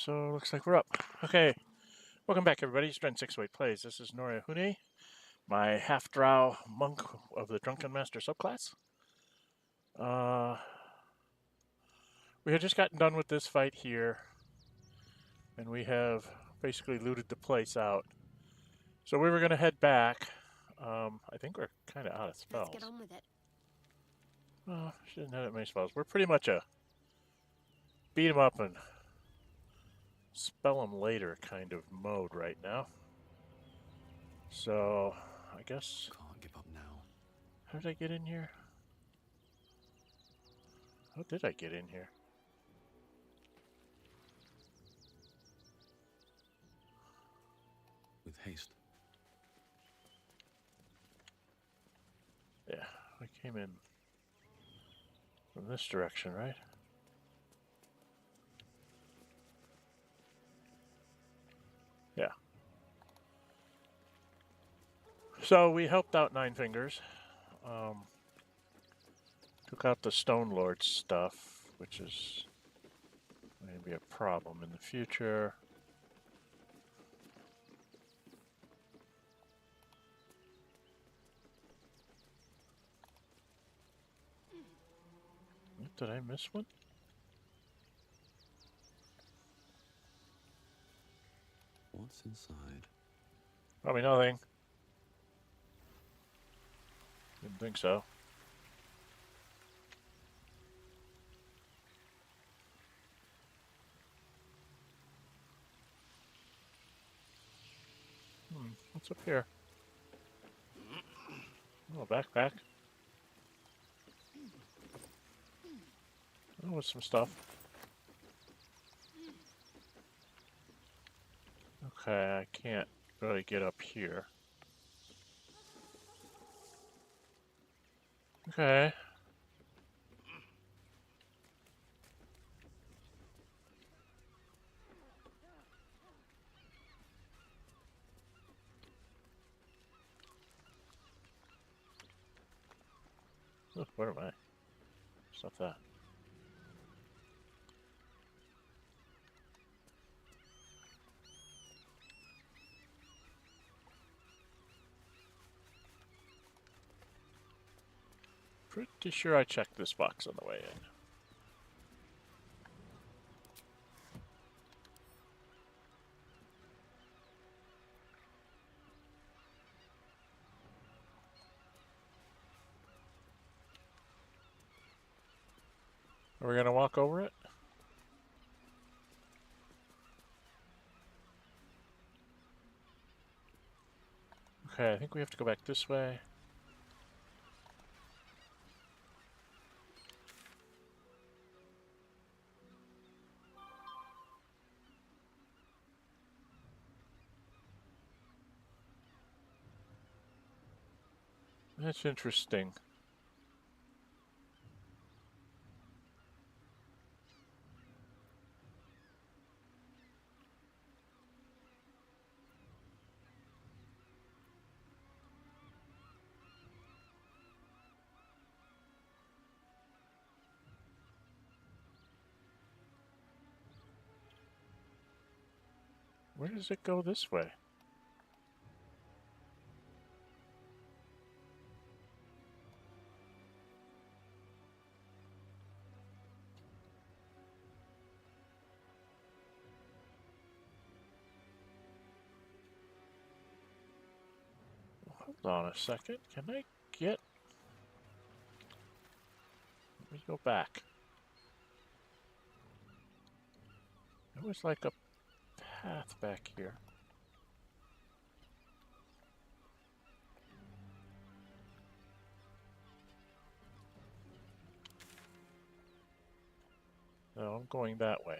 So looks like we're up. Okay, welcome back everybody. It's Dren608 Plays. This is Nórë Huinë, my half-drow monk of the Drunken Master subclass. We had just gotten done with this fight here, and we have basically looted the place out. So we were going to head back. I think we're kind of out of spells. Let's get on with it. She didn't have that many spells. We're pretty much a beat 'em up and spell them later kind of mode right now. So, I guess... Can't give up now. How did I get in here? How did I get in here? With haste. Yeah, I came in from this direction, right? Yeah. So we helped out Nine Fingers. Took out the Stone Lord stuff, which is going to be a problem in the future. Did I miss one? What's inside? Probably nothing. Didn't think so. What's up here? Oh, backpack. Oh, with some stuff. Okay, I can't really get up here. Okay. Oh, where am I? Stop that. Pretty sure I checked this box on the way in. Are we gonna walk over it? Okay, I think we have to go back this way. That's interesting. Where does it go this way? Hold on a second. Can I get... Let me go back. There was like a path back here. No, I'm going that way.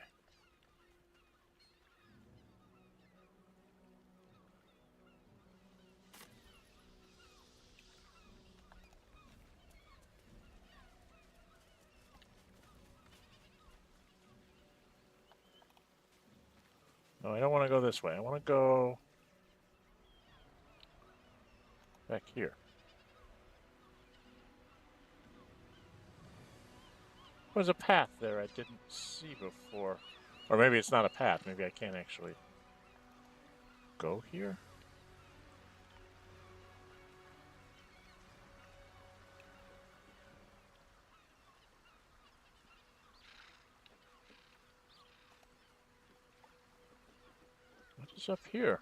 No, I don't want to go this way. I want to go back here. There's a path there I didn't see before. Or maybe it's not a path. Maybe I can't actually go here. What is up here?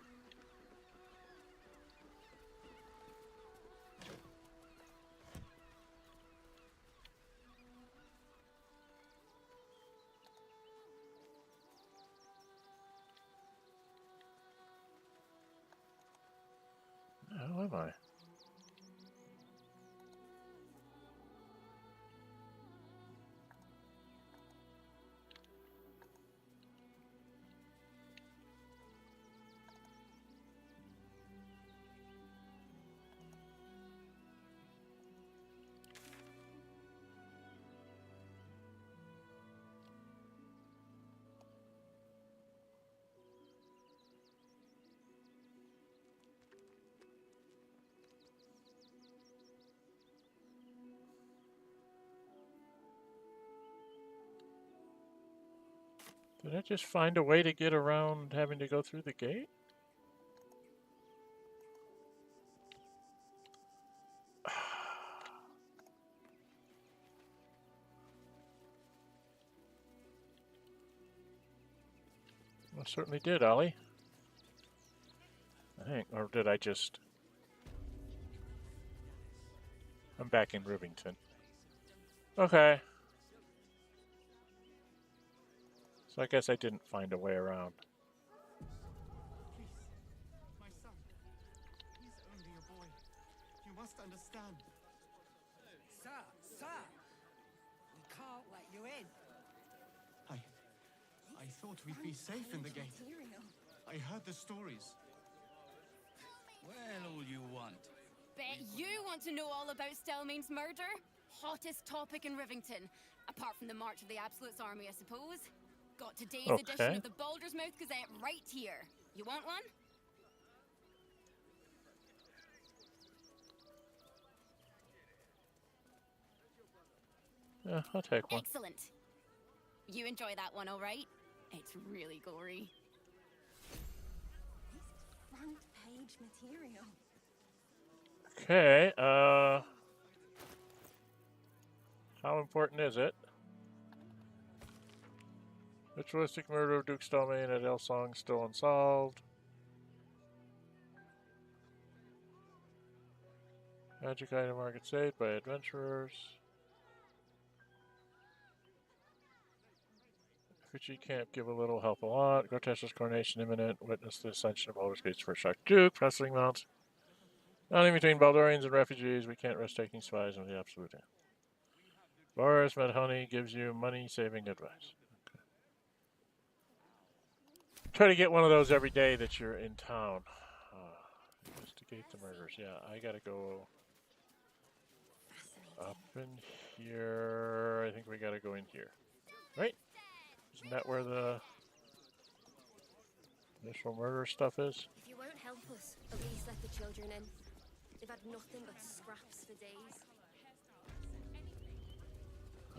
How am I? Did I just find a way to get around having to go through the gate? I certainly did, Ollie. I think, or did I just... I'm back in Rivington. Okay. So I guess I didn't find a way around. Please, my son. He's only a boy. You must understand. Sir, we can't let you in. I thought we'd be safe in the gate. I heard the stories. Well, all you want. Bet you want to know all about Stelmane's murder? Hottest topic in Rivington. Apart from the March of the Absolute's army, I suppose. Got today's edition of the Baldur's Mouth Gazette right here. You want one? Yeah, I'll take one. Excellent. You enjoy that one, all right? It's really gory. This is front page material. Okay, how important is it? Ritualistic murder of Duke Stelmane at Elsong still unsolved. Magic item market saved by adventurers. Fuji can't give a little, help a lot. Grotesque's coronation imminent. Witness the ascension of Baldur's Gate's first Archduke. Wrestling mounts. Not in between Baldurians and refugees. We can't risk taking spies on the Absolute. Boris Medhoney gives you money-saving advice. Okay. Try to get one of those every day that you're in town. Investigate the murders. Yeah, I gotta go up in here. I think we gotta go in here. Right? Isn't that where the initial murder stuff is? If you won't help us, at least let the children in. They've had nothing but scraps for days.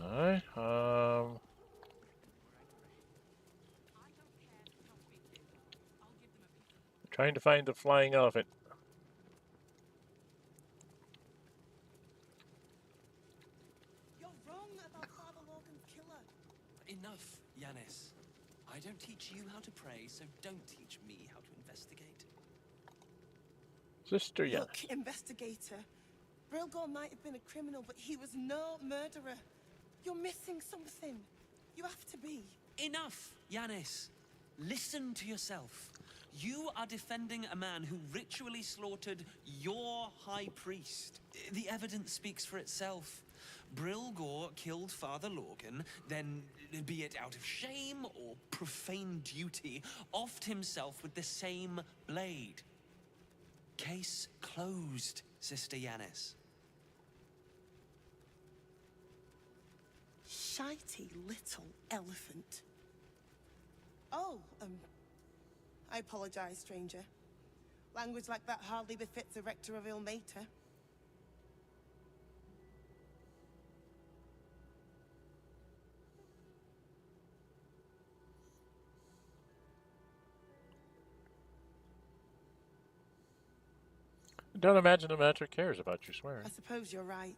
Alright, trying to find the flying elephant. You're wrong about Father Logan's killer. Enough, Yanis. I don't teach you how to pray, so don't teach me how to investigate. Sister, yes. Look, investigator. Brilgor might have been a criminal, but he was no murderer. You're missing something. You have to be. Enough, Yanis. Listen to yourself. You are defending a man who ritually slaughtered your high priest. The evidence speaks for itself. Brilgor killed Father Logan, then, be it out of shame or profane duty, offed himself with the same blade. Case closed, Sister Yanis. Shitey little elephant. Oh, I apologize, stranger. Language like that hardly befits a rector of Ilmater. don't imagine the Master cares about you swearing. I suppose you're right.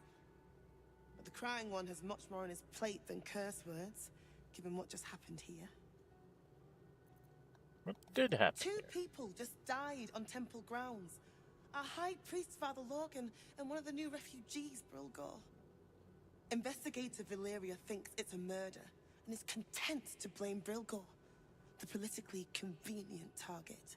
But the crying one has much more on his plate than curse words, given what just happened here. What did happen? Two here? people just died on temple grounds. Our High Priest, Father Lorgan, and one of the new refugees, Brilgor. Investigator Valeria thinks it's a murder, and is content to blame Brilgor, the politically convenient target.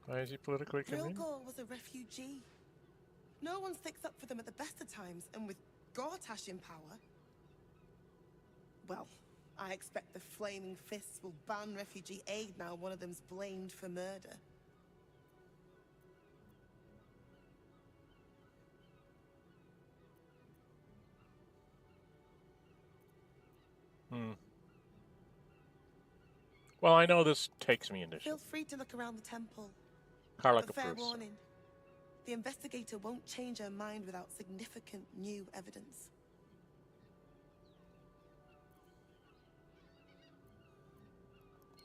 Why is he politically convenient? Brilgor was a refugee. No one sticks up for them at the best of times, and with Gortash in power... Well, I expect the Flaming Fists will ban refugee aid now one of them's blamed for murder. Well, I know this takes me into Feel free to look around the temple. Karlach But fair approves. warning, the investigator won't change her mind without significant new evidence.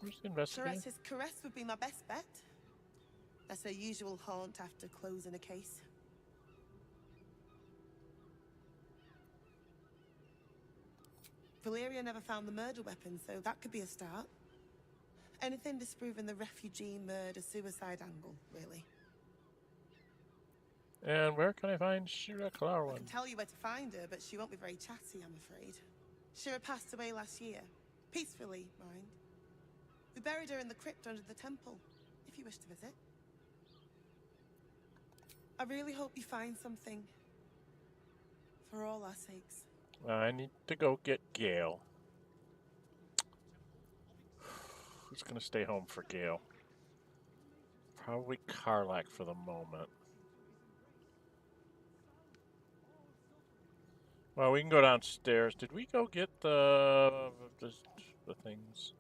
Where's the investigator? Teresa's caress would be my best bet. That's her usual haunt after closing a case. Valeria never found the murder weapon, so that could be a start. Anything disproving the refugee murder-suicide angle, really. And where can I find Shira I Clarwan? can tell you where to find her, but she won't be very chatty, I'm afraid. Shira passed away last year. Peacefully, mind. We buried her in the crypt under the temple, if you wish to visit. I really hope you find something. For all our sakes. I need to go get Gale. Who's gonna stay home for Gale? Probably Karlach for the moment. Well, we can go downstairs. Did we go get the things?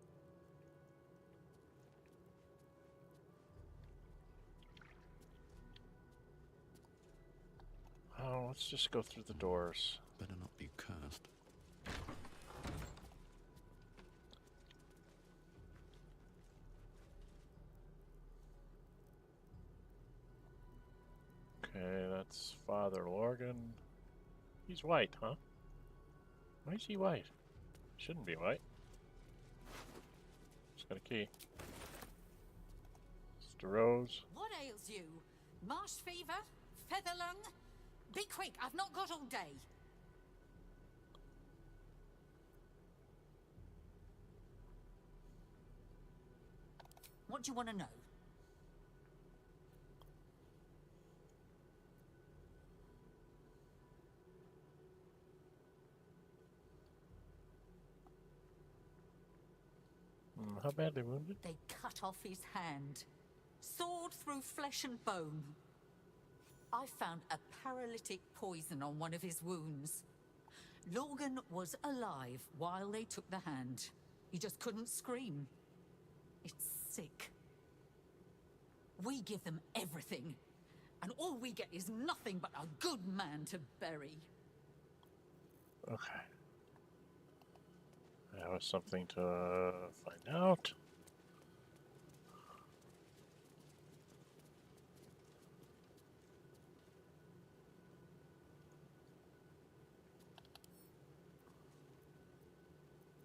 Oh, let's just go through the doors. Better not be cursed. Okay, that's Father Lorgan. He's white, huh? Why is he white? Shouldn't be white. Just got a key. Mr. Rose. What ails you? Marsh fever? Feather lung? Be quick, I've not got all day. What do you want to know? How badly wounded? They cut off his hand. Sword through flesh and bone. I found a paralytic poison on one of his wounds. Lorgan was alive while they took the hand. He just couldn't scream. It's sick. We give them everything, and all we get is nothing but a good man to bury. Okay. That was something to find out.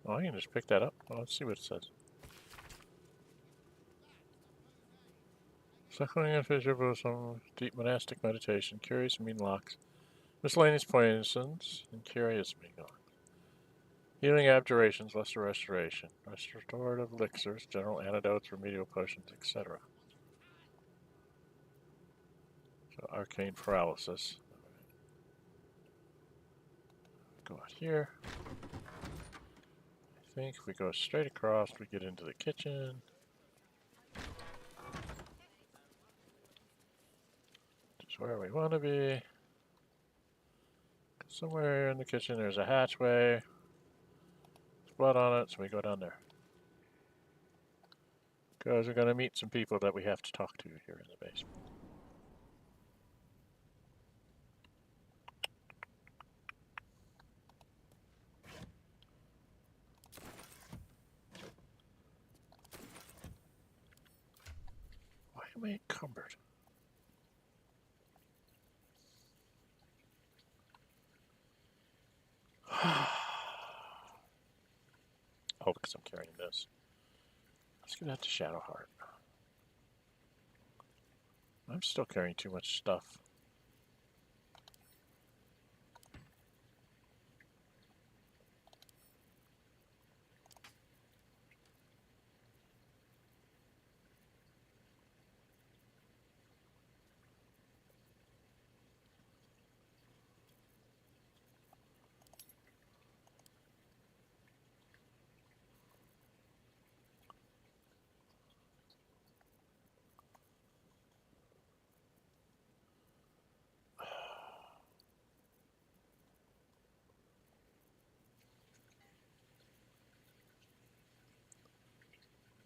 Oh, I can just pick that up. Well, let's see what it says. Suckling and fissure some deep monastic meditation, curious mean locks, miscellaneous poisons, and curious mean locks. Healing abjurations, lesser restoration, restorative elixirs, general antidotes, remedial potions, etc. So arcane paralysis. Go out here. I think if we go straight across, we get into the kitchen. Just where we want to be. Somewhere in the kitchen there's a hatchway. There's blood on it, so we go down there. Because we're going to meet some people that we have to talk to here in the basement. am I encumbered? Oh, because I'm carrying this. Let's get out to Shadowheart. I'm still carrying too much stuff.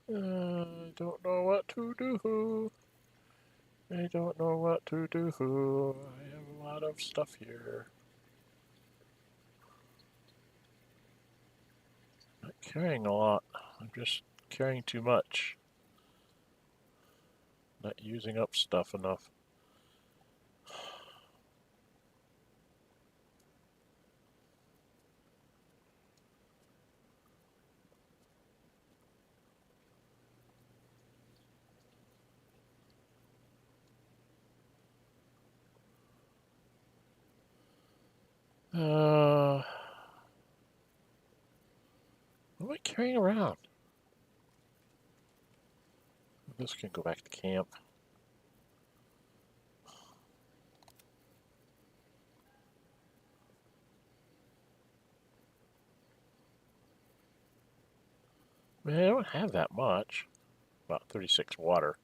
I don't know what to do. I don't know what to do. I have a lot of stuff here. Not carrying a lot. I'm just carrying too much. Not using up stuff enough. What am I carrying around? This can go back to camp. Man, I don't have that much. About 36 water.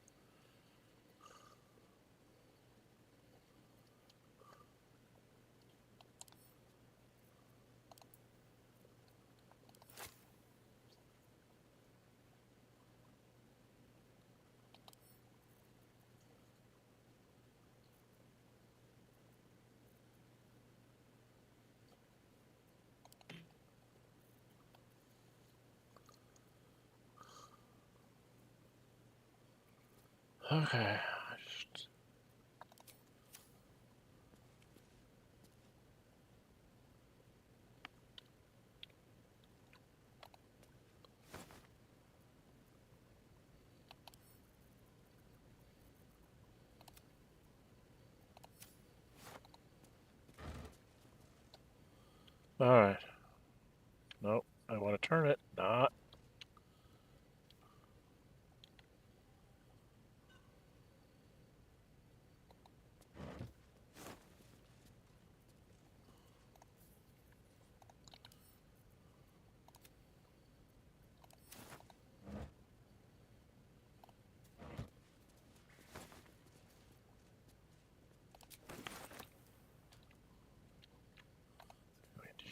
Okay. Alright. Nope. I want to turn it. Not.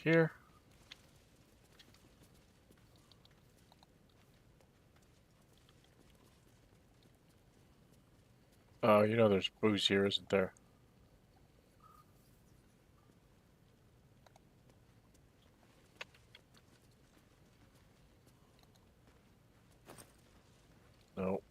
Here. Oh, you know there's booze here, isn't there? Nope.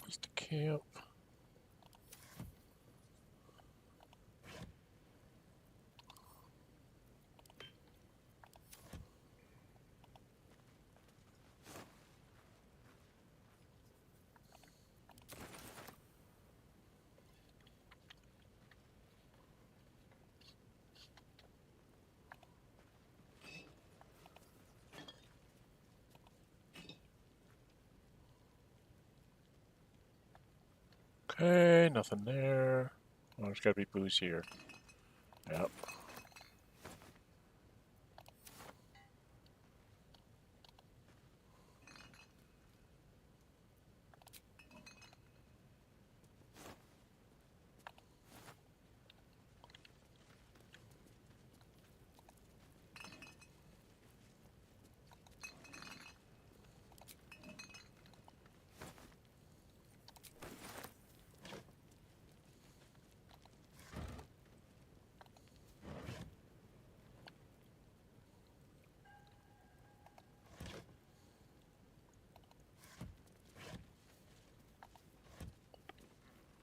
Where's the camp? Okay, nothing there. Oh, there's gotta be booze here. Yep.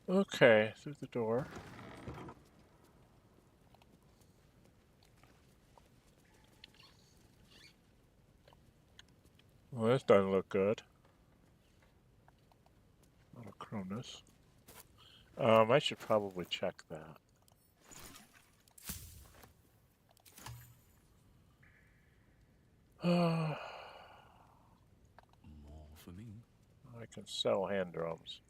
Okay, through the door. Well, this doesn't look good. Cronus. I should probably check that. More for me. I can sell hand drums.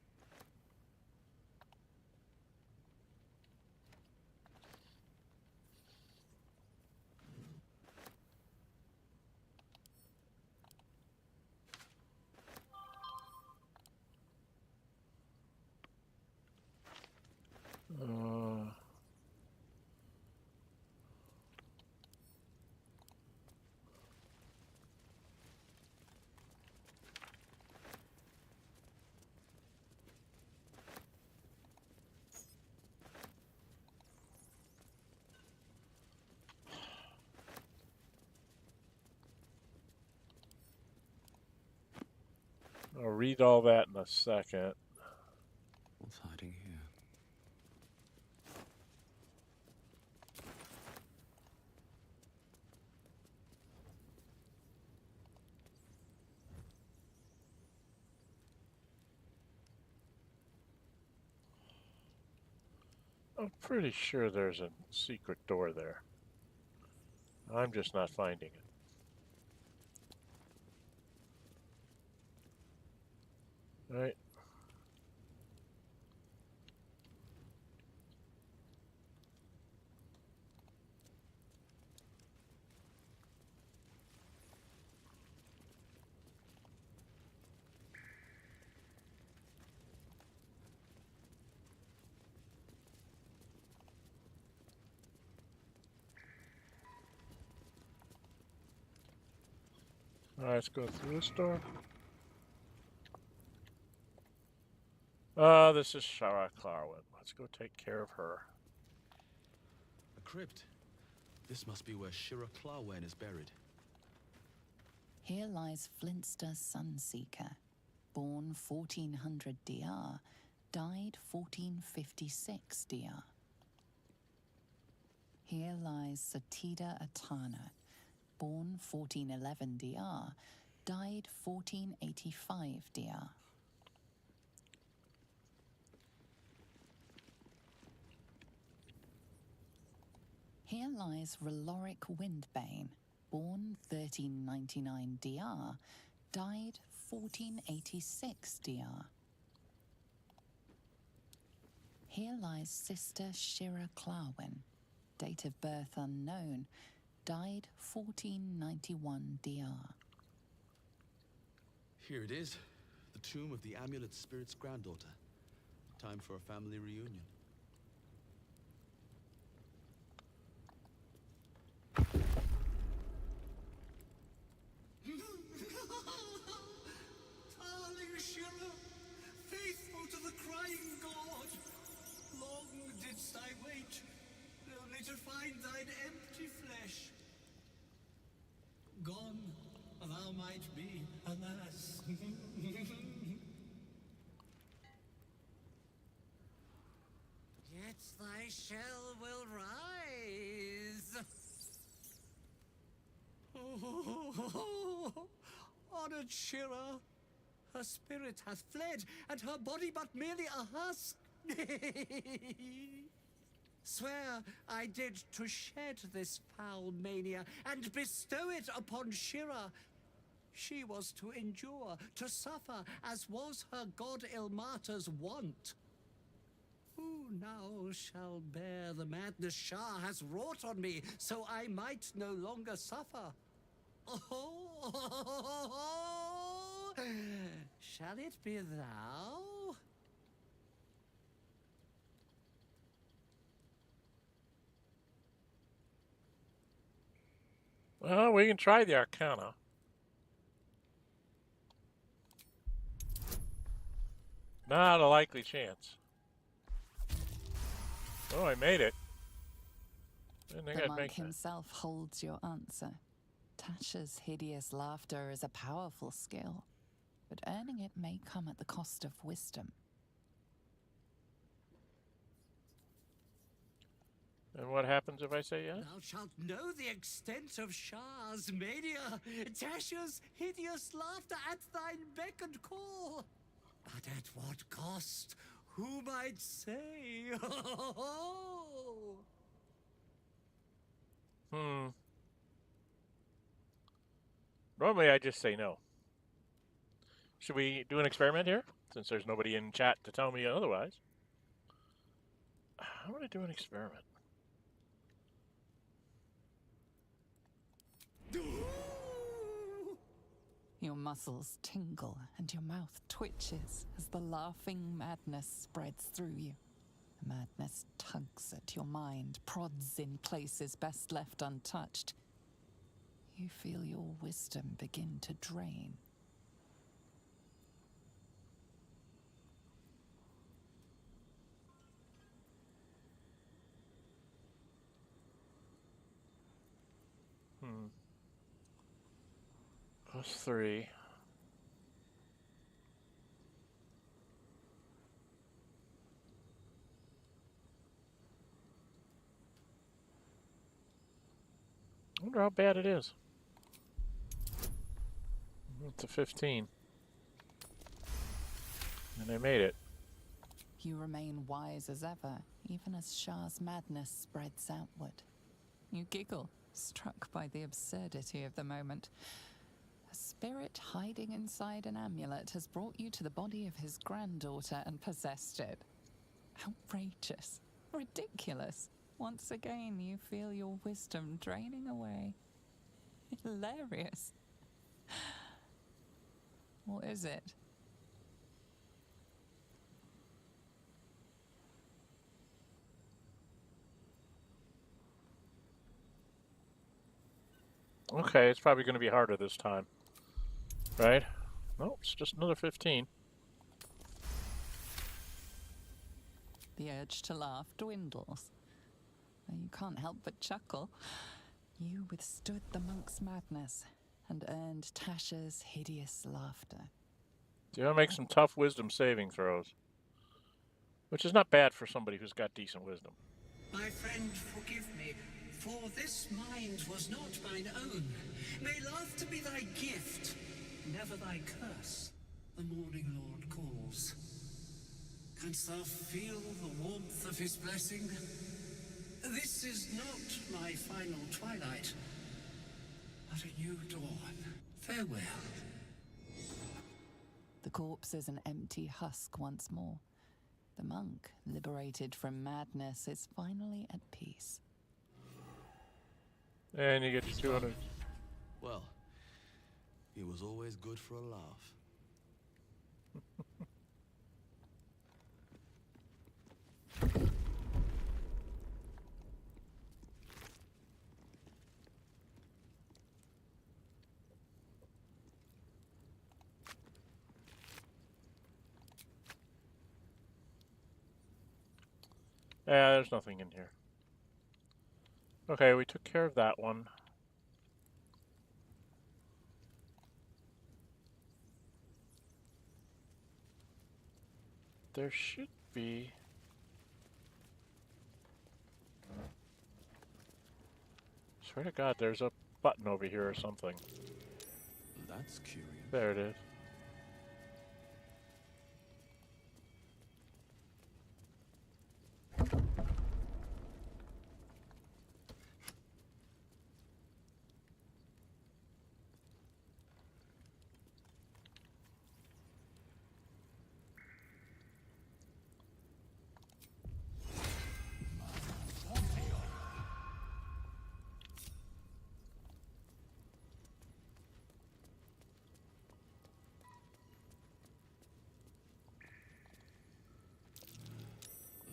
I'll read all that in a second. What's hiding here? I'm pretty sure there's a secret door there. I'm just not finding it. All right. All right, let's go through this door. This is Shara Clarwin. Let's go take care of her. A crypt. This must be where Shira Clarwen is buried. Here lies Flintster Sunseeker, born 1400 DR, died 1456 DR. Here lies Satida Atana, born 1411 DR, died 1485 DR. Here lies Reloric Windbane, born 1399 DR, died 1486 DR. Here lies Sister Shira Clarwen, date of birth unknown, died 1491 DR. Here it is, the tomb of the Amulet Spirit's granddaughter. Time for a family reunion. Darling Shira, faithful to the crying god, long didst I wait, only to find thine empty flesh. Gone thou might be, alas. Yet thy shell will rise. Oh, honored Shira, her spirit hath fled, and her body but merely a husk. Swear I did to shed this foul mania and bestow it upon Shira. She was to endure, to suffer, as was her god Ilmata's wont. Who now shall bear the madness Shah has wrought on me, so I might no longer suffer? Oh, shall it be thou? Well, we can try the Arcana. Not a likely chance. Oh, I made it. The monk himself holds your answer. Tasha's hideous laughter is a powerful skill, but earning it may come at the cost of wisdom. And what happens if I say yes? Thou shalt know the extent of Shah's mania, Tasha's hideous laughter at thine beck and call. But at what cost? Who might say? Normally I just say no. Should we do an experiment here? Since there's nobody in chat to tell me otherwise. I want to do an experiment. Your muscles tingle and your mouth twitches as the laughing madness spreads through you. The madness tugs at your mind, prods in places best left untouched. You feel your wisdom begin to drain. +3. I wonder how bad it is. It's a 15. And I made it. You remain wise as ever, even as Shah's madness spreads outward. You giggle, struck by the absurdity of the moment. A spirit hiding inside an amulet has brought you to the body of his granddaughter and possessed it. Outrageous. Ridiculous. Once again, you feel your wisdom draining away. Hilarious. What is it? Okay, it's probably going to be harder this time. Right? No, it's just another 15. The urge to laugh dwindles. You can't help but chuckle. You withstood the monk's madness and earned Tasha's hideous laughter. So you want to make some tough wisdom saving throws. Which is not bad for somebody who's got decent wisdom. My friend, forgive me, for this mind was not mine own. May laughter be thy gift, never thy curse. The morning Lord calls. Canst thou feel the warmth of his blessing? This is not my final twilight, but a new dawn. Farewell. The corpse is an empty husk once more. The monk, liberated from madness, is finally at peace. And you get 200. Well, he was always good for a laugh. Yeah, there's nothing in here. Okay, we took care of that one. There should be... Swear to God, there's a button over here or something. That's curious. There it is.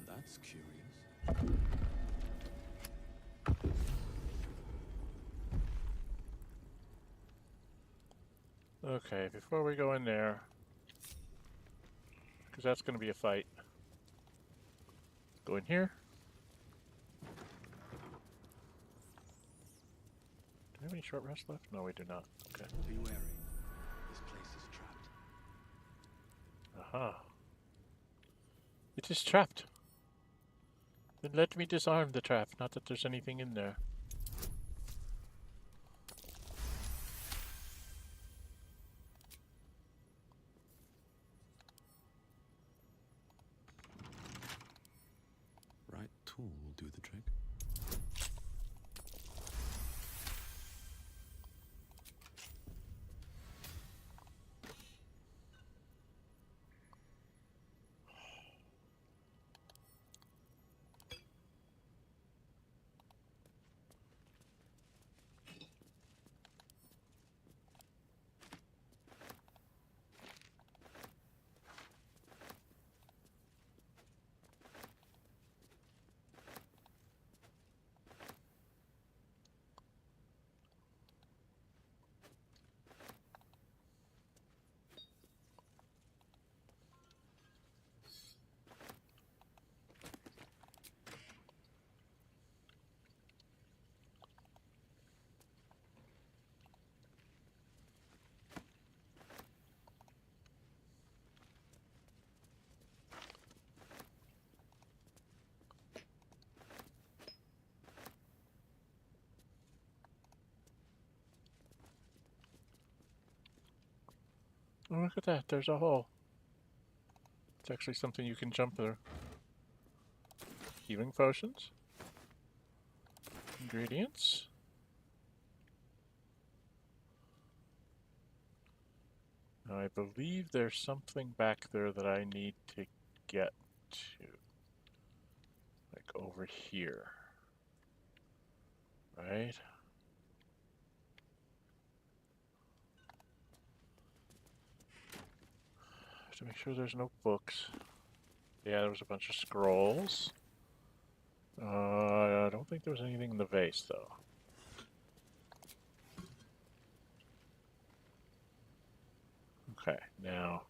That's curious. Okay, before we go in there, because that's going to be a fight. Go in here. Do we have any short rest left? No, we do not. Okay. Be wary. This place is trapped. Aha. It is trapped. Then let me disarm the trap, not that there's anything in there. Right tool will do the trick. Oh, look at that, there's a hole. It's actually something you can jump through. Healing potions. Ingredients. Now, I believe there's something back there that I need to get to. Like over here. Right? To make sure there's no books. Yeah, there was a bunch of scrolls. I don't think there was anything in the vase, though. Okay, now.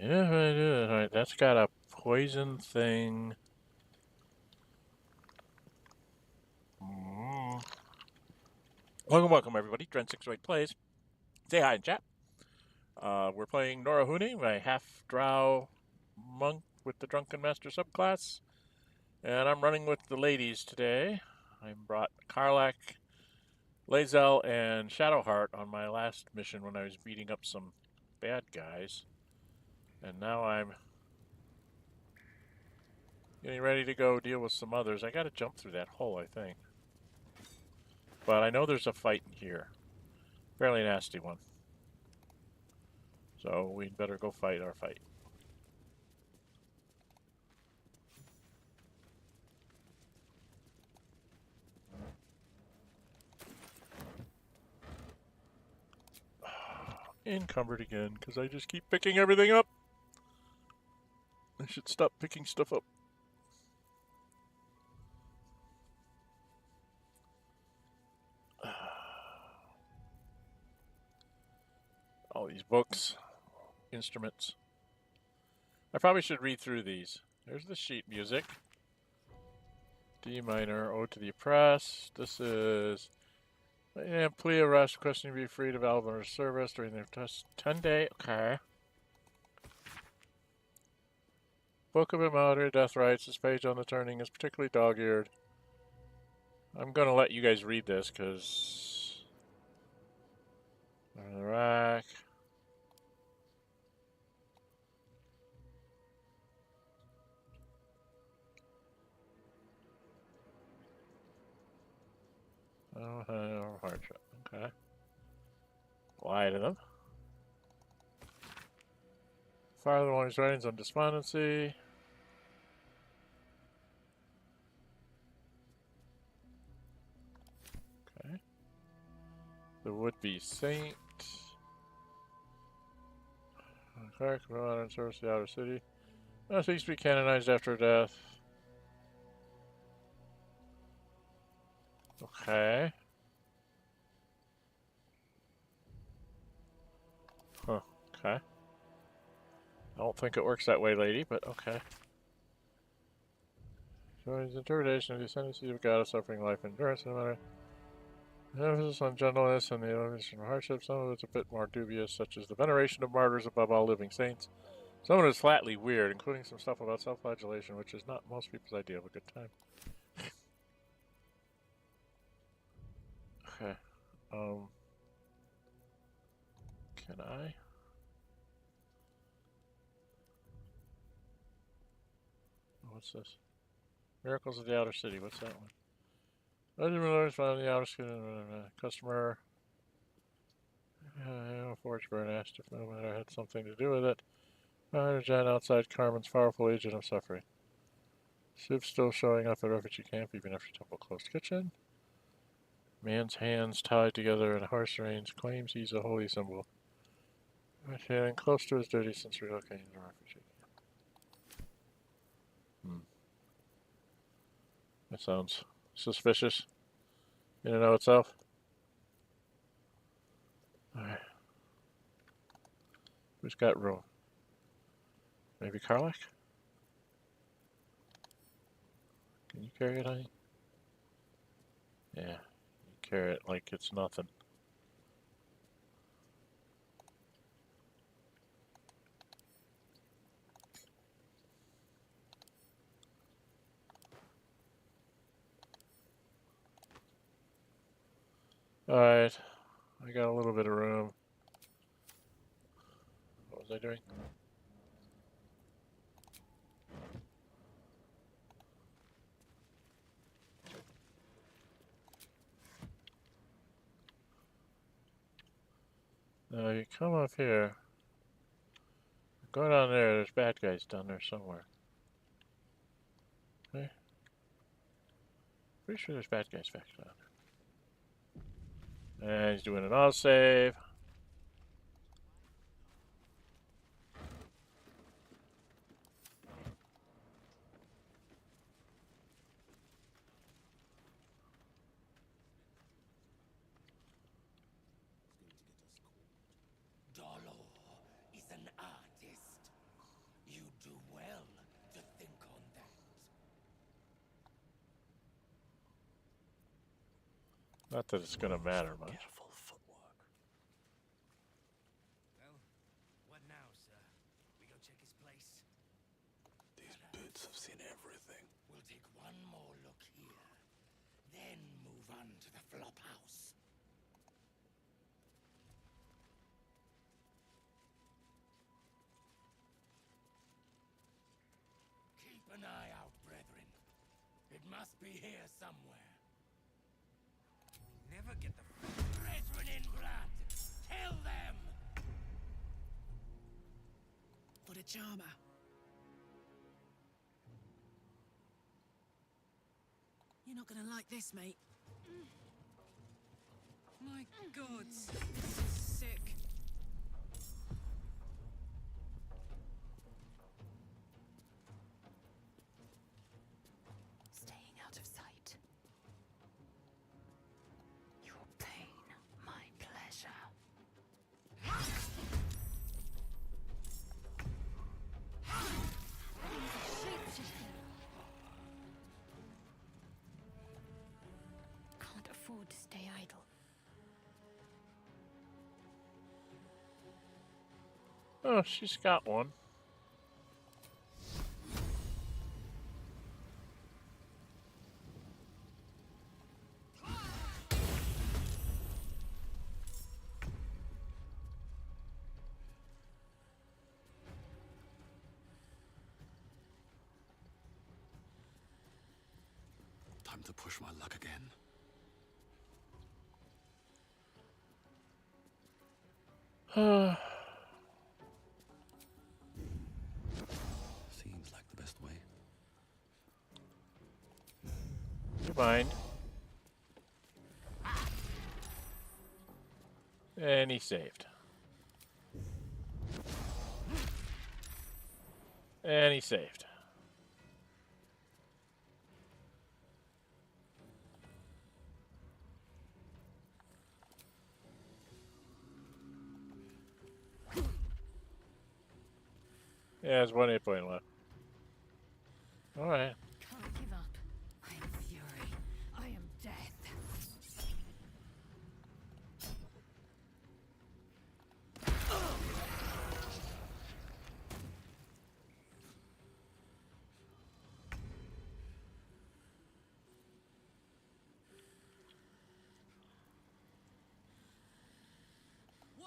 Yeah, I do. Alright, that's got a poison thing. Welcome, everybody. Dren608 plays. Say hi in chat. We're playing Nórë Huinë, my half-drow monk with the Drunken Master subclass. And I'm running with the ladies today. I brought Karlach, Lae'zel, and Shadowheart on my last mission when I was beating up some bad guys. And now I'm getting ready to go deal with some others. I gotta jump through that hole, I think. But I know there's a fight here. Fairly nasty one. So we'd better go fight our fight. Encumbered again, because I just keep picking everything up. I should stop picking stuff up. All these books, instruments. I probably should read through these. There's the sheet music. D minor, Ode to the Oppressed. This is plea arrest, requesting to be freed of Baldur service during their 10-day. Okay. Book of Immortal Death Rights. This page on the turning is particularly dog-eared. I'm going to let you guys read this because the rack. Oh, hardship. Okay. Lie to them. Fire the one's writings on despondency. Okay. The would-be saint. Cleric of modern service to the outer city. Seeks to be canonized after death. Okay. Huh. Okay. I don't think it works that way, lady, but okay. So his interpretation of the ascendancy of God of suffering, life, endurance, no matter. The emphasis on gentleness and the elimination of hardship, some of it's a bit more dubious, such as the veneration of martyrs above all living saints, Some of it is flatly weird, including some stuff about self-flagellation, which is not most people's idea of a good time. Okay. Can I? What's this? Miracles of the Outer City. What's that one? Legendary found in the outer city. Customer. Forge burn asked if no matter had something to do with it. Giant outside Carmen's powerful agent of suffering. Civ still showing up at refugee camp even after temple closed kitchen. Man's hands tied together in horse reins claims he's a holy symbol. Feeling close to his duty since relocating to refugee camp. That sounds suspicious in and of itself. Alright. Who's got room? Maybe Karlach? Can you carry it, honey? Yeah, you carry it like it's nothing. Alright, I got a little bit of room. What was I doing? Now you come up here. Go down there, there's bad guys down there somewhere. Okay. Pretty sure there's bad guys back down there. And he's doing an autosave. Dolor is an artist. You do well to think on that. Not that it's gonna matter much. Careful footwork. Well, what now, sir? We go check his place? These boots have seen everything. We'll take one more look here, then move on to the flop house. Keep an eye out, brethren. It must be here somewhere. Never get the brethren in blood. Tell them. For the charmer. You're not gonna like this, mate. My gods, this is sick. Staying out of sight. Your pain, my pleasure. Can't afford to stay idle. Oh, she's got one. Time to push my luck again. Seems like the best way. You mind? And he saved. And he saved. Yeah, there's one 8 point left. Alright. Can't give up. I am fury. I am death.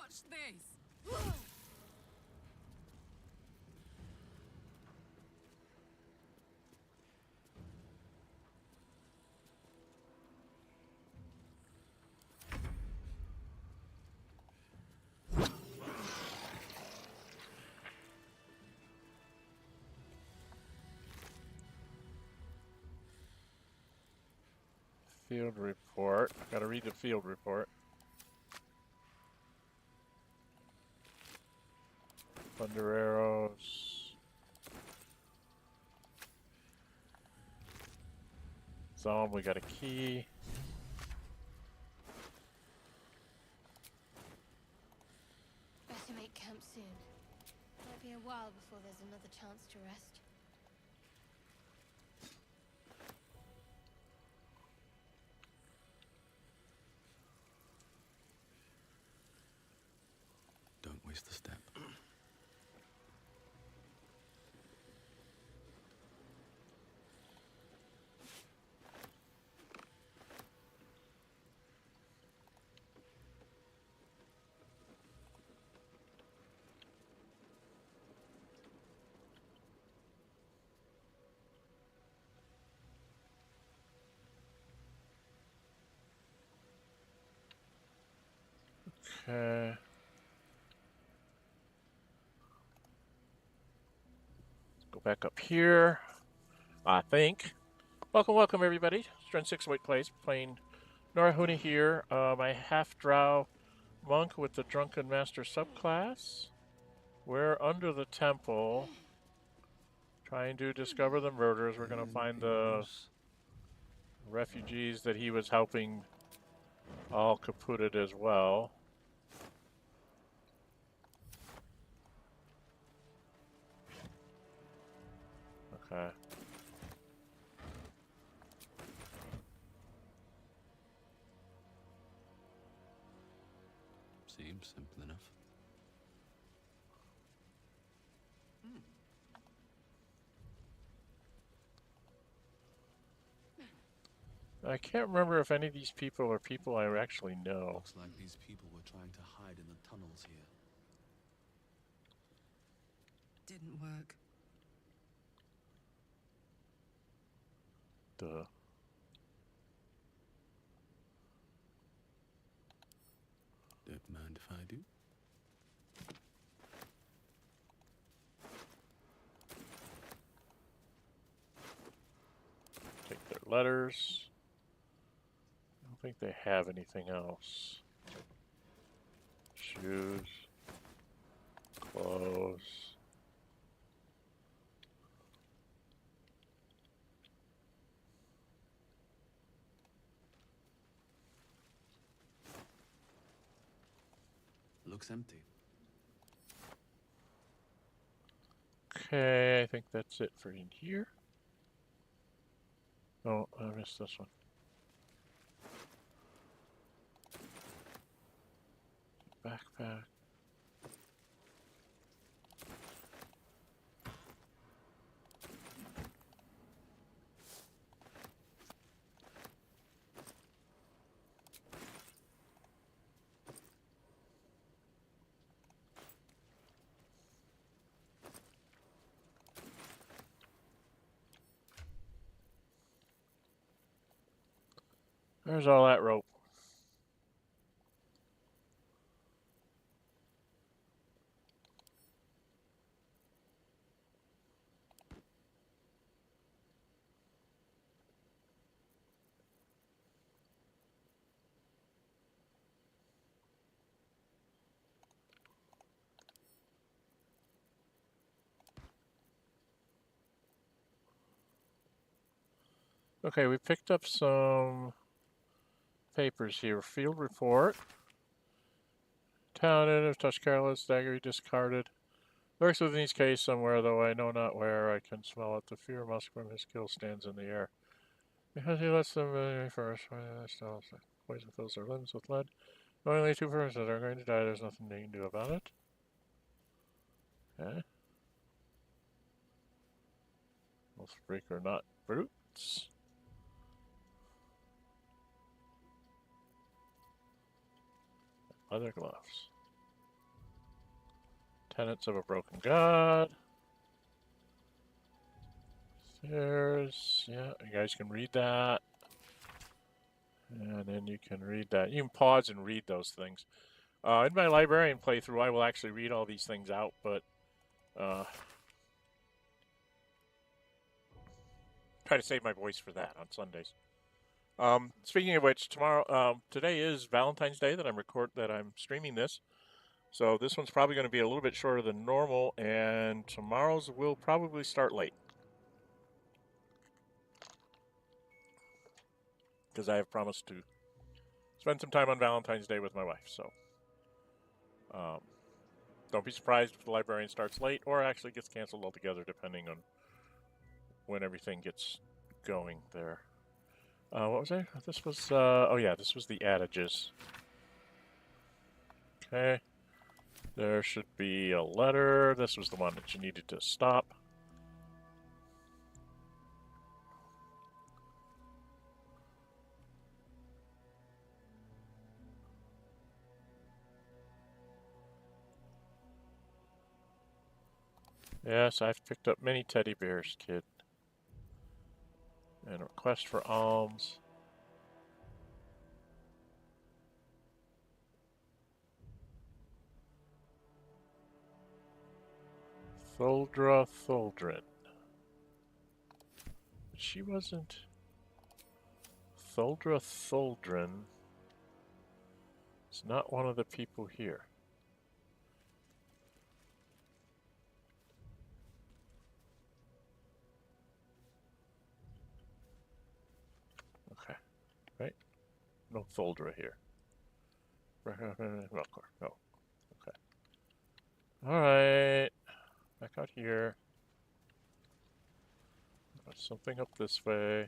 Watch this. Field report. Gotta read the field report. Thunder arrows. Zone, we got a key. Better make camp soon. Might be a while before there's another chance to rest. Don't waste a step. Okay. Go back up here, I think. Welcome everybody. Dren608 plays, playing Nórë Huinë here. My half-drow monk with the Drunken Master subclass. We're under the temple, trying to discover the murders. We're going to find the refugees that he was helping all kaputted as well. Okay. Seems simple enough. I can't remember if any of these people are people I actually know. Looks like these people were trying to hide in the tunnels here. Didn't work. Duh. Don't mind if I do. Take their letters. I don't think they have anything else. Shoes. Clothes. Looks empty. Okay, I think that's it for in here. Oh, I missed this one. Backpack. There's all that rope. Okay, we picked up some papers here. Field report. Town native, touch careless, dagger discarded. Lurks within his case somewhere, though I know not where. I can smell it. The fear musk from his kill stands in the air. Because he lets them first. Poison fills their limbs with lead. Knowingly 2 persons are going to die. There's nothing they can do about it. Okay. Most freak are not brutes. Leather gloves. Tenets of a Broken God. There's, yeah, you guys can read that. And then you can read that. You can pause and read those things. In my librarian playthrough, I will actually read all these things out, but try to save my voice for that on Sundays. Speaking of which, today is Valentine's Day that I'm streaming this. So this one's probably going to be a little bit shorter than normal, and tomorrow's will probably start late. Because I have promised to spend some time on Valentine's Day with my wife, so don't be surprised if the librarian starts late or actually gets canceled altogether, depending on when everything gets going there. What was I? This was, oh yeah, this was the adages. Okay. There should be a letter. This was the one that you needed to stop. Yes, I've picked up many teddy bears, kid. And a request for alms. Thuldren. She wasn't... Thuldren is not one of the people here. Okay, right? No Thuldra here. No. Okay. Alright. Back out here. There's something up this way.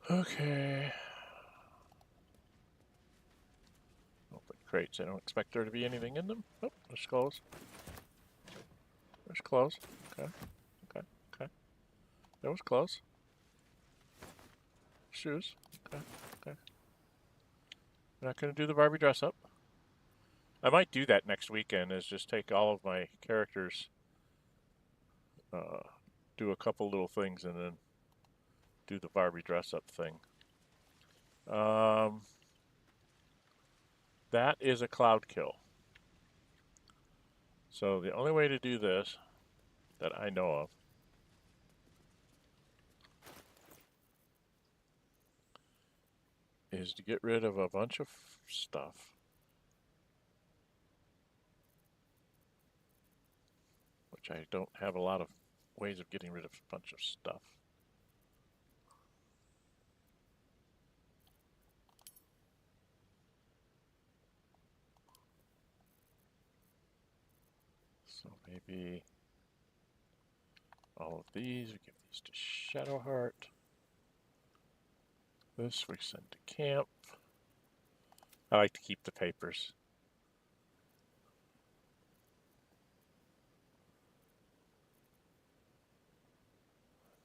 Okay. Open crates. I don't expect there to be anything in them. Oh, there's clothes. There's clothes. Okay. That was close. Shoes. Okay. I'm not going to do the Barbie dress up. I might do that next weekend, is just take all of my characters, do a couple little things, and then do the Barbie dress up thing. That is a cloud kill. So the only way to do this that I know of is to get rid of a bunch of stuff. Which I don't have a lot of ways of getting rid of a bunch of stuff. So maybe all of these, we give these to Shadowheart. This we send to camp. I like to keep the papers.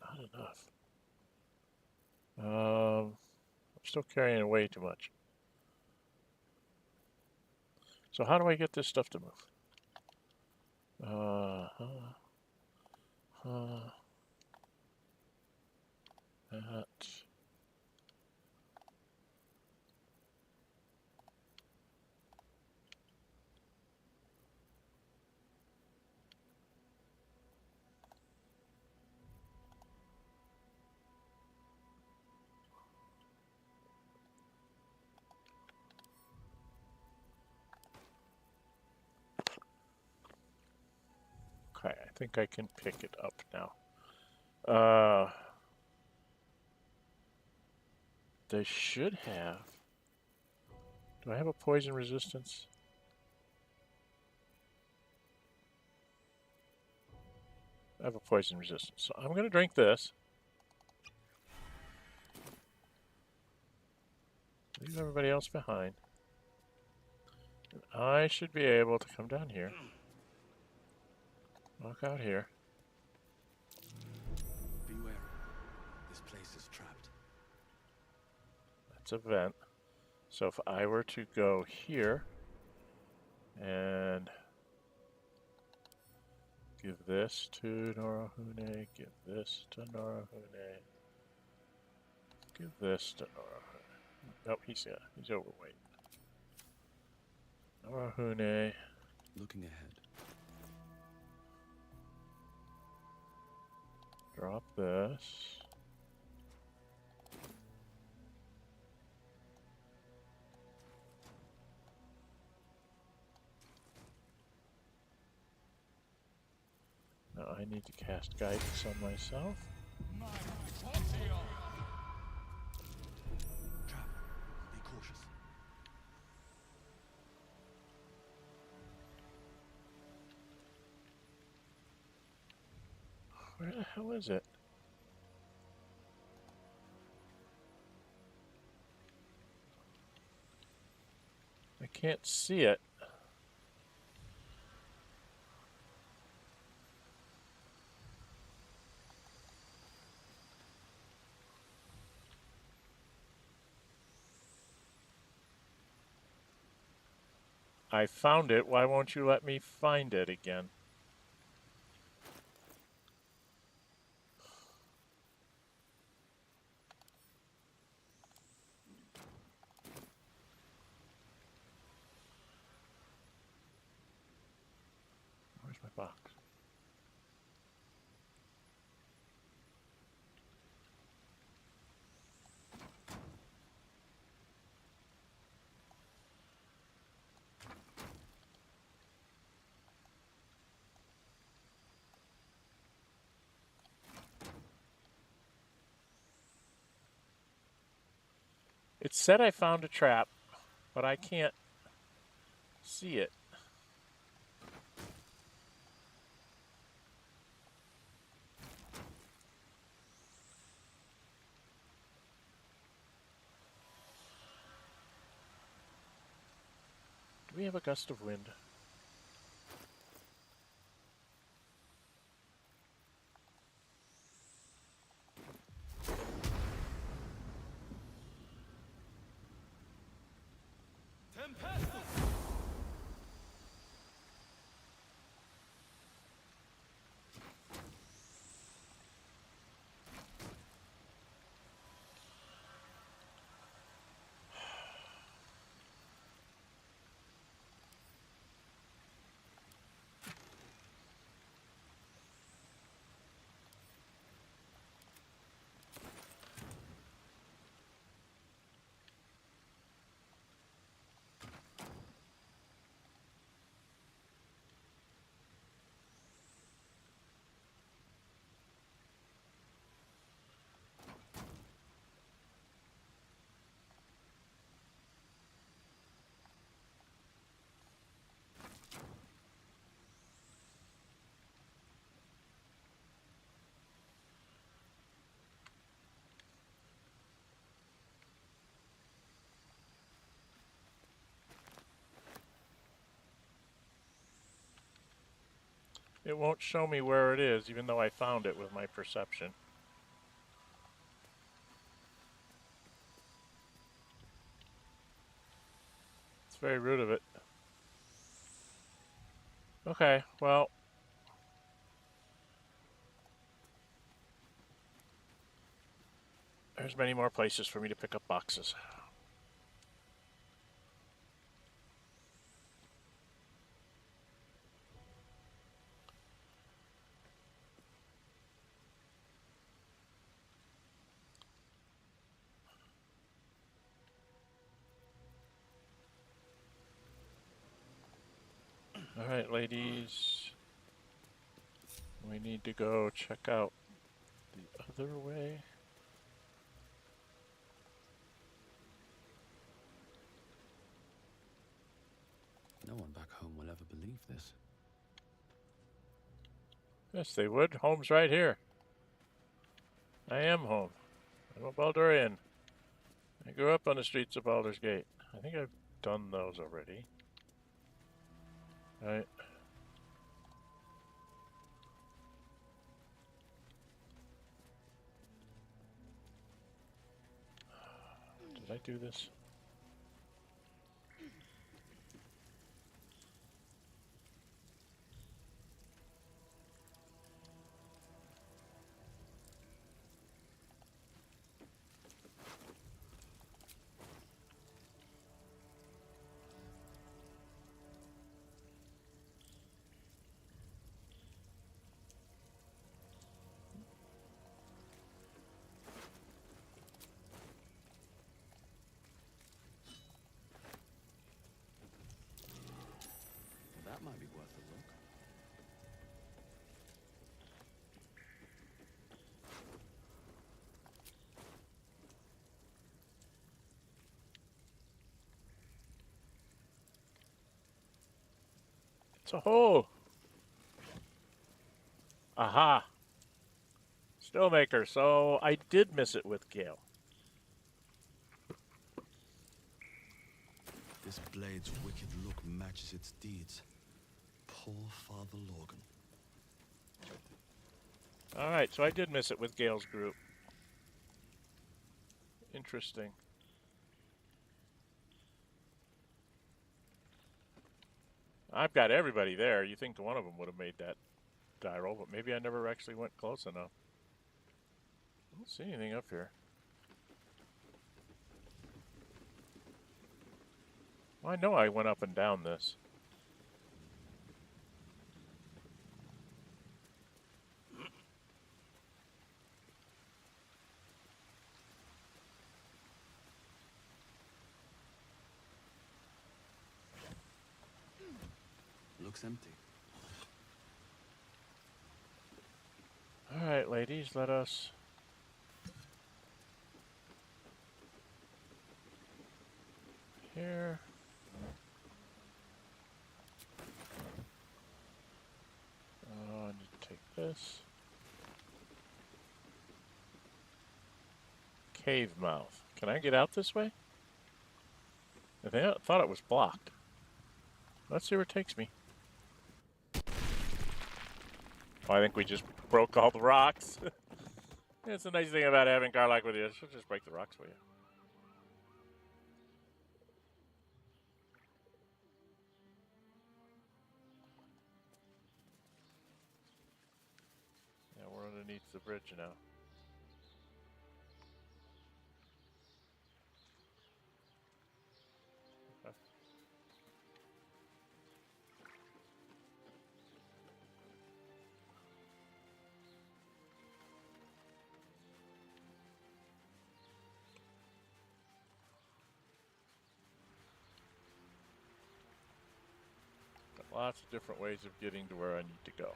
Not enough. I'm still carrying way too much. So how do I get this stuff to move? That. Okay, I think I can pick it up now. They should have. Do I have a poison resistance? I have a poison resistance, so I'm going to drink this. Leave everybody else behind. I should be able to come down here. Walk out here. Be wary. This place is trapped. That's a vent. So if I were to go here and give this to Nórë Huinë, give this to Nórë Huinë, give this to Nórë Huinë. Nope, he's overweight. Nórë Huinë. Looking ahead. Drop this. Now I need to cast guidance on myself. Trap. Be cautious. Where the hell is it? I can't see it. I found it. Why won't you let me find it again? Where's my box? It said I found a trap, but I can't see it. Do we have a gust of wind? It won't show me where it is, even though I found it with my perception. It's very rude of it. Okay, well. There's many more places for me to pick up boxes. Alright, ladies. We need to go check out the other way. No one back home will ever believe this. Yes, they would. Home's right here. I am home. I'm a Baldurian. I grew up on the streets of Baldur's Gate. I think I've done those already. Right. Did I do this? That might be worth a look. It's a hole. Aha. Snowmaker. So I did miss it with Gale. This blade's wicked look matches its deeds. Poor Father Lorgan. Alright, so I did miss it with Gale's group. Interesting. I've got everybody there. You think one of them would have made that die roll, but maybe I never actually went close enough. I don't see anything up here. Well, I know I went up and down this. Looks empty. All right, ladies, let us... Here. Oh, I need to take this. Cave mouth. Can I get out this way? I thought it was blocked. Let's see where it takes me. Oh, I think we just broke all the rocks. That's the nice thing about having Garlock with you. She'll just break the rocks for you. Yeah, we're underneath the bridge now. Lots of different ways of getting to where I need to go.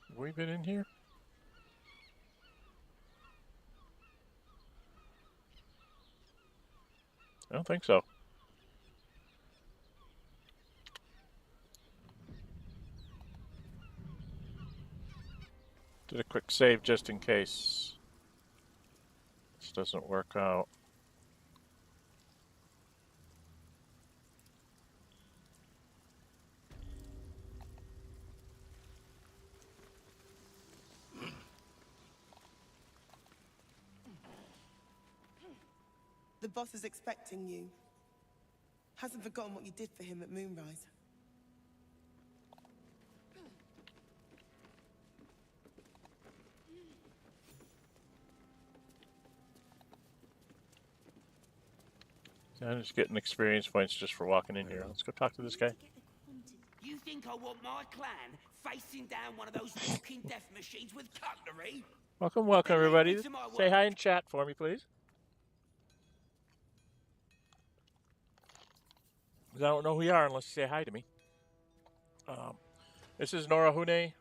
Have we been in here? I don't think so. Did a quick save just in case this doesn't work out. The boss is expecting you. Hasn't forgotten what you did for him at Moonrise. I'm just getting experience points just for walking in here. Let's go talk to this guy. You think I want my clan facing down one of those walking death machines with cutlery? Welcome, welcome, everybody. Say hi in chat for me, please. I don't know who you are unless you say hi to me. This is Nórë Huinë.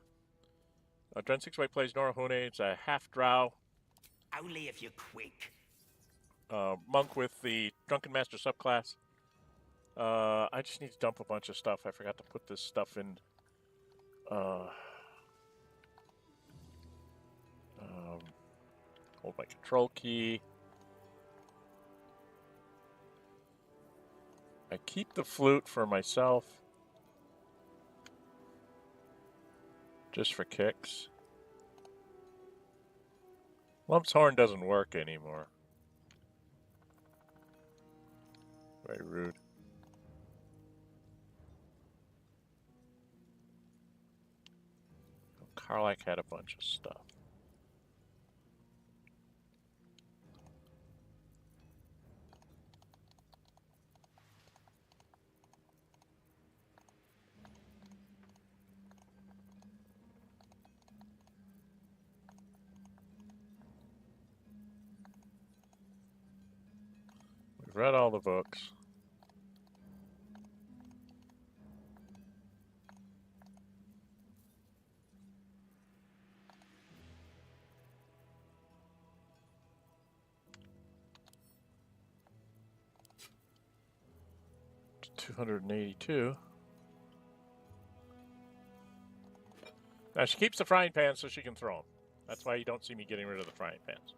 Dren608 plays Nórë Huinë. It's a half drow. Only if you're quick. Monk with the Drunken Master subclass. I just need to dump a bunch of stuff. I forgot to put this stuff in. Hold my control key. I keep the flute for myself. Just for kicks. Lump's horn doesn't work anymore. Very rude. Karlach had a bunch of stuff. We've read all the books. $282. Now she keeps the frying pans so she can throw them. That's why you don't see me getting rid of the frying pans.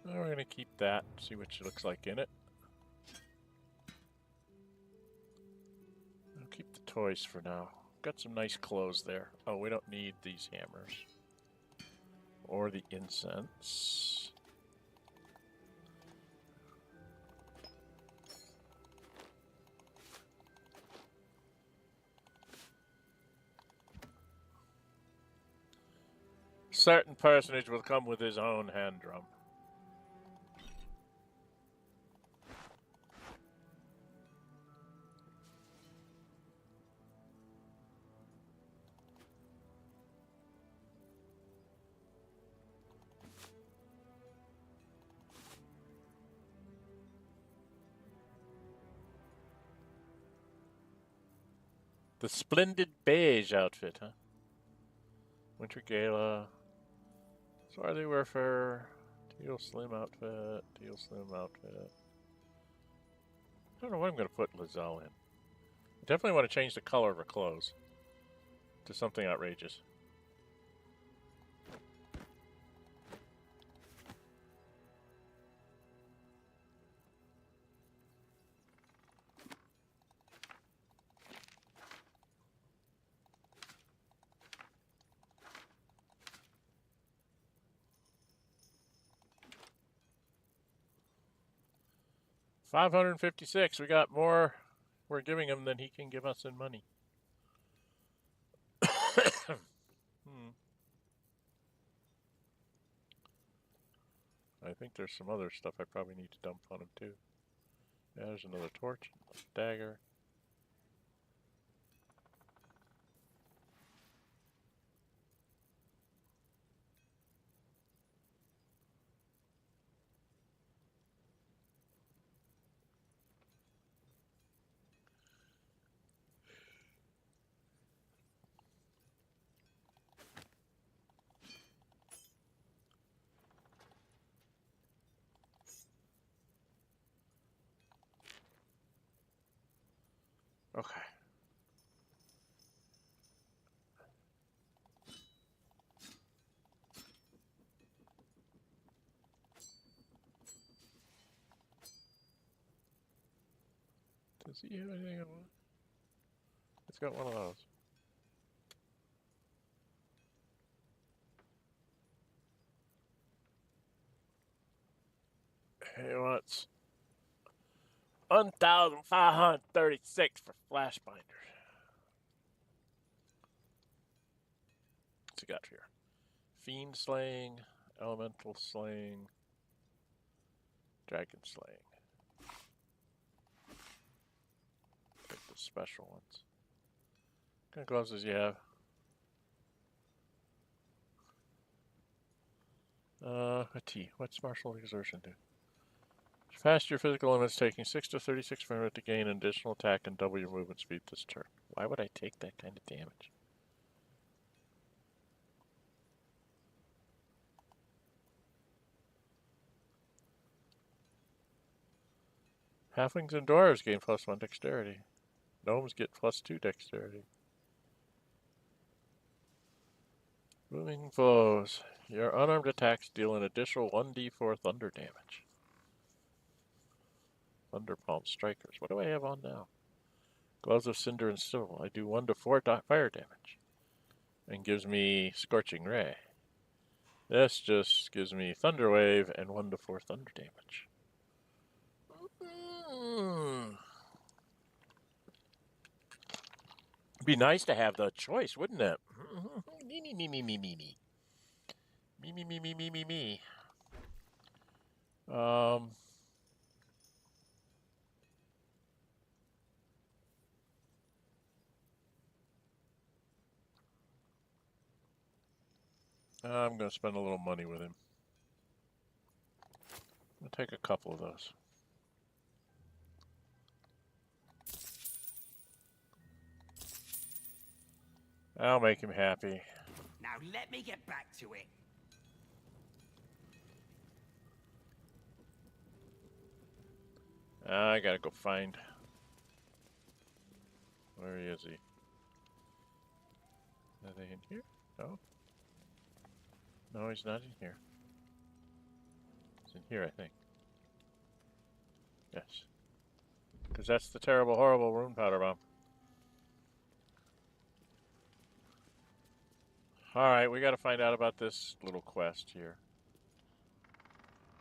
Now we're going to keep that, see what she looks like in it. I'll keep the toys for now. Got some nice clothes there. Oh, we don't need these hammers. Or the incense. Certain personage will come with his own hand drum. The splendid beige outfit, huh? Winter Gala. Swarthy Warfare. Teal Slim outfit. Teal Slim outfit. I don't know what I'm going to put Lizelle in. I definitely want to change the color of her clothes to something outrageous. $556. We got more we're giving him than he can give us in money. I think there's some other stuff I probably need to dump on him too. Yeah, there's another torch, dagger. Okay. Does he have anything I want? It's got one of those. He wants 1,536 for flash binders. we got here? Fiend slaying, elemental slaying, dragon slaying. Pick the special ones. What kind of gloves does he have? A T. What's martial exertion do? Fast your physical limits, taking 6 to 36 per minute to gain an additional attack and double your movement speed this turn. Why would I take that kind of damage? Halflings and dwarves gain +1 dexterity. Gnomes get +2 dexterity. Booming blows. Your unarmed attacks deal an additional 1d4 thunder damage. Thunder Palm Strikers. What do I have on now? Gloves of Cinder and Steel. I do 1 to 4 fire damage. And gives me Scorching Ray. This just gives me Thunder Wave and 1 to 4 thunder damage. It'd be nice to have the choice, wouldn't it? Me. I'm going to spend a little money with him. I'll take a couple of those. I'll make him happy. Now let me get back to it. I gotta go find. Where is he? Are they in here? No. No, he's not in here. He's in here, I think. Yes. Because that's the terrible, horrible rune powder bomb. Alright, we gotta find out about this little quest here.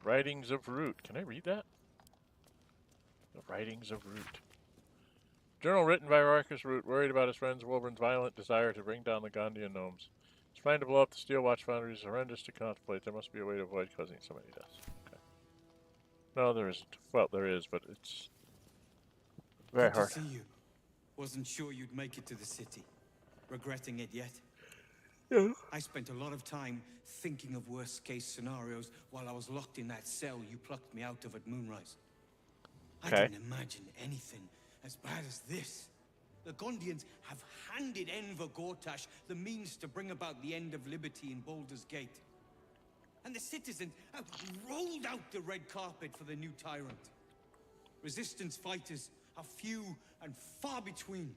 Writings of Root. Can I read that? The Writings of Root. Journal written by Marcus Root, worried about his friend Wilburn's violent desire to bring down the Gondian gnomes. His plan to blow up the Steel Watch Foundry is horrendous to contemplate. There must be a way to avoid causing so many deaths. Okay. No, there isn't. Well, there is, but it's very hard. Good to see you. Wasn't sure you'd make it to the city. Regretting it yet? Yeah. I spent a lot of time thinking of worst-case scenarios while I was locked in that cell you plucked me out of at Moonrise. Okay. I didn't imagine anything as bad as this. The Gondians have handed Enver Gortash the means to bring about the end of liberty in Baldur's Gate. And the citizens have rolled out the red carpet for the new tyrant. Resistance fighters are few and far between.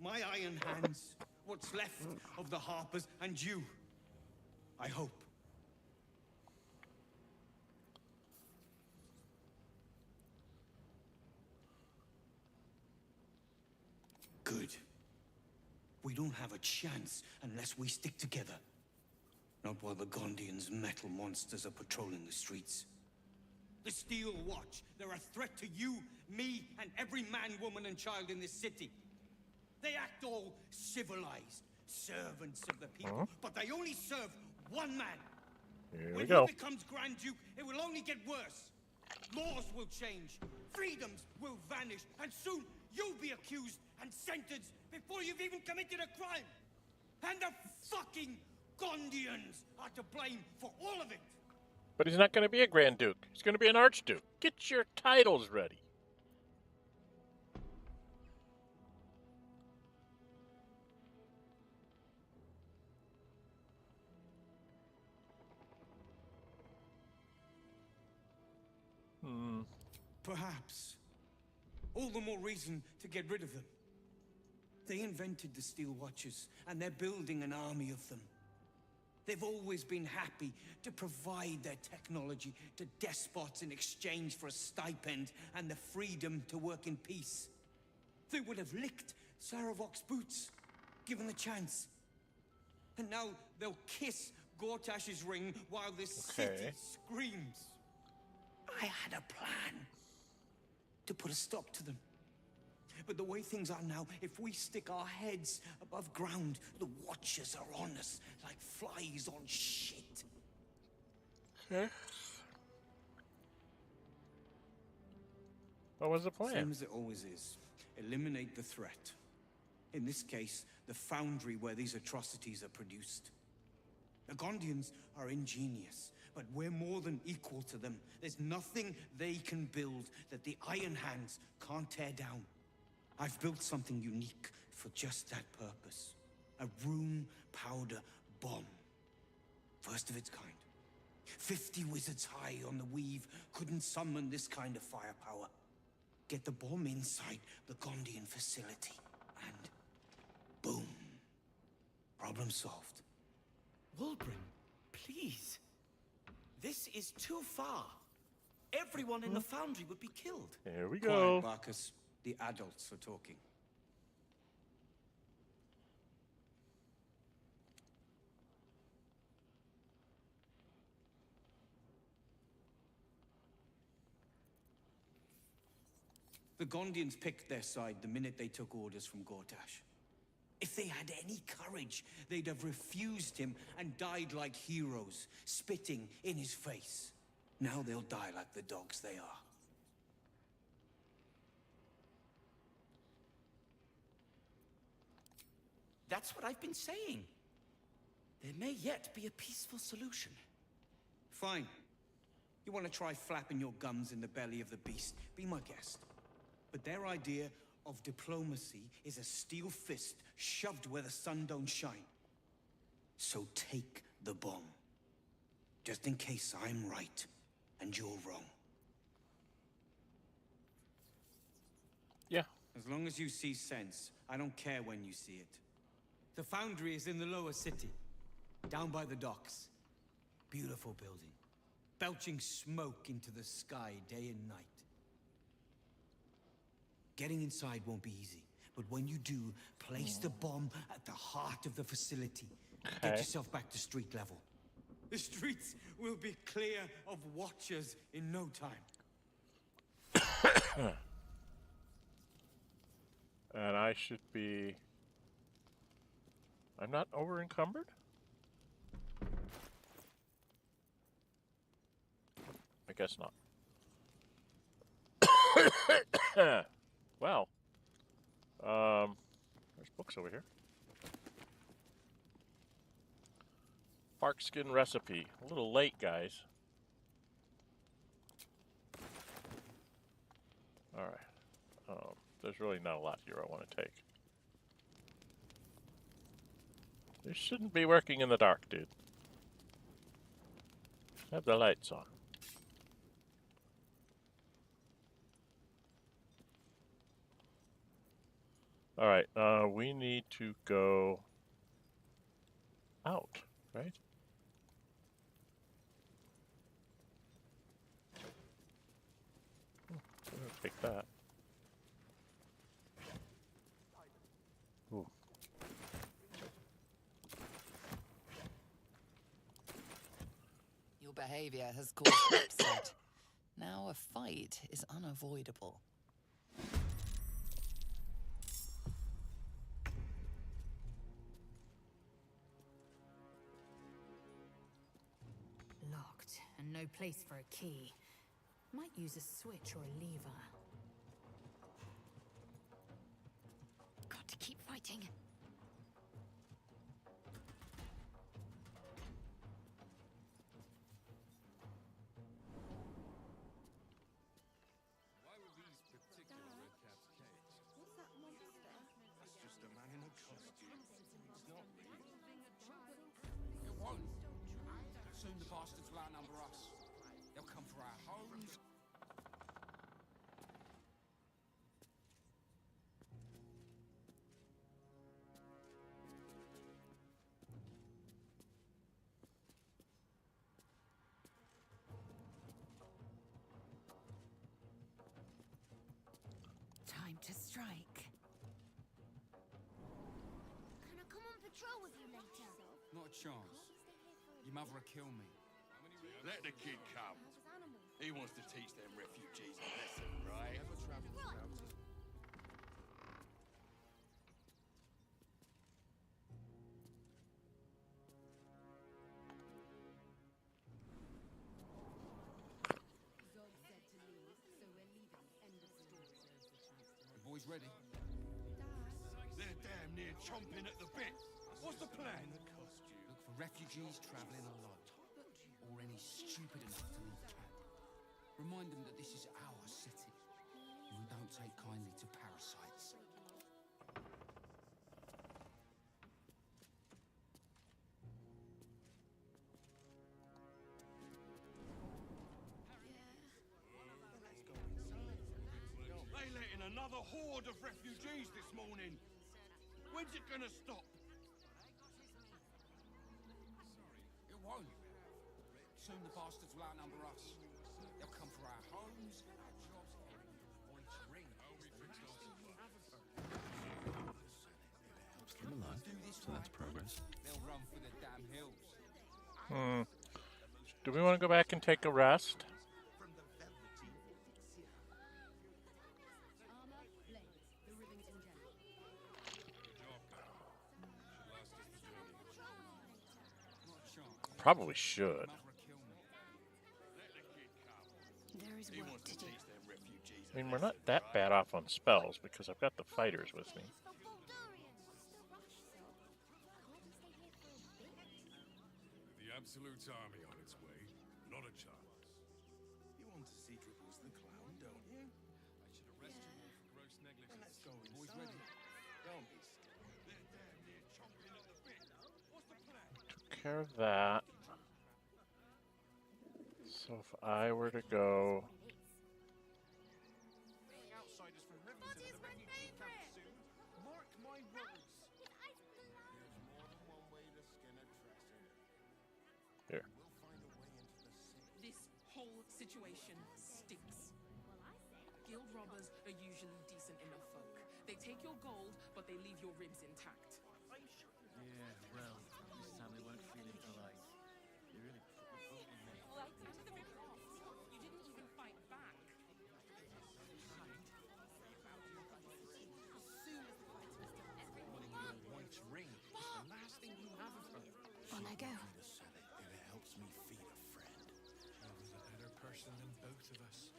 My iron hands, what's left of the Harpers, and you. I hope. Good. We don't have a chance unless we stick together. Not while the Gondians' metal monsters are patrolling the streets. The Steel Watch, they're a threat to you, me, and every man, woman, and child in this city. They act all civilized, servants of the people, but they only serve one man. Here when we go. he becomes Grand Duke, it will only get worse. Laws will change, freedoms will vanish, and soon you'll be accused and sentenced before you've even committed a crime. And the fucking Gondians are to blame for all of it. But he's not going to be a Grand Duke. He's going to be an Archduke. Get your titles ready. Perhaps. All the more reason to get rid of them. They invented the Steel Watchers, and they're building an army of them. They've always been happy to provide their technology to despots in exchange for a stipend and the freedom to work in peace. They would have licked Saravok's boots, given the chance. And now they'll kiss Gortash's ring while this city screams. I had a plan to put a stop to them. But the way things are now, if we stick our heads above ground, the Watchers are on us like flies on shit. Okay. What was the plan? Same as it always is. Eliminate the threat. In this case, the foundry where these atrocities are produced. The Gondians are ingenious, but we're more than equal to them. There's nothing they can build that the Iron Hands can't tear down. I've built something unique for just that purpose. A room powder bomb. First of its kind. 50 wizards high on the weave couldn't summon this kind of firepower. Get the bomb inside the Gondian facility, and boom. Problem solved. Wulbren, please. This is too far. Everyone in the foundry would be killed. Here we go. Quiet, Barcus. The adults are talking. The Gondians picked their side the minute they took orders from Gortash. If they had any courage, they'd have refused him and died like heroes, spitting in his face. Now they'll die like the dogs they are. That's what I've been saying. There may yet be a peaceful solution. Fine. You want to try flapping your gums in the belly of the beast? Be my guest. But their idea of diplomacy is a steel fist shoved where the sun don't shine. So take the bomb. Just in case I'm right and you're wrong. Yeah. As long as you see sense, I don't care when you see it. The foundry is in the lower city, down by the docks. Beautiful building, belching smoke into the sky day and night. Getting inside won't be easy, but when you do, place the bomb at the heart of the facility. Okay. Get yourself back to street level. The streets will be clear of Watchers in no time. And I should be... I'm not over encumbered? I guess not. Well, there's books over here. Barkskin recipe. A little late, guys. Alright. There's really not a lot here I want to take. This shouldn't be working in the dark, dude. Have the lights on. Alright, we need to go out, right? I'm gonna take that. Ooh. Your behavior has caused upset. Now a fight is unavoidable. Locked, and no place for a key. Might use a switch or a lever. Got to keep fighting. Why were these particular red caps caged? What's that monster? That's just a man in a costume. It's not real. It won't. Soon the bastards will outnumber us. They'll come for our homes. Time to strike. Can I come on patrol with you later? Not a chance. Your mother will kill me. Let the kid come. He wants to teach them refugees a lesson, right? Boys ready? They're damn near chomping at the bit. What's the plan? Look for refugees travelling a lot, or any stupid enough to leave camp. Remind them that this is our city, and we don't take kindly to parasites. They let in another horde of refugees this morning. When's it gonna stop? Sorry, it won't. Soon the bastards will outnumber us. They'll come for our homes, our jobs, points ring. Helps them alive. So that's progress. They'll run for the damn hills. Do we want to go back and take a rest? Probably should. There is work to do. I mean, we're not that bad off on spells because I've got the fighters with me. The Absolute's army on its way. Not a chance. You want to see Dribbles the Clown, don't you? I should arrest you all for gross negligence. Well, let's go inside. Boys ready? Don't be scared. They're damn near chomping at the bit. What's the plan? Took care of that. So if I were to go... Outsiders from Rivington and the refugee camp soon. Mark my words. There's more than one way to skin a dresser. Here. We'll find a way into the city. This whole situation stinks. Guild robbers are usually decent enough folk. They take your gold, but they leave your ribs intact. Yeah, well, this time they weren't feeling polite. They really put the boat in there. You didn't even fight back. White's ring is the last thing you have of her. On I go. To sell it if it helps me feed a friend. She's a better person than both of us.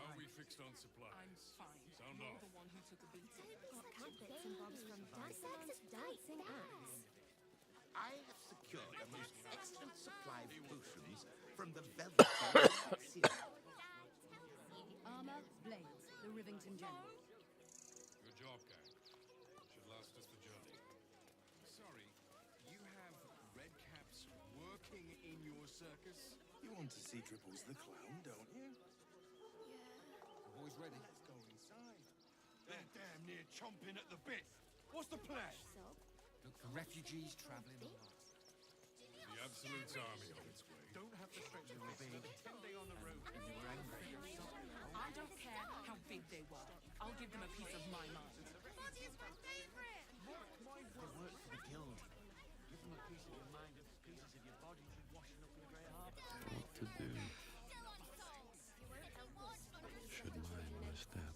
Are we fixed on supplies? I'm fine. Sound You're off. the one who took a beating. Got camp bits and bobs from dancing ants. I have secured a most excellent supply of potions from the Velveteen. Armor, blades, the Rivington General. Good job, gang. Should last us the journey. Sorry, you have red caps working in your circus? You want to see Dribbles the Clown, don't you? The boys ready? Let's go inside. They're damn near chomping at the bit. What's the plan? Look for refugees travelling a lot. The Absolute's army on its way. Don't have to stretch your big 10-day on the road and you were angry. I don't care how big they were. I'll give them a piece of my mind. They work for the guild. Give them a piece of your mind and pieces of your body will be washing up in Grey Harbor. What to do? Should mine my step?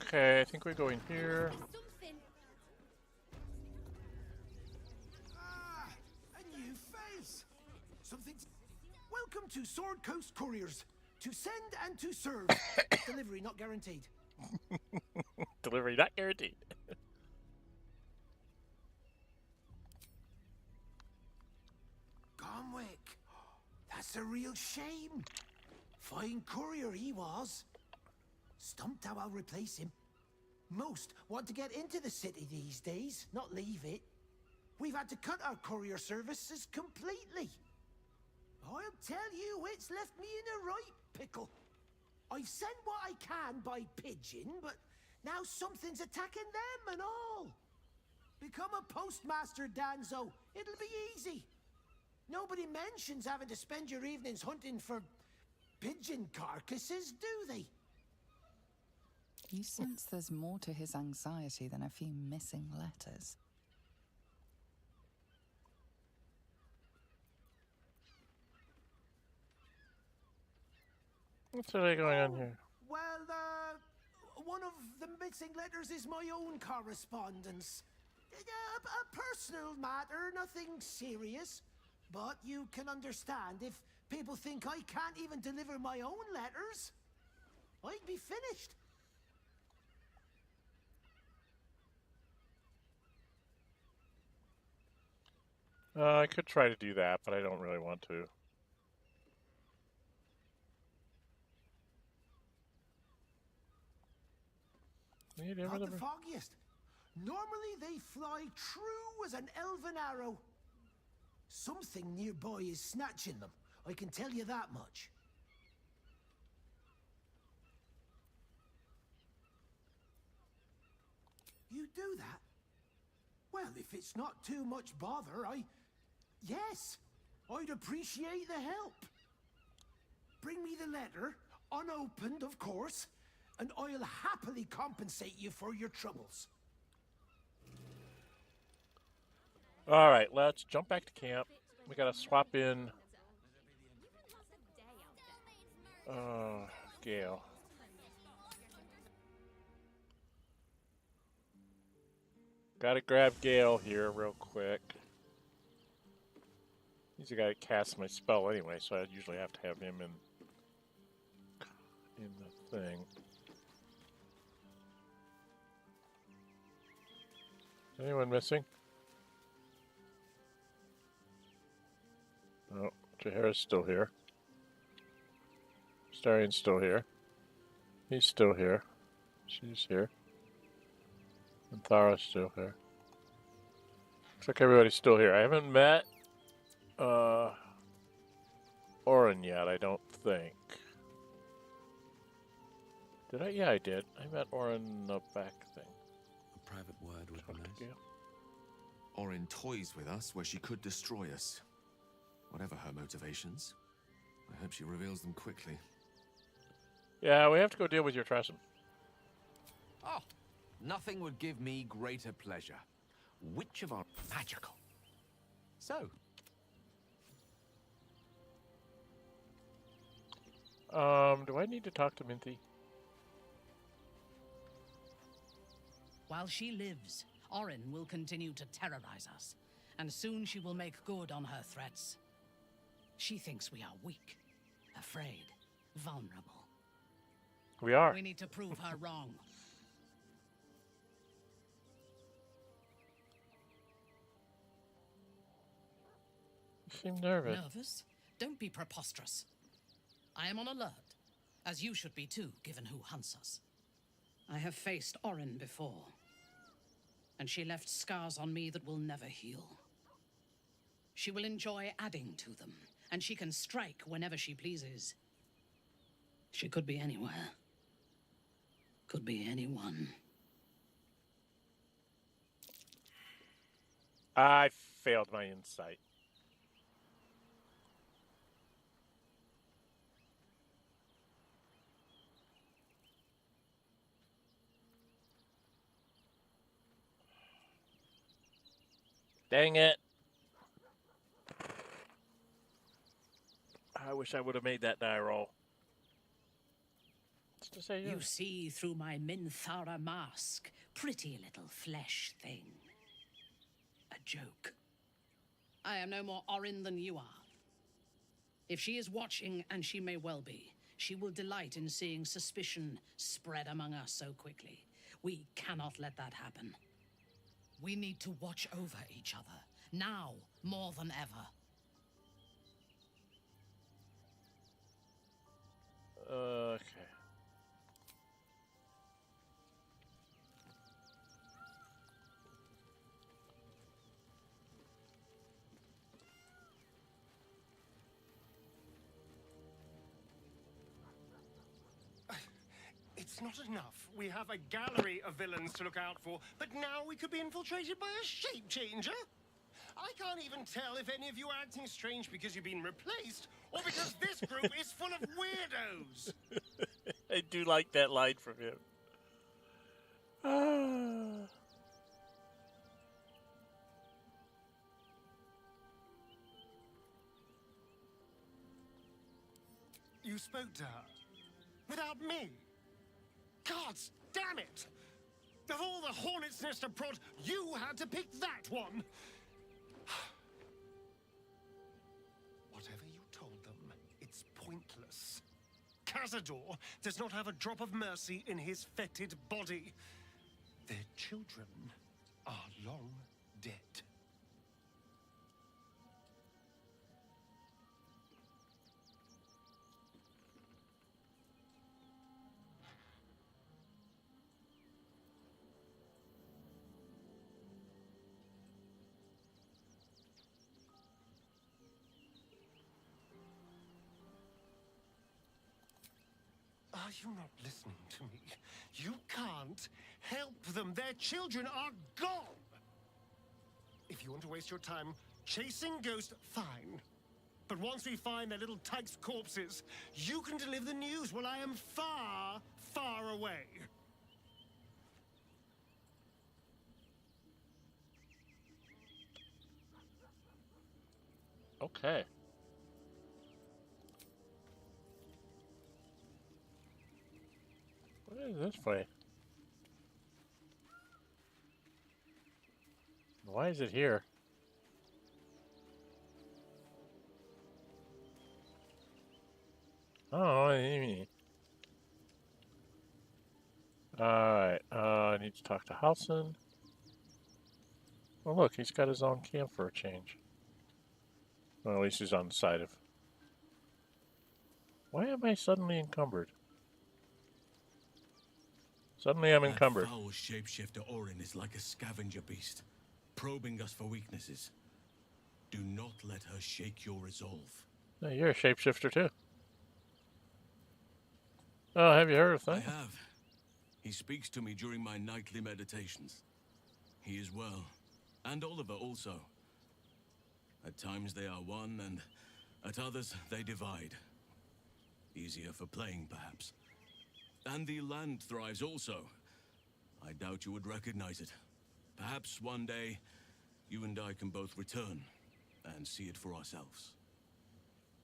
Okay, I think we go in here. Ah, a new face. Something. Welcome to Sword Coast Couriers. To send and to serve. Delivery not guaranteed. Delivery not guaranteed. Comwick. That's a real shame. Fine courier he was. Stumped how I'll replace him. Most want to get into the city these days, not leave it. We've had to cut our courier services completely. I'll tell you, it's left me in a right pickle. I've sent what I can by pigeon, but now something's attacking them and all. Become a postmaster, Danzo. It'll be easy. Nobody mentions having to spend your evenings hunting for pigeon carcasses, do they? You sense there's more to his anxiety than a few missing letters. What's really going on here? Well, one of the missing letters is my own correspondence. A personal matter, nothing serious. But you can understand if people think I can't even deliver my own letters. I'd be finished. I could try to do that, but I don't really want to. Not the foggiest. Normally they fly true as an elven arrow. Something nearby is snatching them. I can tell you that much. You do that? Well, if it's not too much bother, yes, I'd appreciate the help. Bring me the letter, unopened, of course, and I'll happily compensate you for your troubles. All right, let's jump back to camp. We gotta swap in. Gale. Gotta grab Gale here real quick. He's the guy that casts my spell anyway, so I usually have to have him in the thing. Anyone missing? Oh, Jahaira's still here. Starian's still here. He's still here. She's here. And Thara's still here. Looks like everybody's still here. I haven't met Orin yet, I don't think. Did I? Yeah, I did. I met Orin in the back thing. A private word would be nice. Orin toys with us where she could destroy us. Whatever her motivations, I hope she reveals them quickly. Yeah, we have to go deal with your Tresem. Oh, nothing would give me greater pleasure. Which of our magical? So. Do I need to talk to Minty? While she lives, Orin will continue to terrorize us, and soon she will make good on her threats. She thinks we are weak, afraid, vulnerable. We are. We need to prove her wrong. You seem nervous. Nervous? Don't be preposterous. I am on alert, as you should be too, given who hunts us. I have faced Orin before, and she left scars on me that will never heal. She will enjoy adding to them, and she can strike whenever she pleases. She could be anywhere. Could be anyone. I failed my insight. Dang it. I wish I would have made that die roll. To say You see through my Minthara mask, pretty little flesh thing. A joke. I am no more Orin than you are. If she is watching, and she may well be, she will delight in seeing suspicion spread among us so quickly. We cannot let that happen. We need to watch over each other, now more than ever. Okay. It's not enough. We have a gallery of villains to look out for, but now we could be infiltrated by a shape changer? I can't even tell if any of you are acting strange because you've been replaced, or because this group is full of weirdos. I do like that line from him. You spoke to her? Without me? Gods damn it! Of all the hornet's nest of prod, you had to pick that one! Whatever you told them, it's pointless. Can Cazador does not have a drop of mercy in his fetid body. Their children are long dead. Are you not listening to me? You can't help them. Their children are gone. If you want to waste your time chasing ghosts, fine. But once we find their little tykes' corpses, you can deliver the news while I am far, far away. Okay. What is this way? Why is it here? Oh, alright, I need to talk to Halson. Well, look, he's got his own camp for a change. Well, at least he's on the side of... Why am I suddenly encumbered? Suddenly I'm encumbered. That foul shapeshifter Orin is like a scavenger beast, probing us for weaknesses. Do not let her shake your resolve. No, you're a shapeshifter too. Oh, have you heard of that? I have. He speaks to me during my nightly meditations. He is well. And Oliver also. At times they are one, and at others they divide. Easier for playing, perhaps. And the land thrives also. I doubt you would recognize it. Perhaps one day, you and I can both return and see it for ourselves.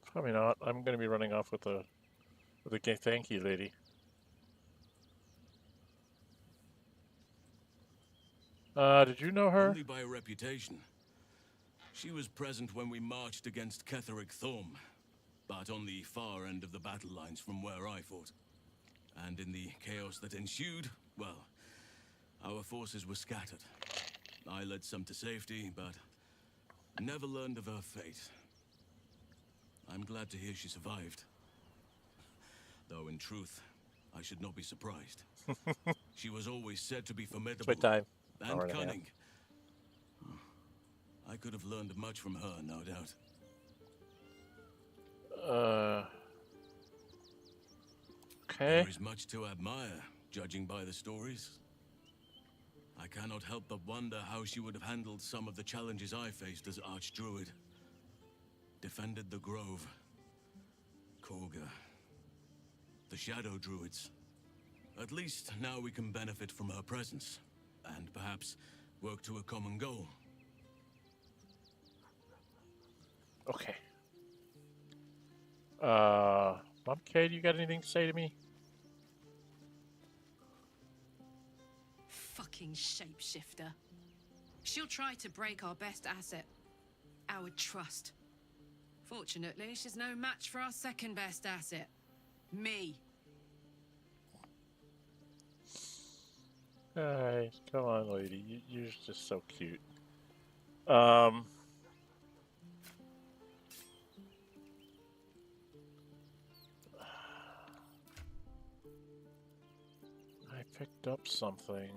Probably not. I'm going to be running off with a thank you lady. Did you know her? Only by reputation. She was present when we marched against Ketheric Thorm, but on the far end of the battle lines from where I fought. And in the chaos that ensued, well, our forces were scattered. I led some to safety, but never learned of her fate. I'm glad to hear she survived. Though in truth, I should not be surprised. She was always said to be formidable and cunning. I could have learned much from her, no doubt. Okay. There is much to admire, judging by the stories. I cannot help but wonder how she would have handled some of the challenges I faced as Archdruid. Defended the Grove, Korga, the Shadow Druids. At least now we can benefit from her presence, and perhaps work to a common goal. Okay. Mom Kate, you got anything to say to me? Fucking shapeshifter. She'll try to break our best asset, our trust. Fortunately, she's no match for our second best asset, me. Alright, come on, lady. You're just so cute. I picked up something.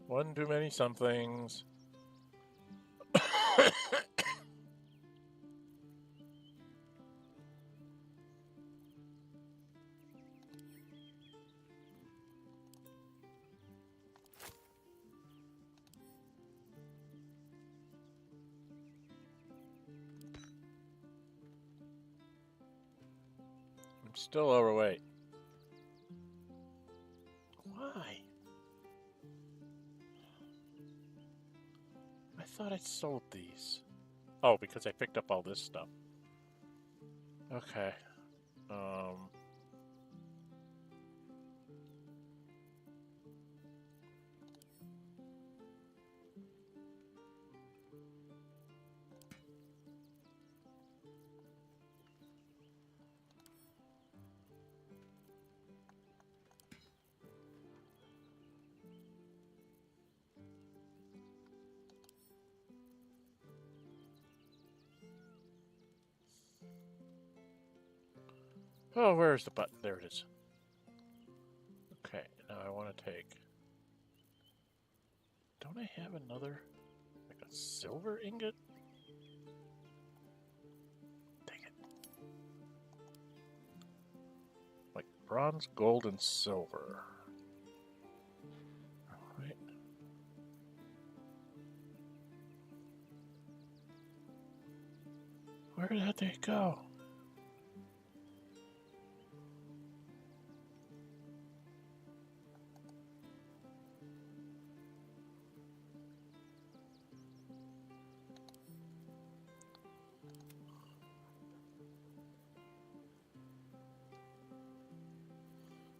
One too many somethings. I'm still overweight. Why? I thought I sold these. Oh, because I picked up all this stuff. Okay. Oh, where's the button? There it is. Okay, now I want to take... Don't I have another... like a silver ingot? Dang it. Like bronze, gold, and silver. Alright. Where did they go?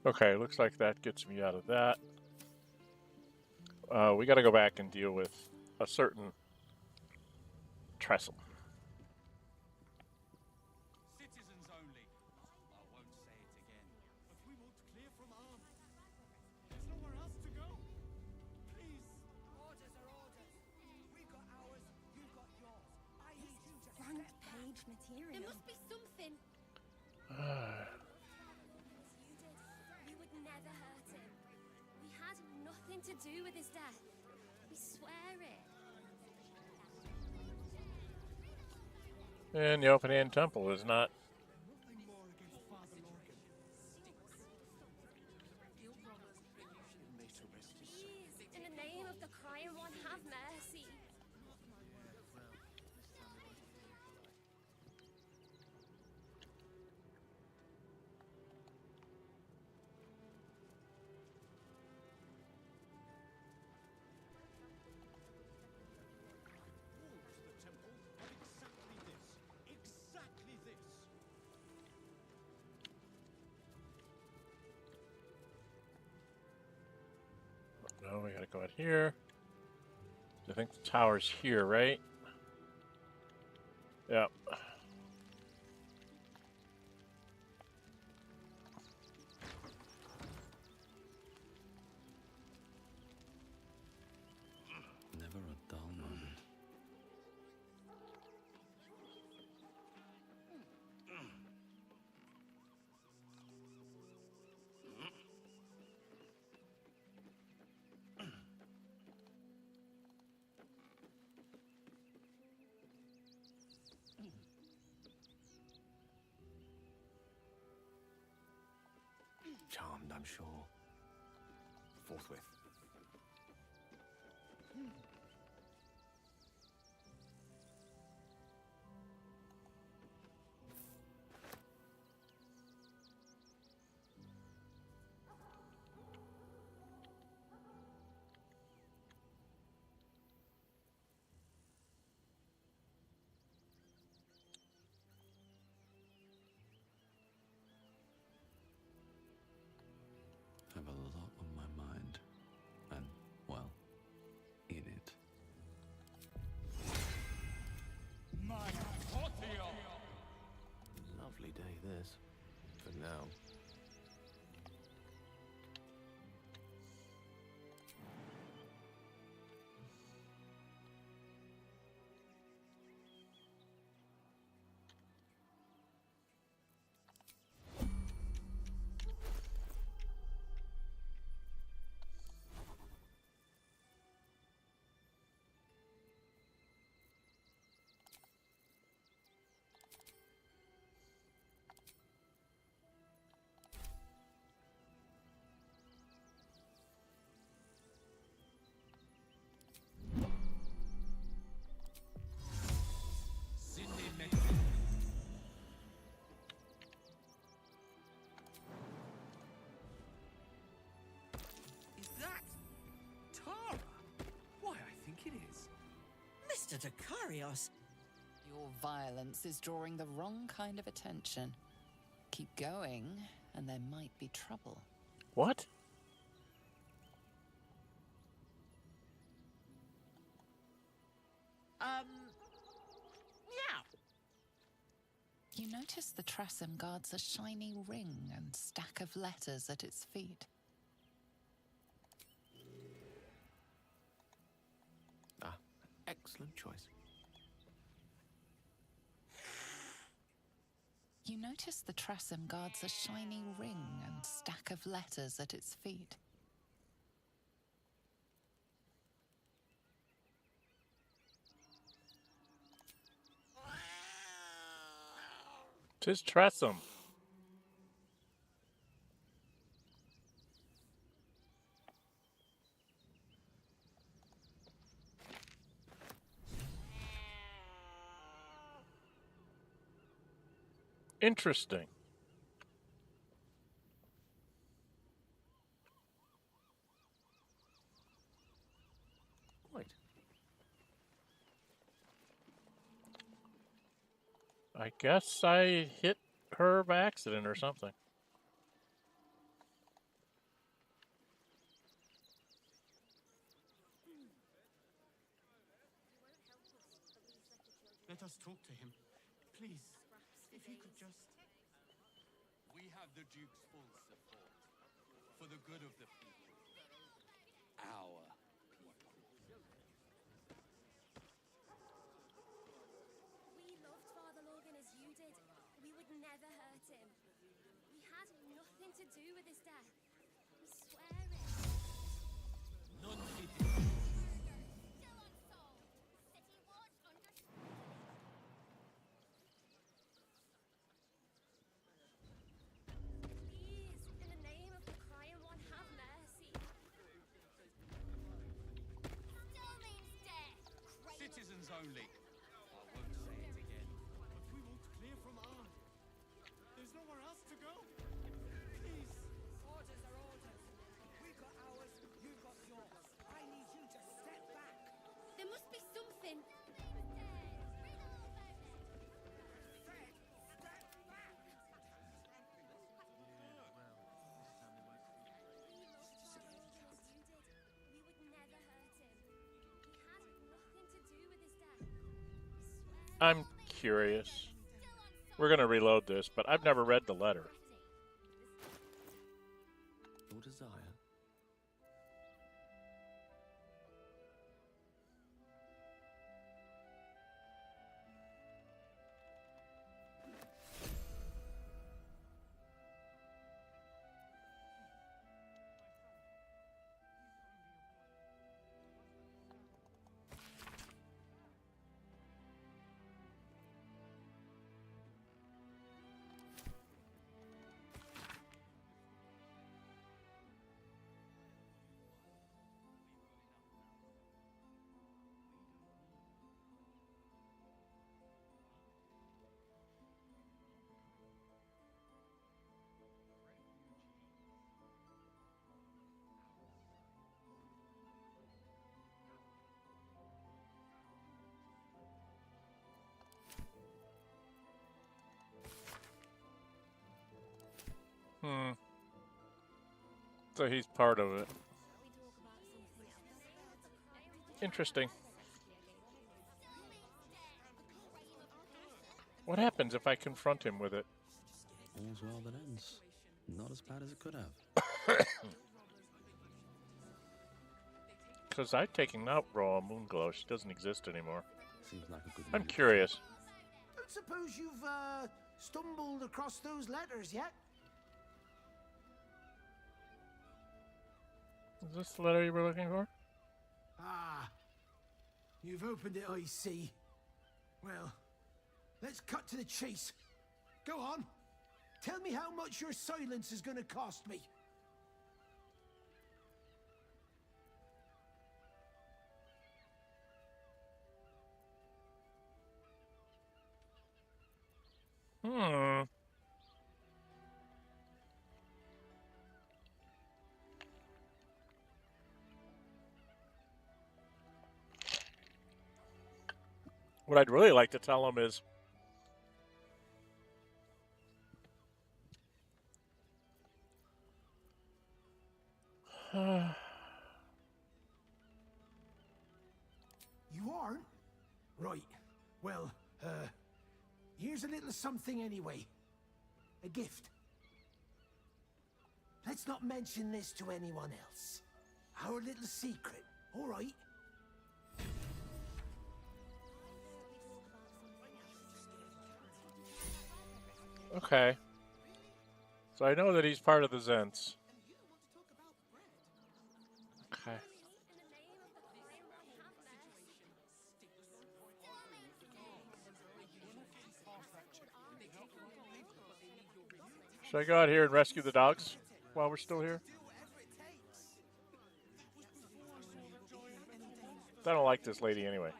Okay, looks like that gets me out of that. We got to go back and deal with a certain trestle. Citizens only. I won't say it again. But we want clear from arms. There's nowhere else to go. Please. Orders are orders. We've got ours, you've got yours. I need you to front page material. There must be something. We would never hurt him. We had nothing to do with his death. We swear it. And the open-hand temple is not... Please, in the name of the crying one, have mercy. Exactly this. No, we gotta go out here. I think the tower's here, right? Yep. Never a dull moment. Charmed, I'm sure. Forthwith. I have a lot on my mind. And, well, in it. My Potio! Lovely day, this. For now. Is that Tara? Why, I think it is. Mr. Dakarios. Your violence is drawing the wrong kind of attention. Keep going, and there might be trouble. What? Yeah. You notice the Trasim guards a shiny ring and stack of letters at its feet. Ah, excellent choice. You notice the Trassem guards a shiny ring and stack of letters at its feet. 'Tis Trassem. Interesting. Quite. I guess I hit her by accident or something. Let us talk to him. Please, if he could just... We have the Duke's full support. For the good of the people. Our people. We loved Father Logan as you did. We would never hurt him. We had nothing to do with his death. We swear it. None did. Citizens only. I won't say it again. But we want clear from Arn. There's nowhere else to go. Please. Orders are orders. We got ours, you got yours. I need you to step back. There must be something. I'm curious. We're going to reload this, but I've never read the letter. Your desire. So he's part of it. Interesting. What happens if I confront him with it? All's well that ends. Not as bad as it could have. Because I've taken out Raw Moonglow. She doesn't exist anymore. Seems like a good I'm move. curious. Don't suppose you've stumbled across those letters yet? Is this the letter you were looking for? Ah, you've opened it, I see. Well, let's cut to the chase. Go on. Tell me how much your silence is going to cost me. What I'd really like to tell him is, You aren't? Right. Well, here's a little something anyway. A gift. Let's not mention this to anyone else. Our little secret, all right? Okay. So I know that he's part of the Zents. Okay. Should I go out here and rescue the dogs while we're still here? I don't like this lady anyway.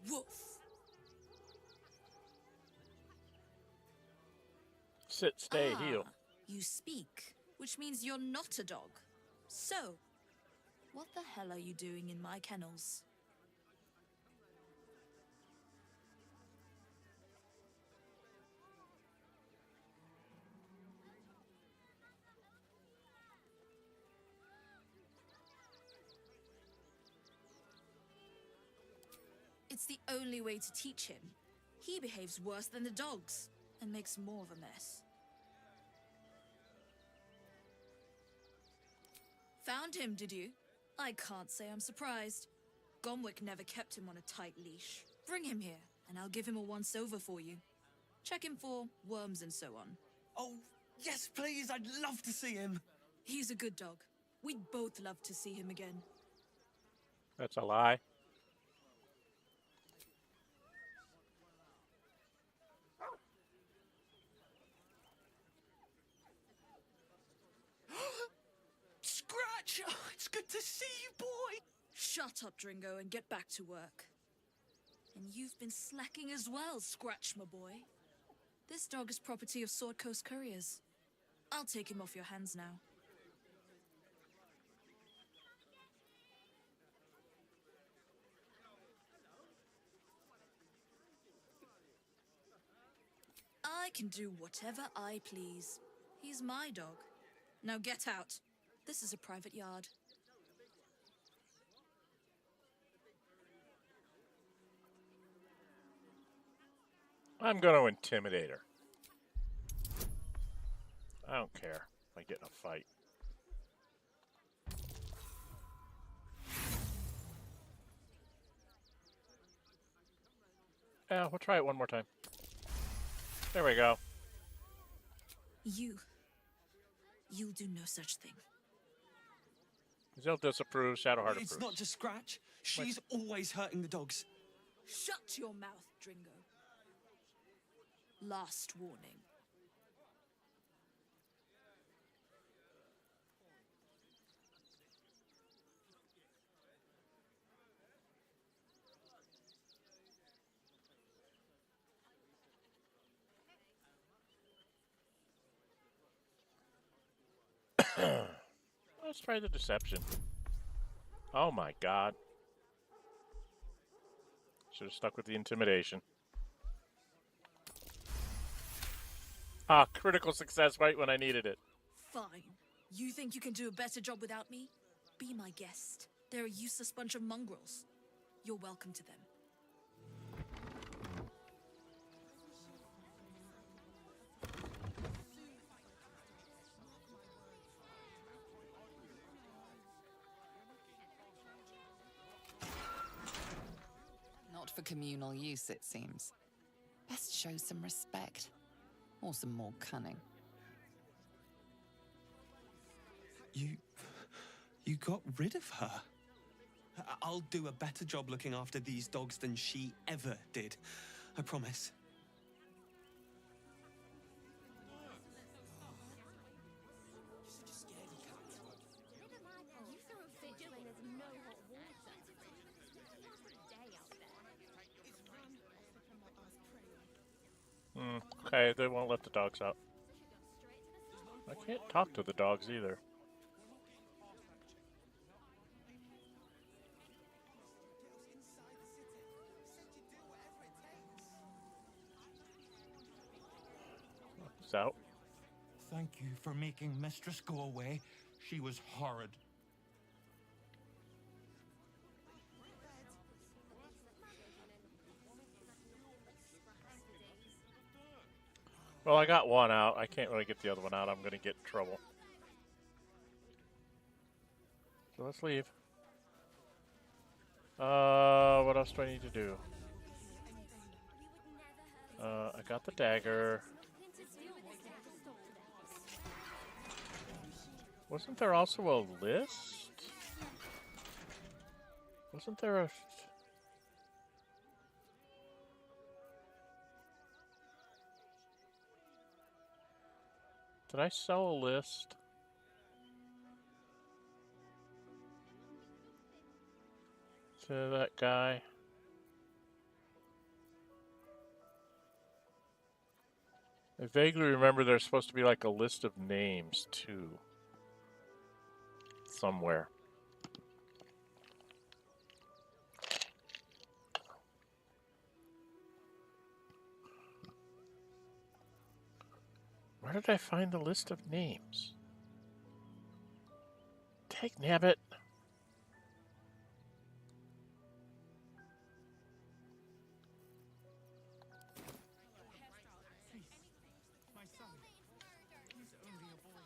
Woof. Sit, stay, heal. You speak, which means you're not a dog. So, what the hell are you doing in my kennels? It's the only way to teach him. He behaves worse than the dogs and makes more of a mess. Found him, did you? I can't say I'm surprised. Gomwick never kept him on a tight leash. Bring him here, and I'll give him a once-over for you. Check him for worms and so on. Oh, yes, please. I'd love to see him. He's a good dog. We'd both love to see him again. That's a lie. Scratch! Oh, it's good to see you, boy! Shut up, Dringo, and get back to work. And you've been slacking as well, Scratch, my boy. This dog is property of Sword Coast Couriers. I'll take him off your hands now. I can do whatever I please. He's my dog. Now get out. This is a private yard. I'm going to intimidate her. I don't care if I get in a fight. Yeah, we'll try it one more time. There we go. You'll do no such thing. Zell disapproves, Shadowheart approves. It's not just Scratch. She's always hurting the dogs. Shut your mouth, Dringo. Last warning. Let's try the deception. Oh my god. Should have stuck with the intimidation. Ah, critical success right when I needed it. Fine. You think you can do a better job without me? Be my guest. They're a useless bunch of mongrels. You're welcome to them. Not for communal use, it seems. Best show some respect. Or some more cunning. You got rid of her? I'll do a better job looking after these dogs than she ever did. I promise. Okay, they won't let the dogs out. I can't talk to the dogs either. It's out. Thank you for making Mistress go away. She was horrid. Well, I got one out. I can't really get the other one out. I'm going to get in trouble. So let's leave. What else do I need to do? I got the dagger. Wasn't there also a list? Wasn't there a... Did I sell a list? To that guy? I vaguely remember there's supposed to be like a list of names too. Somewhere. Where did I find the list of names? Take nabbit. My son, he's only a boy.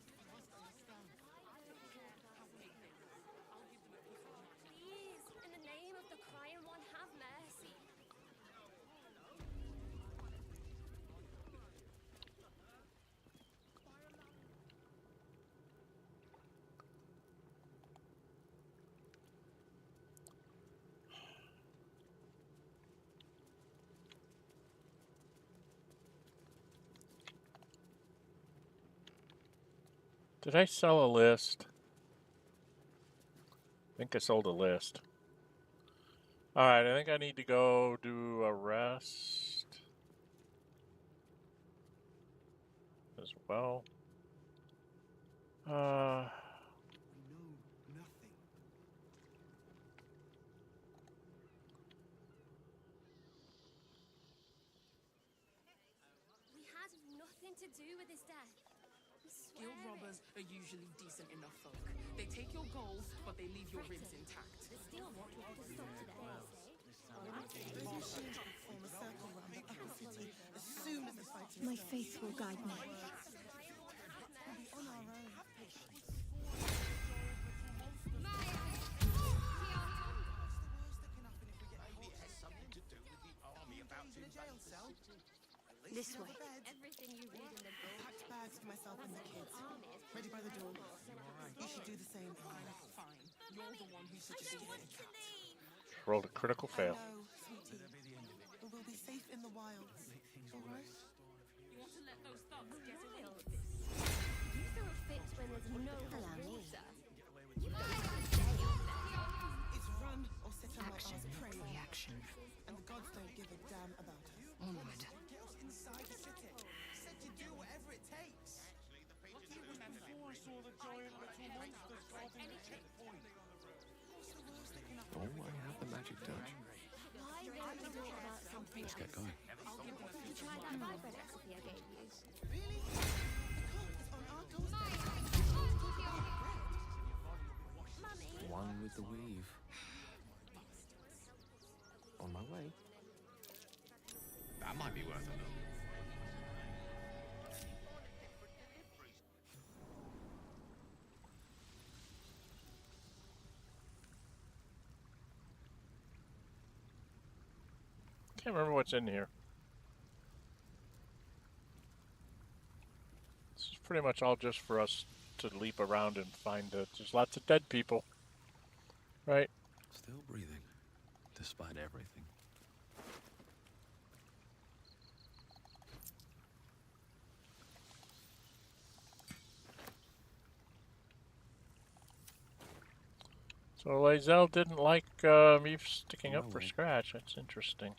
You must understand. Please, in the name of the crying one, have mercy. Did I sell a list? I think I sold a list. Alright, I think I need to go do a rest as well. We know nothing. We had nothing to do with his death. We swear Guild robbers are usually decent enough folk. They take your gold, but they leave your ribs intact. The steel watch will have to stop today. Those machines will form a circle around the upper city as soon as the fighting My starts. faith will guide me. We'll be on our own. This way. Everything you read in the book. Packed bags for myself and the kids. Ready by the door. You should do the same. Fine. You're the one who's such a scaredy cat. Rolled a critical fail. No, sweetie. But we'll be safe in the wilds. All right? You want to let those thugs get away with this? You throw a fit when there's no water. You can't stay up there. It's run or sit on my ass prey. Reaction. And the gods don't give a damn about us. Onward. Inside the city. Said to do whatever it takes. Before I saw the giant little monsters guarding the checkpoint. Oh, I have the magic touch. Why don't we talk about something Let's else? get going. Did you try that vibrate recipe I gave you? Really? The cult is on our doorstep. Mummy! One with the weave. On my way. That might be worth a look. Can't remember what's in here. This is pretty much all just for us to leap around and find it. There's lots of dead people. Right? Still breathing, despite everything. So Lae'zel didn't like me sticking up for No. Scratch. That's interesting.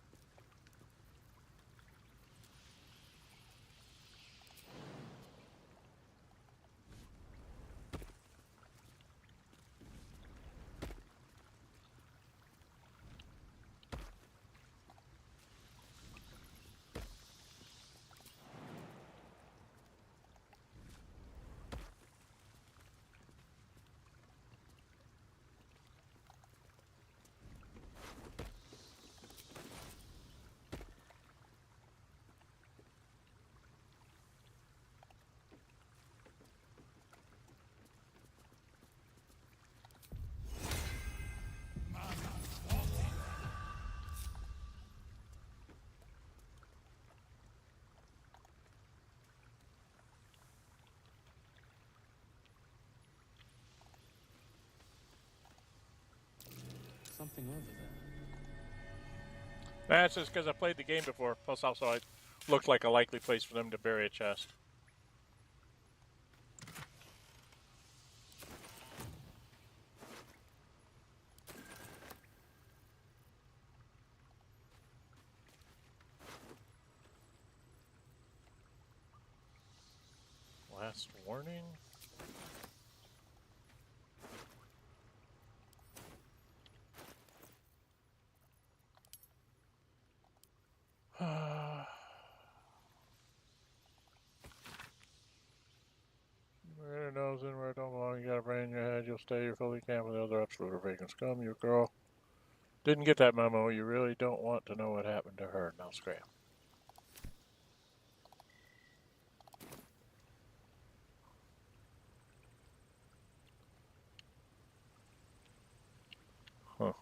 something over there. That's just because I played the game before. Plus, also, it looked like a likely place for them to bury a chest. Last warning. Where it knows in where it don't belong, you got a brain in your head, you'll stay, you're fully camp with the other absolute or vacant scum, you girl. Didn't get that memo, you really don't want to know what happened to her, now scram. Huh.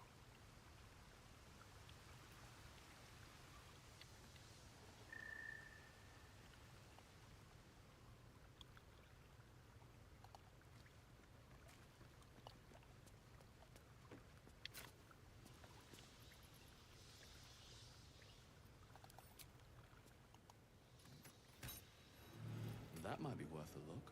That might be worth a look.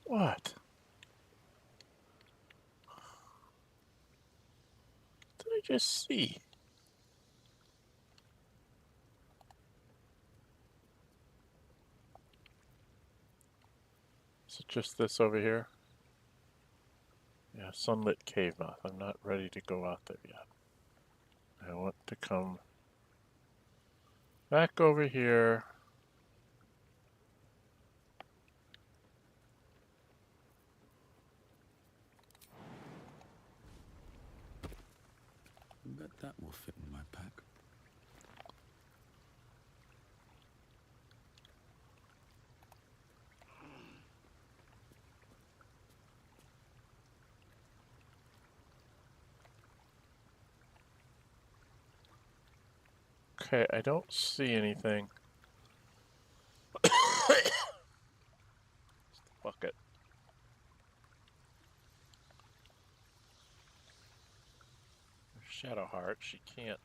What? What did I just see? Is it just this over here? Yeah, sunlit cave mouth. I'm not ready to go out there yet. I want to come back over here. Bet that will fit in my pack. Okay, I don't see anything. Bucket. Shadowheart, she can't.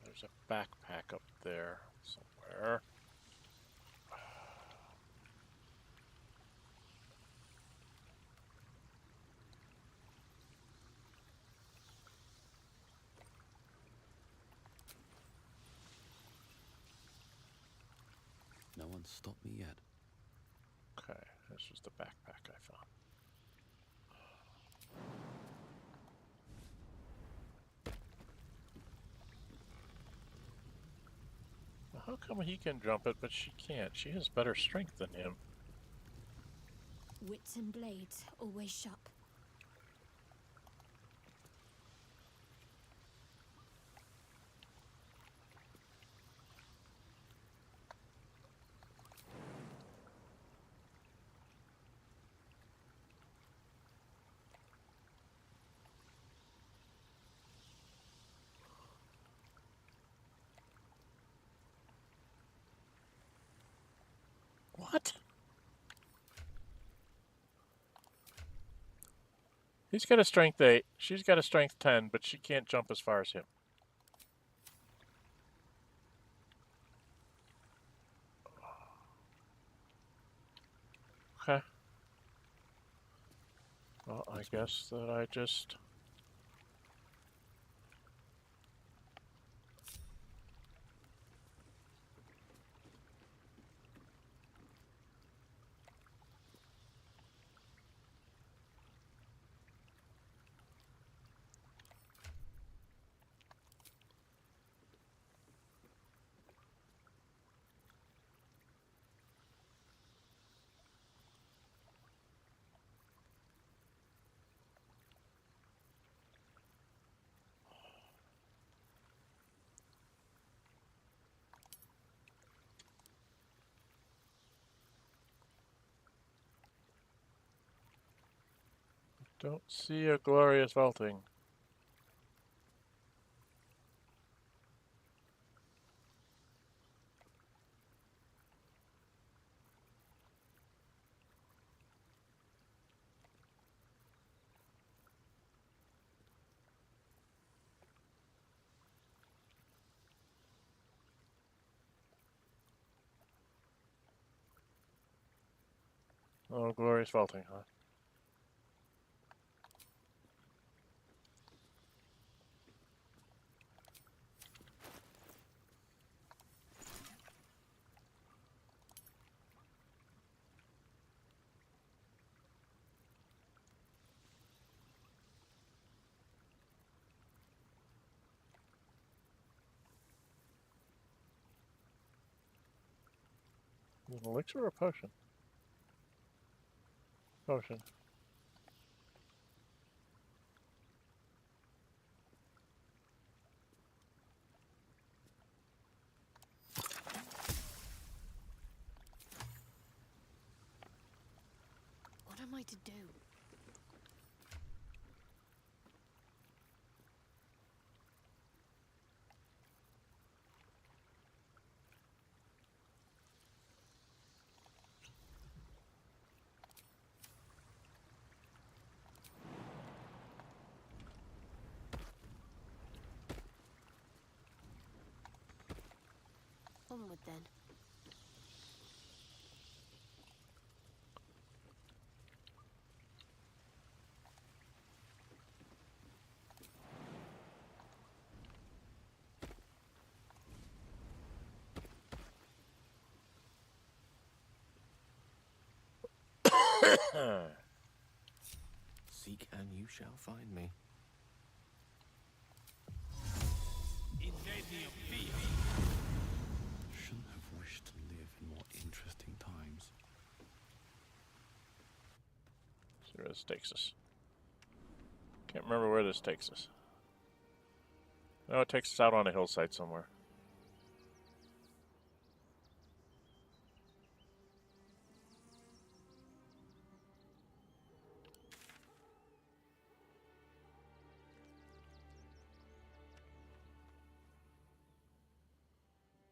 There's a backpack up there somewhere. No one's stopped me yet. Okay, this was the backpack I found. Well, how come he can jump it, but she can't? She has better strength than him. Wits and blades always sharp. What? He's got a strength 8. She's got a strength 10, but she can't jump as far as him. Okay. Well, I guess that I just... Don't see a glorious vaulting. Oh, glorious vaulting, huh? Is it an elixir or a potion? Potion. What am I to do? Onward then. Seek and you shall find me. Shouldn't have wished to live in more interesting times. See where this takes us. Can't remember where this takes us. No, it takes us out on a hillside somewhere.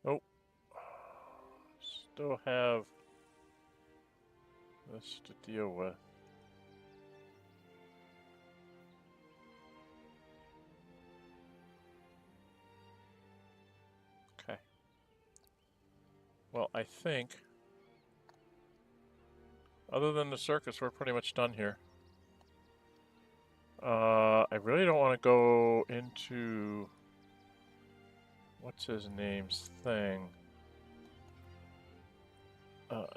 Oh. Still have this to deal with. Okay. Well, I think, other than the circus, we're pretty much done here. I really don't want to go into what's his name's thing.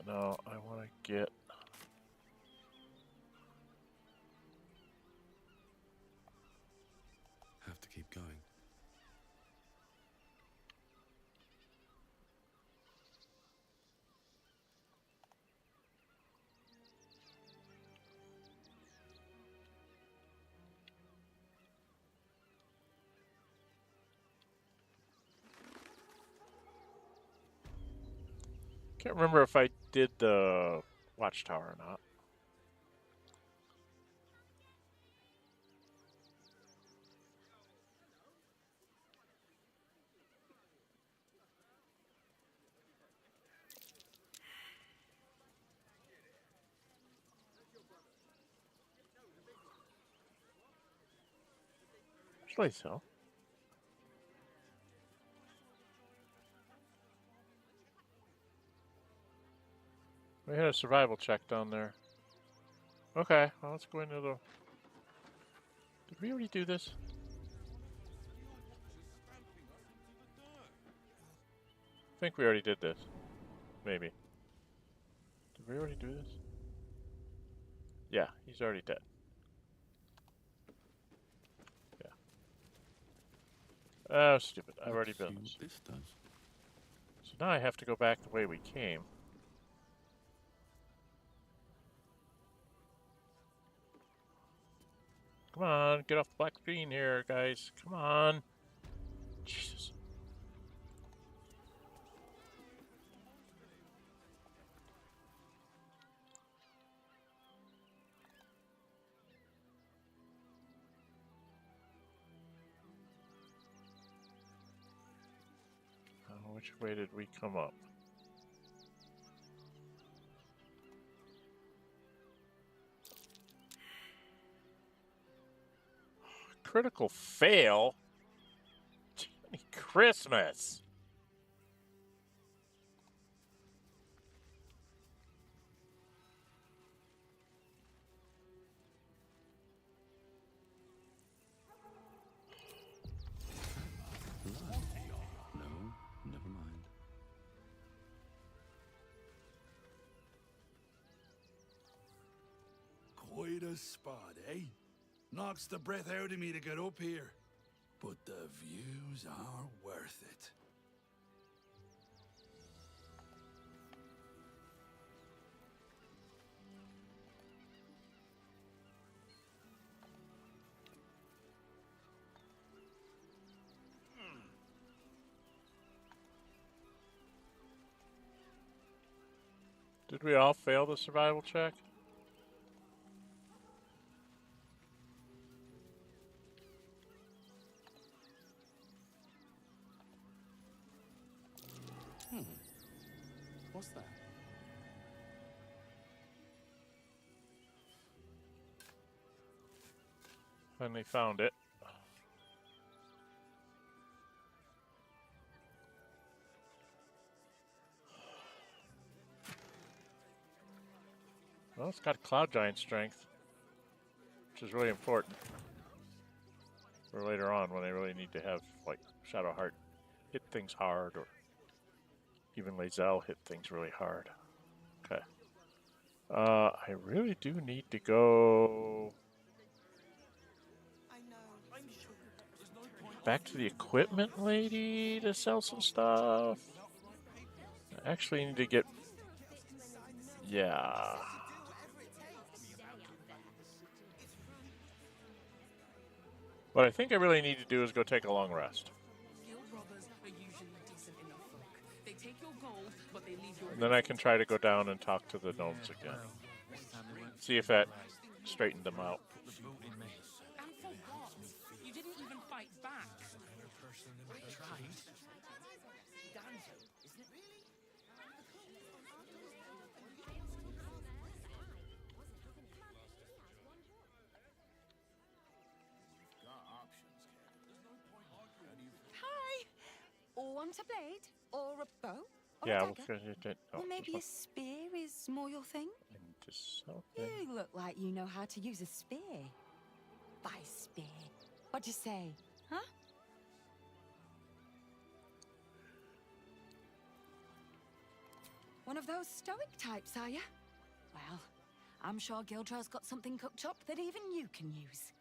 No, I want to get. Have to keep going. Can't remember if I did the watchtower or not. Actually, so. We had a survival check down there. Okay, well, let's go into the... Did we already do this? I think we already did this. Maybe. Did we already do this? Yeah, he's already dead. Yeah. Oh, stupid. I've already built this. This does. So now I have to go back the way we came. Come on, get off the black screen here, guys. Come on. Jesus. Which way did we come up? Critical fail? Jiminy Christmas! this spot, eh? Knocks the breath out of me to get up here. But the views are worth it. Did we all fail the survival check? What's that? Finally found it. Well, it's got Cloud Giant strength, which is really important for later on when I really need to have, like, Shadowheart hit things hard, or even Lae'zel hit things really hard. Okay. I really do need to go back to the equipment lady to sell some stuff. I actually need to get... Yeah. What I think I really need to do is go take a long rest. And then I can try to go down and talk to the gnomes again. See if that straightened them out. And for what? You didn't even fight back. Hi! Want a blade? Or a bow? Or Yeah, a we'll dagger? finish it. Oh, Or maybe a spear is more your thing? just something. You look like you know how to use a spear. By spear. What'd you say? Huh? One of those stoic types, are you? Well, I'm sure Gildrow's got something cooked up that even you can use.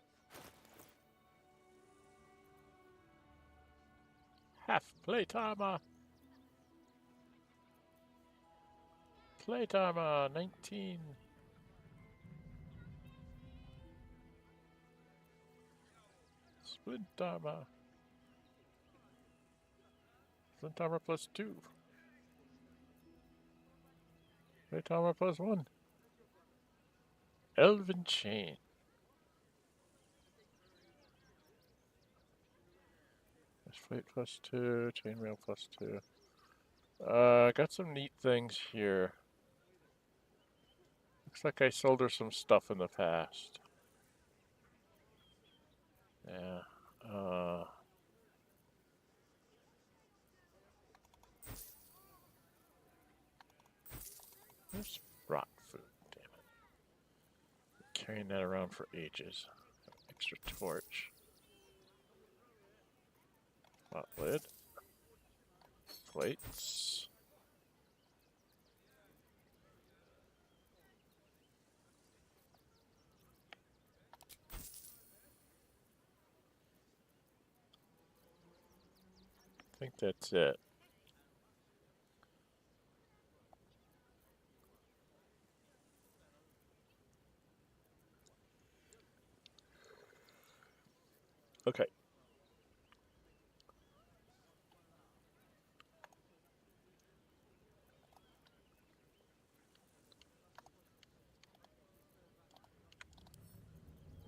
Half plate armor. Plate armor 19. Splint armor. Splint armor plus 2. Plate armor plus 1. Elven chain. Plate plus 2, chainmail plus 2. Got some neat things here. Looks like I sold her some stuff in the past. Yeah. There's rot food, damn it. Carrying that around for ages. Extra torch. Pot lid. Plates. I think that's it. Okay.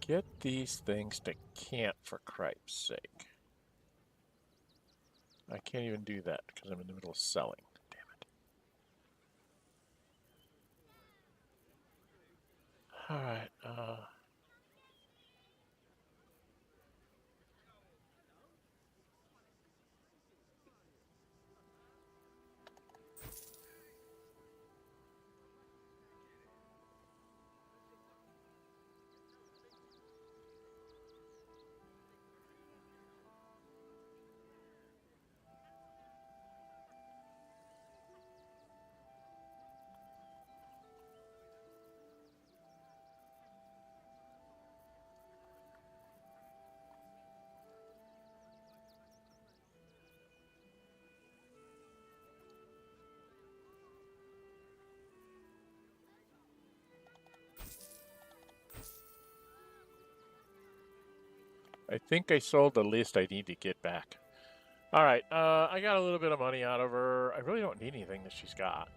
Get these things to camp, for Cripe's sake. I can't even do that because I'm in the middle of selling. Damn it. Alright, I think I sold the list I need to get back. Alright, I got a little bit of money out of her. I really don't need anything that she's got.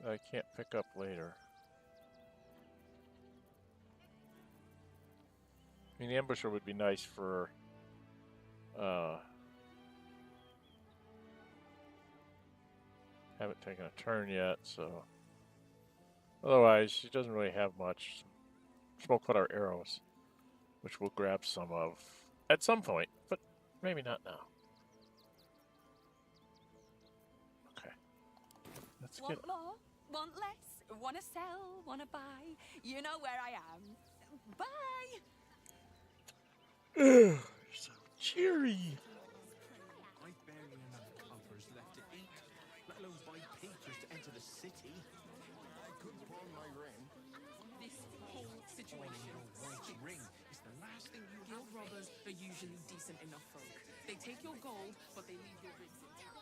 I can't pick up later. I mean, the ambusher would be nice for, haven't taken a turn yet, so. Otherwise, she doesn't really have much. Smoke put our arrows, which we'll grab some of at some point, but maybe not now. Okay. Let's Want get. more? Want less? Wanna sell? Wanna buy? You know where I am. Bye! Ugh, so cheery. I've barely enough coppers left to eat, let alone buy papers to enter the city. I could pawn my ring. This whole situation. Your white ring is the last thing you Guild have. robbers are usually decent enough folk. They take your gold, but they leave your rings intact.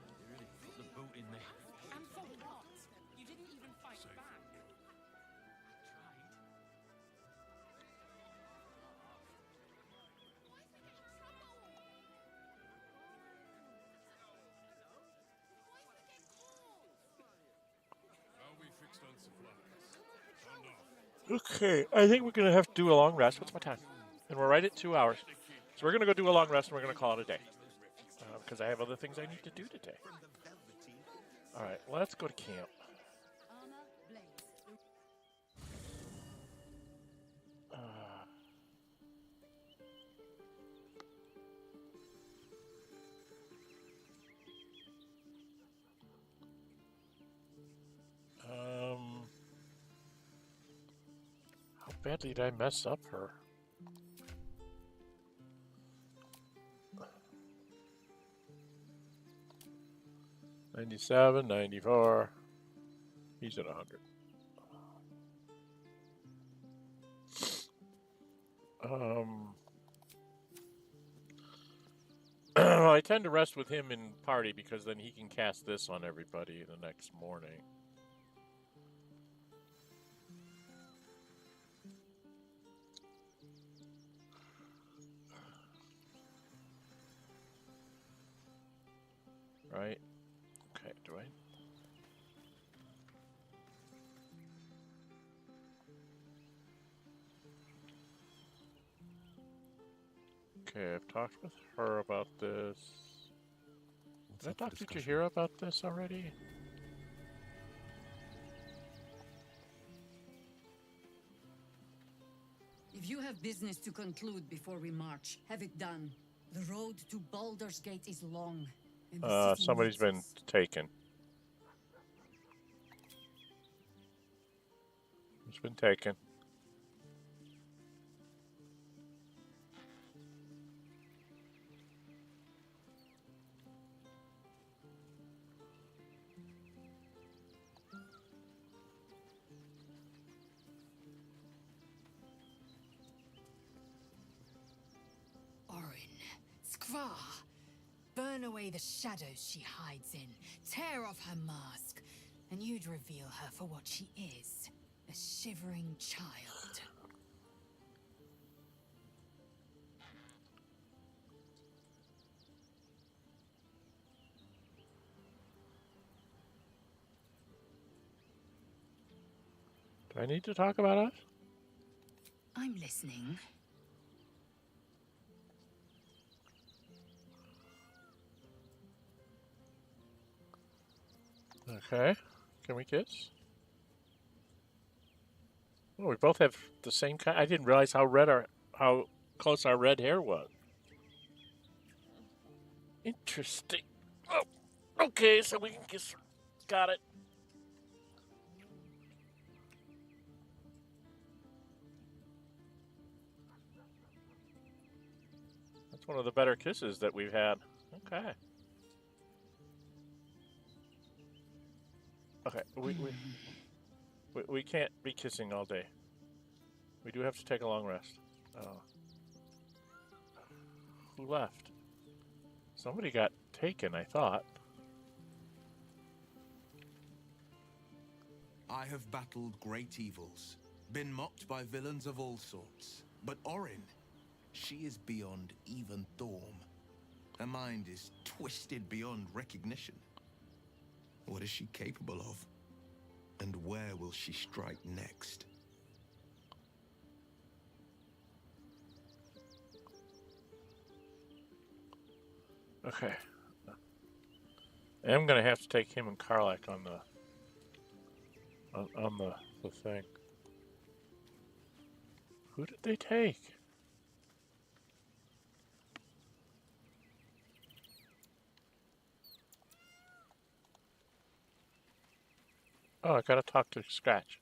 You really put the boot in me. And for what? You didn't even fight back. Are we fixed on supplies? Okay, I think we're gonna have to do a long rest. What's my time? And we're right at 2 hours. So we're gonna go do a long rest and we're gonna call it a day. Because I have other things I need to do today. Alright, let's go to camp. How badly did I mess up her? $97, $94. He's at 100. Well, I tend to rest with him in party because then he can cast this on everybody the next morning. Right? Okay, do I? Okay, I've talked with her about this. Did I talk to Jahira about this already? If you have business to conclude before we march, have it done. The road to Baldur's Gate is long. And the city Somebody's needs been us. taken. It's been taken. Orin, Skra, burn away the shadows she hides in, tear off her mask, and you'd reveal her for what she is, a shivering child. Do I need to talk about us? I'm listening. Okay. Can we kiss? Oh, we both have the same kind. I didn't realize how close our red hair was. Interesting. Oh, okay, so we can kiss her. Got it. That's one of the better kisses that we've had. Okay. Okay, we can't be kissing all day. We do have to take a long rest. Who left? Somebody got taken, I thought. I have battled great evils, been mocked by villains of all sorts. But Orin, she is beyond even Thorm. Her mind is twisted beyond recognition. What is she capable of? And where will she strike next? Okay. I'm gonna have to take him and Karlak on the the thing. Who did they take? Oh, I gotta talk to Scratch.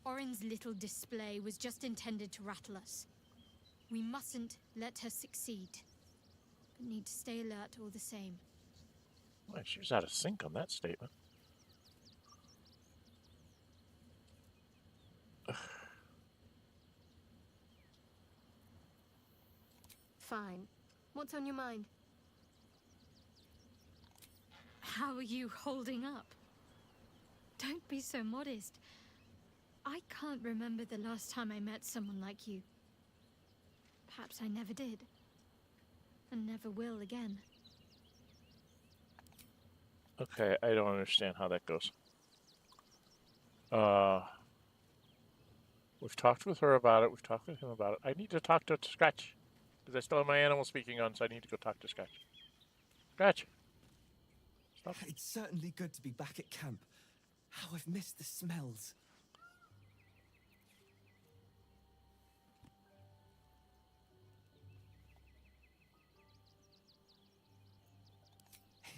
Orin's little display was just intended to rattle us. We mustn't let her succeed, but need to stay alert all the same. Well, she was out of sync on that statement. Fine. What's on your mind? How are you holding up? Don't be so modest. I can't remember the last time I met someone like you. Perhaps I never did. And never will again. Okay, I don't understand how that goes. We've talked with her about it. We've talked with him about it. I need to talk to Scratch. Because I still have my animal speaking on, so I need to go talk to Scratch. Scratch! Stop. It's certainly good to be back at camp. How I've missed the smells.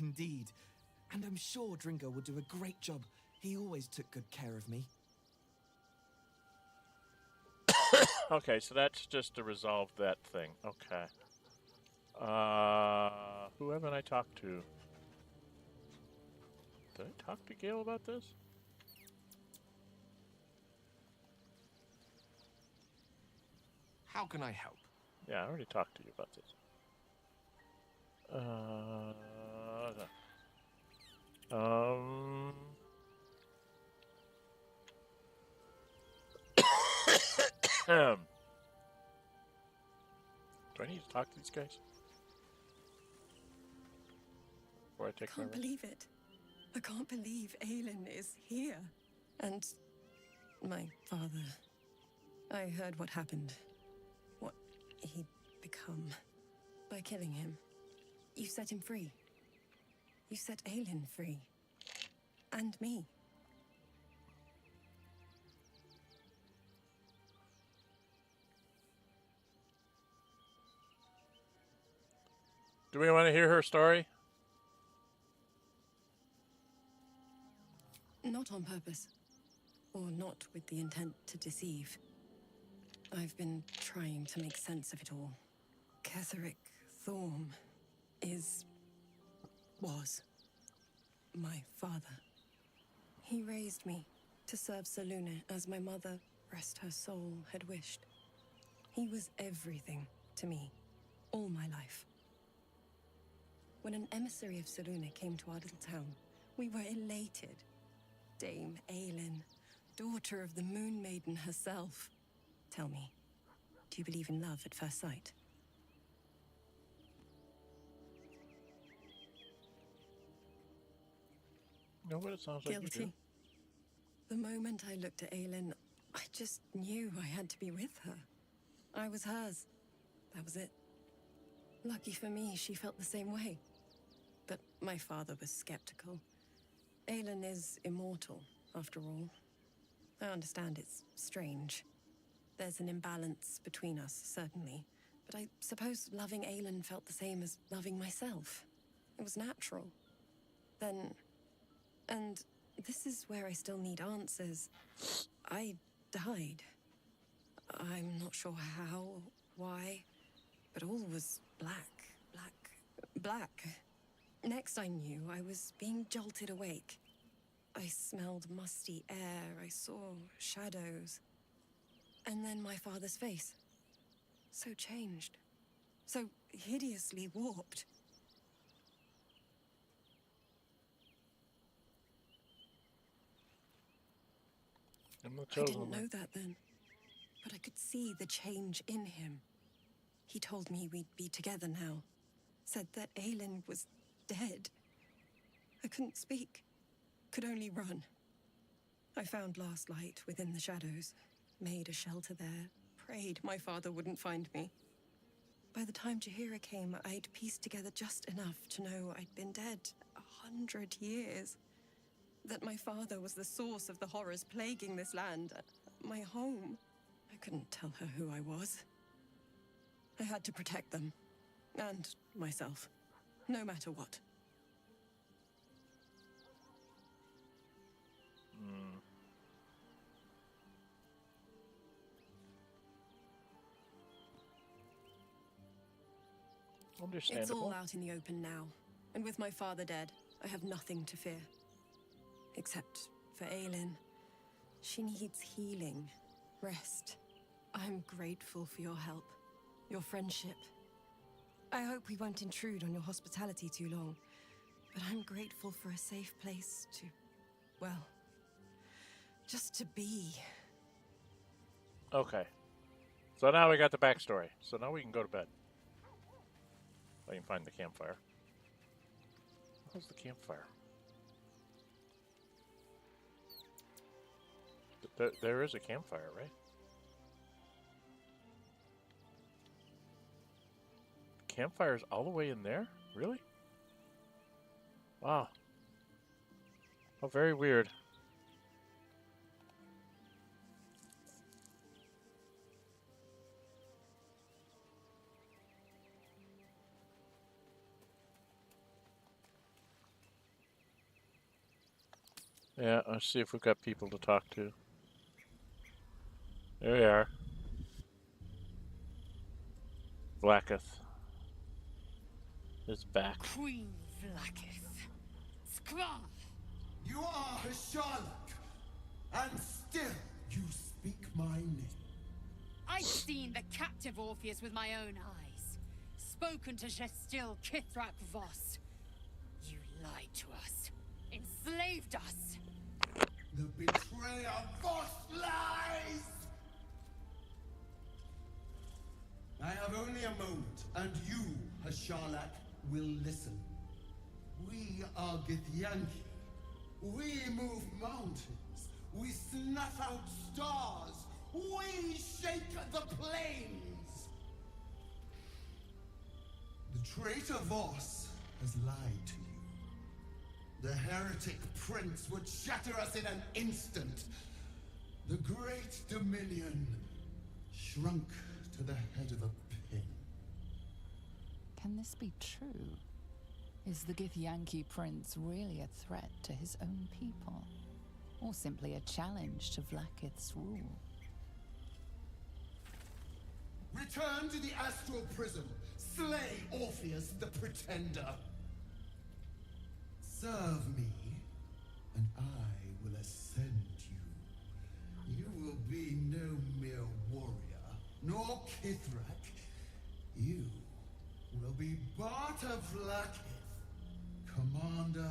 Indeed. And I'm sure Dringo will do a great job. He always took good care of me. Okay, so that's just to resolve that thing. Okay. Who haven't I talked to? Did I talk to Gale about this? How can I help? Yeah, I already talked to you about this. Do I need to talk to these guys? Before I take I can't believe it. I can't believe Aelin is here. And my father. I heard what happened. What he'd become. By killing him. You set him free. You set Aelin free. And me. Do we want to hear her story? Not on purpose. Or not with the intent to deceive. I've been trying to make sense of it all. Ketheric Thorm was my father. He raised me to serve Selûne as my mother, rest her soul, had wished. He was everything to me, all my life. When an emissary of Selûne came to our little town, we were elated. Dame Aelin, daughter of the Moon Maiden herself. Tell me, do you believe in love at first sight? No, but it sounds like you do. Guilty. The moment I looked at Aelin, I just knew I had to be with her. I was hers. That was it. Lucky for me, she felt the same way. But my father was skeptical. Aelin is immortal, after all. I understand it's strange. There's an imbalance between us, certainly. But I suppose loving Aelin felt the same as loving myself. It was natural. Then... And this is where I still need answers. I died. I'm not sure how, why, but all was black. Next I knew, I was being jolted awake. I smelled musty air, I saw shadows. And then my father's face. So changed. So hideously warped. I'm the I chosen didn't one. know that then, but I could see the change in him. He told me we'd be together now. Said that Aelin was dead. I couldn't speak. Could only run. I found last light within the shadows. Made a shelter there. Prayed my father wouldn't find me. By the time Jaheira came, I'd pieced together just enough to know I'd been dead 100 years. That my father was the source of the horrors plaguing this land. My home. I couldn't tell her who I was. I had to protect them. And myself. No matter what. Understandable. It's all out in the open now. And with my father dead, I have nothing to fear. Except for Aelin. She needs healing. Rest. I'm grateful for your help. Your friendship. I hope we won't intrude on your hospitality too long. But I'm grateful for a safe place to... well... just to be. Okay. So now we got the backstory. So now we can go to bed. I can find the campfire. Where's the campfire? There is a campfire, right? Campfire's all the way in there? Really? Wow. Oh, very weird. Yeah, let's see if we've got people to talk to. There we are. Blacketh is back. Queen Blacketh. Skra! You are Hasharlok, and still you speak my name. I've seen the captive Orpheus with my own eyes. Spoken to Gestil Kithrak Voss. You lied to us. Enslaved us. The betrayer Voss lies! I have only a moment, and you, Hasharlok, will listen. We are Githyanki. We move mountains. We snuff out stars. We shake the plains. The traitor Voss has lied to you. The heretic prince would shatter us in an instant. The great dominion shrunk to the head of a pin. Can this be true? Is the Githyanki prince really a threat to his own people? Or simply a challenge to Vlaakith's rule? Return to the astral prism. Slay Orpheus the Pretender. Serve me, and I will ascend you. You will be no mere warrior, nor Kithrak. You will be Barta Vlaakith, commander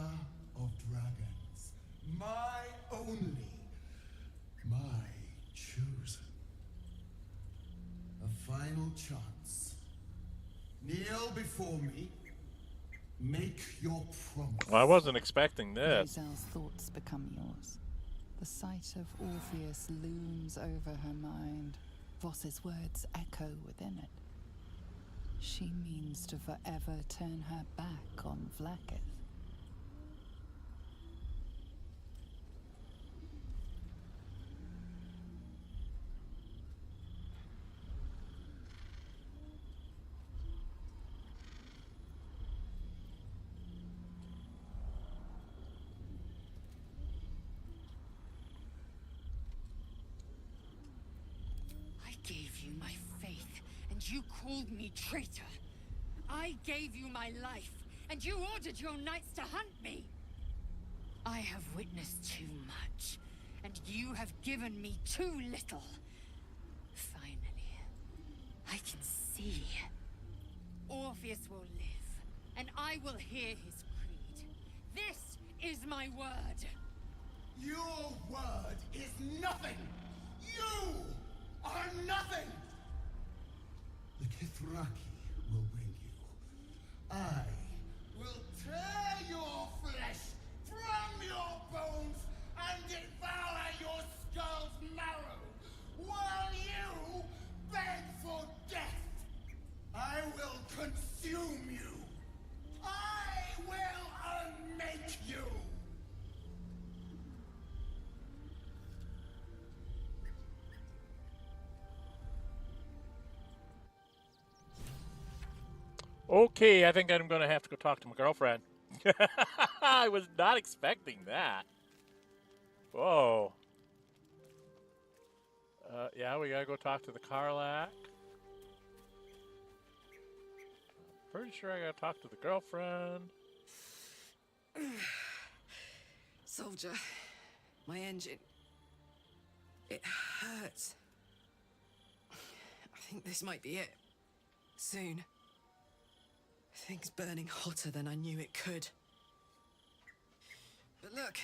of dragons. My only, my chosen. A final chance. Kneel before me. Make your promise. Well, I wasn't expecting this. Lae'zel's thoughts become yours. The sight of Orpheus looms over her mind. Voss's words echo within it. She means to forever turn her back on Vlaakith. I gave you my faith, and you called me traitor. I gave you my life, and you ordered your knights to hunt me. I have witnessed too much, and you have given me too little. Finally, I can see. Orpheus will live, and I will hear his creed. This is my word. Your word is nothing! You are nothing! The Kithraki will bring you. I will tear your flesh from your bones and devour your skull's marrow while you beg for death. I will consume you. I will unmake you. Okay, I think I'm going to have to go talk to my girlfriend. I was not expecting that. Whoa. Yeah, we got to go talk to the Karlach. Pretty sure I got to talk to the girlfriend. Soldier, my engine. It hurts. I think this might be it. Soon. Things burning hotter than I knew it could. But look,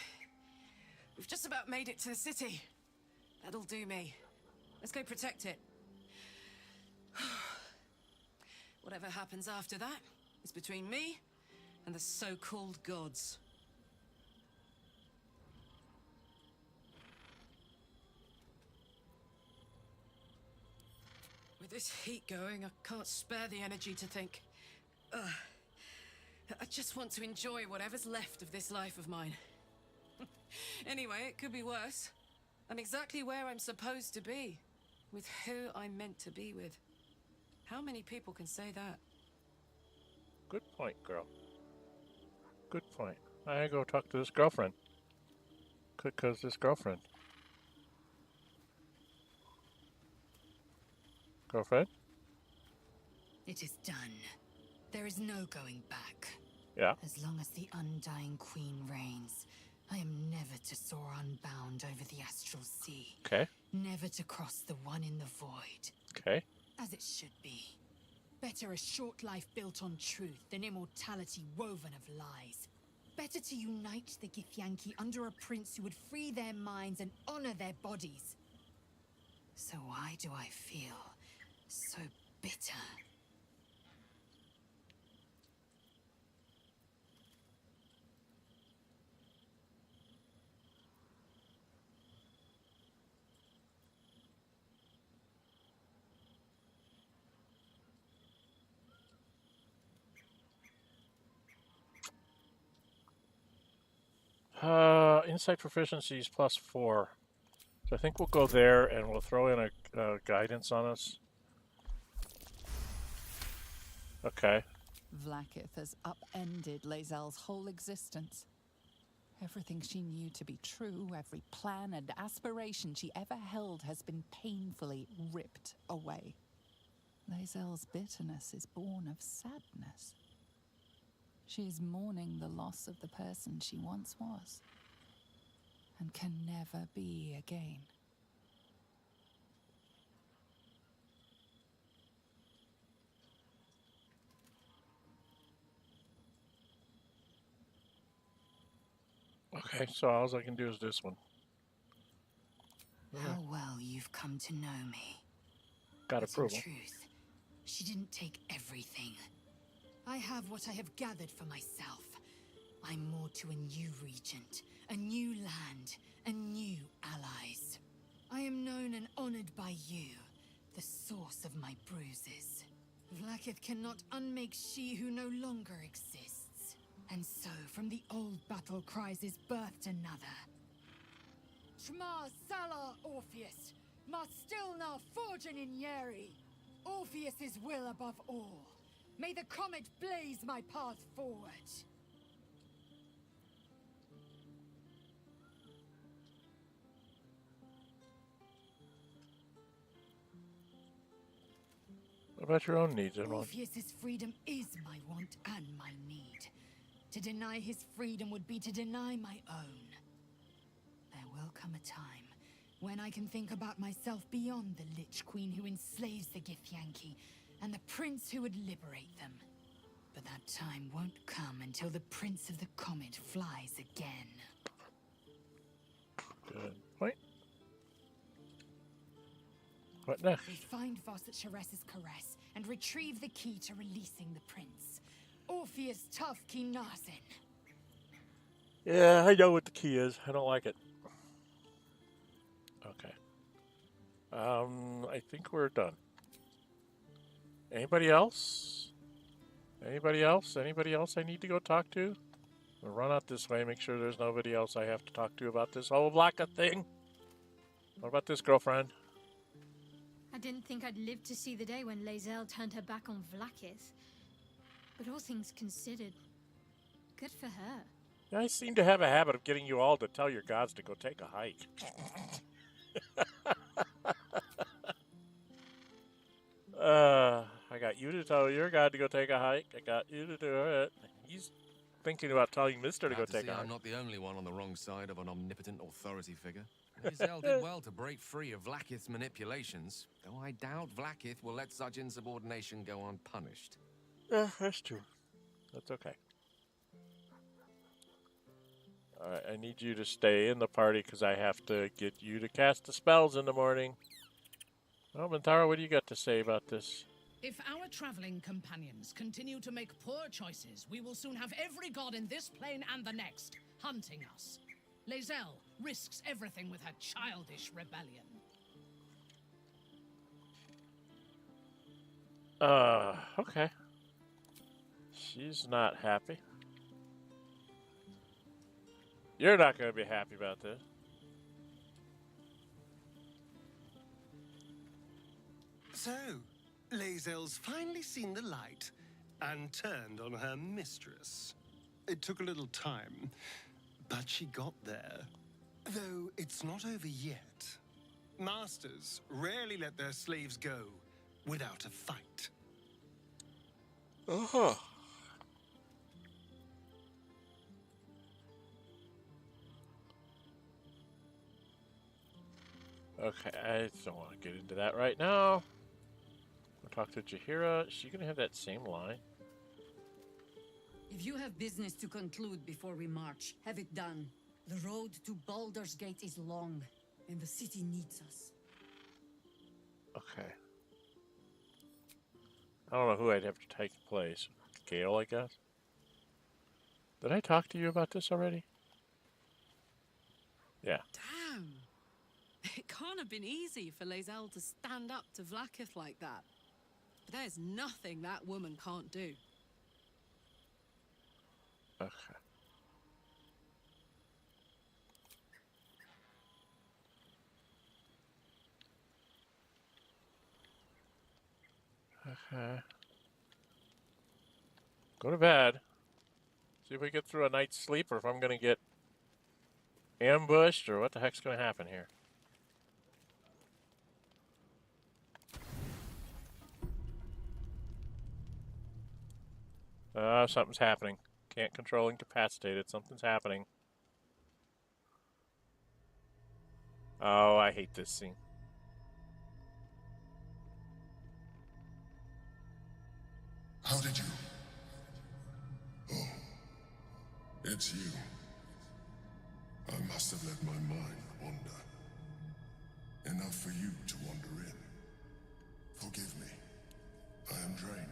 we've just about made it to the city. That'll do me. Let's go protect it. Whatever happens after that is between me and the so-called gods. With this heat going, I can't spare the energy to think. I just want to enjoy whatever's left of this life of mine. Anyway, it could be worse. I'm exactly where I'm supposed to be, with who I'm meant to be with. How many people can say that? Good point, girl. Good point. I go talk to this girlfriend. Because this girlfriend. Girlfriend? It is done. There is no going back. Yeah. As long as the Undying Queen reigns, I am never to soar unbound over the astral sea. Okay. Never to cross the one in the void. Okay. As it should be. Better a short life built on truth than immortality woven of lies. Better to unite the Githyanki under a prince who would free their minds and honor their bodies. So why do I feel so bitter? Insight proficiency is +4. So I think we'll go there and we'll throw in a guidance on us. Okay. Vlaakith has upended Lae'zel's whole existence. Everything she knew to be true, every plan and aspiration she ever held has been painfully ripped away. Lae'zel's bitterness is born of sadness. She is mourning the loss of the person she once was, and can never be again. Okay, so all I can do is this one. How well you've come to know me. Got But approval. in truth, she didn't take everything. I have what I have gathered for myself. I'm more to a new regent, a new land, and new allies. I am known and honored by you, the source of my bruises. Vlaakith cannot unmake she who no longer exists. And so, from the old battle cries is birthed another. Shma Salar Orpheus, Ma Stilna Forgin in Yeri. Orpheus's will above all. May the comet blaze my path forward. What about your own needs, everyone? Orpheus's freedom is my want and my need. To deny his freedom would be to deny my own. There will come a time when I can think about myself beyond the Lich Queen who enslaves the Githyanki and the prince who would liberate them. But that time won't come until the Prince of the Comet flies again. What next? We find Voss at Sheres's caress and retrieve the key to releasing the prince. Orpheus tough Kinasin. Yeah, I know what the key is. I don't like it. Okay. I think we're done. Anybody else? Anybody else? Anybody else I need to go talk to? We'll run out this way, make sure there's nobody else I have to talk to about this whole Vlaka thing. What about this, girlfriend? I didn't think I'd live to see the day when Lae'zel turned her back on Vlakith. But all things considered, good for her. I seem to have a habit of getting you all to tell your gods to go take a hike. I got you to tell your god to go take a hike. I got you to do it. He's thinking about telling Mister to go take a hike. I'm not the only one on the wrong side of an omnipotent authority figure. Lae'zel did well to break free of Vlakith's manipulations, though I doubt Vlakith will let such insubordination go unpunished. Yeah, that's true. That's okay. Alright, I need you to stay in the party because I have to get you to cast the spells in the morning. Well, Mintara, what do you got to say about this? If our traveling companions continue to make poor choices, we will soon have every god in this plane and the next hunting us. Lae'zel risks everything with her childish rebellion. Okay. She's not happy. You're not going to be happy about this. So, Lae'zel's finally seen the light and turned on her mistress. It took a little time, but she got there. Though it's not over yet. Masters rarely let their slaves go without a fight. Uh-huh. Okay, I don't want to get into that right now. We'll talk to Jaheira. Is she going to have that same line? If you have business to conclude before we march, have it done. The road to Baldur's Gate is long, and the city needs us. Okay. I don't know who I'd have to take place. Gale, I guess? Did I talk to you about this already? Yeah. Damn. It can't have been easy for Lae'zel to stand up to Vlakith like that. But there's nothing that woman can't do. Okay. Okay. Go to bed. See if we get through a night's sleep or if I'm going to get ambushed or what the heck's going to happen here. Something's happening. Can't control incapacitated. Something's happening. Oh, I hate this scene. How did you? Oh, it's you. I must have let my mind wander. Enough for you to wander in. Forgive me. I am drained.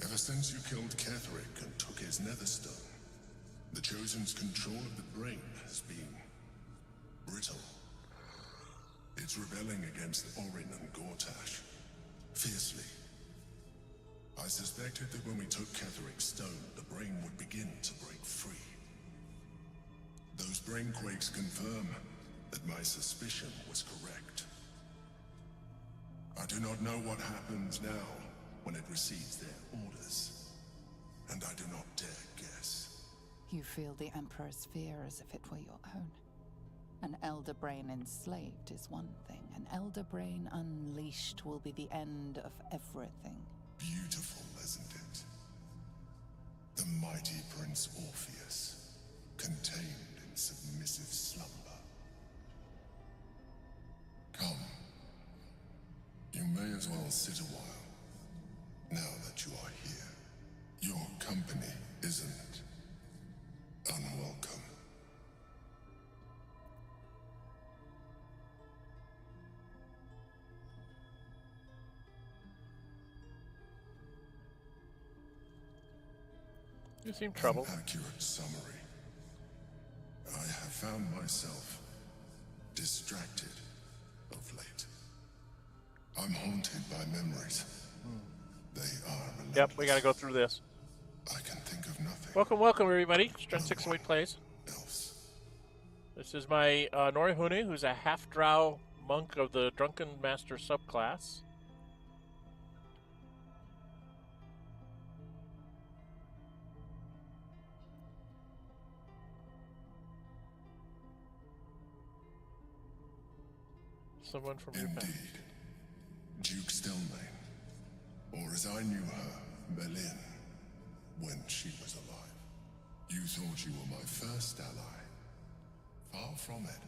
Ever since you killed Ketheric and took his netherstone, the Chosen's control of the brain has been brittle. It's rebelling against Orin and Gortash, fiercely. I suspected that when we took Ketheric's stone, the brain would begin to break free. Those brain quakes confirm that my suspicion was correct. I do not know what happens now when it receives their orders, and I do not dare guess. You feel the Emperor's fear as if it were your own. An elder brain enslaved is one thing. An elder brain unleashed will be the end of everything. Beautiful, isn't it? The mighty Prince Orpheus, contained in submissive slumber. Come. You may as well sit a while, now that you are here. Your company isn't unwelcome. You seem troubled. An accurate summary. I have found myself distracted of late. I'm haunted by memories. They are relentless. Yep, we gotta go through this. I can think of nothing. Welcome, welcome, everybody. Dren608 plays. This is my Nórë Huinë, who's a half-drow monk of the Drunken Master subclass. Someone from your past. Indeed. Duke Stelmane, or as I knew her, Berlin, when she was alive. You thought you were my first ally. Far from it.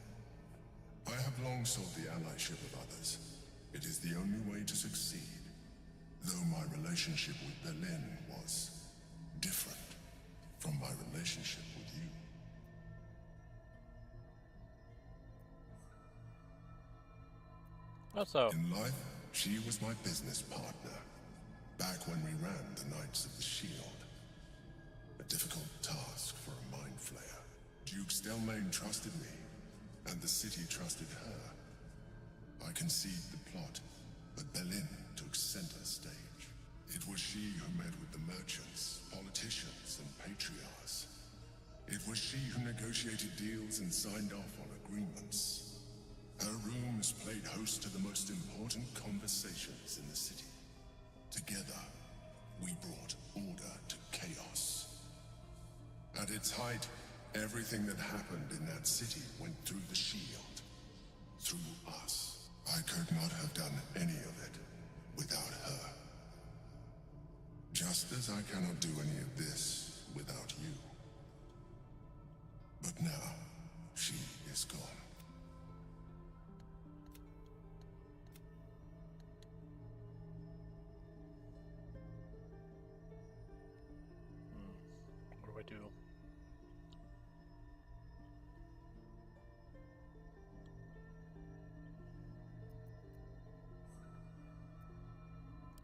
I have long sought the allyship of others. It is the only way to succeed. Though my relationship with Berlin was different from my relationship with you. How so? In life, she was my business partner. Back when we ran the Knights of the Shield. A difficult task for a mind flayer. Duke Stelmane trusted me, and the city trusted her. I conceived the plot, but Berlin took center stage. It was she who met with the merchants, politicians, and patriarchs. It was she who negotiated deals and signed off on agreements. Her rooms played host to the most important conversations in the city. Together, we brought order to chaos. At its height, everything that happened in that city went through the shield. Through us. I could not have done any of it without her. Just as I cannot do any of this without you. But now, she is gone. What do I do?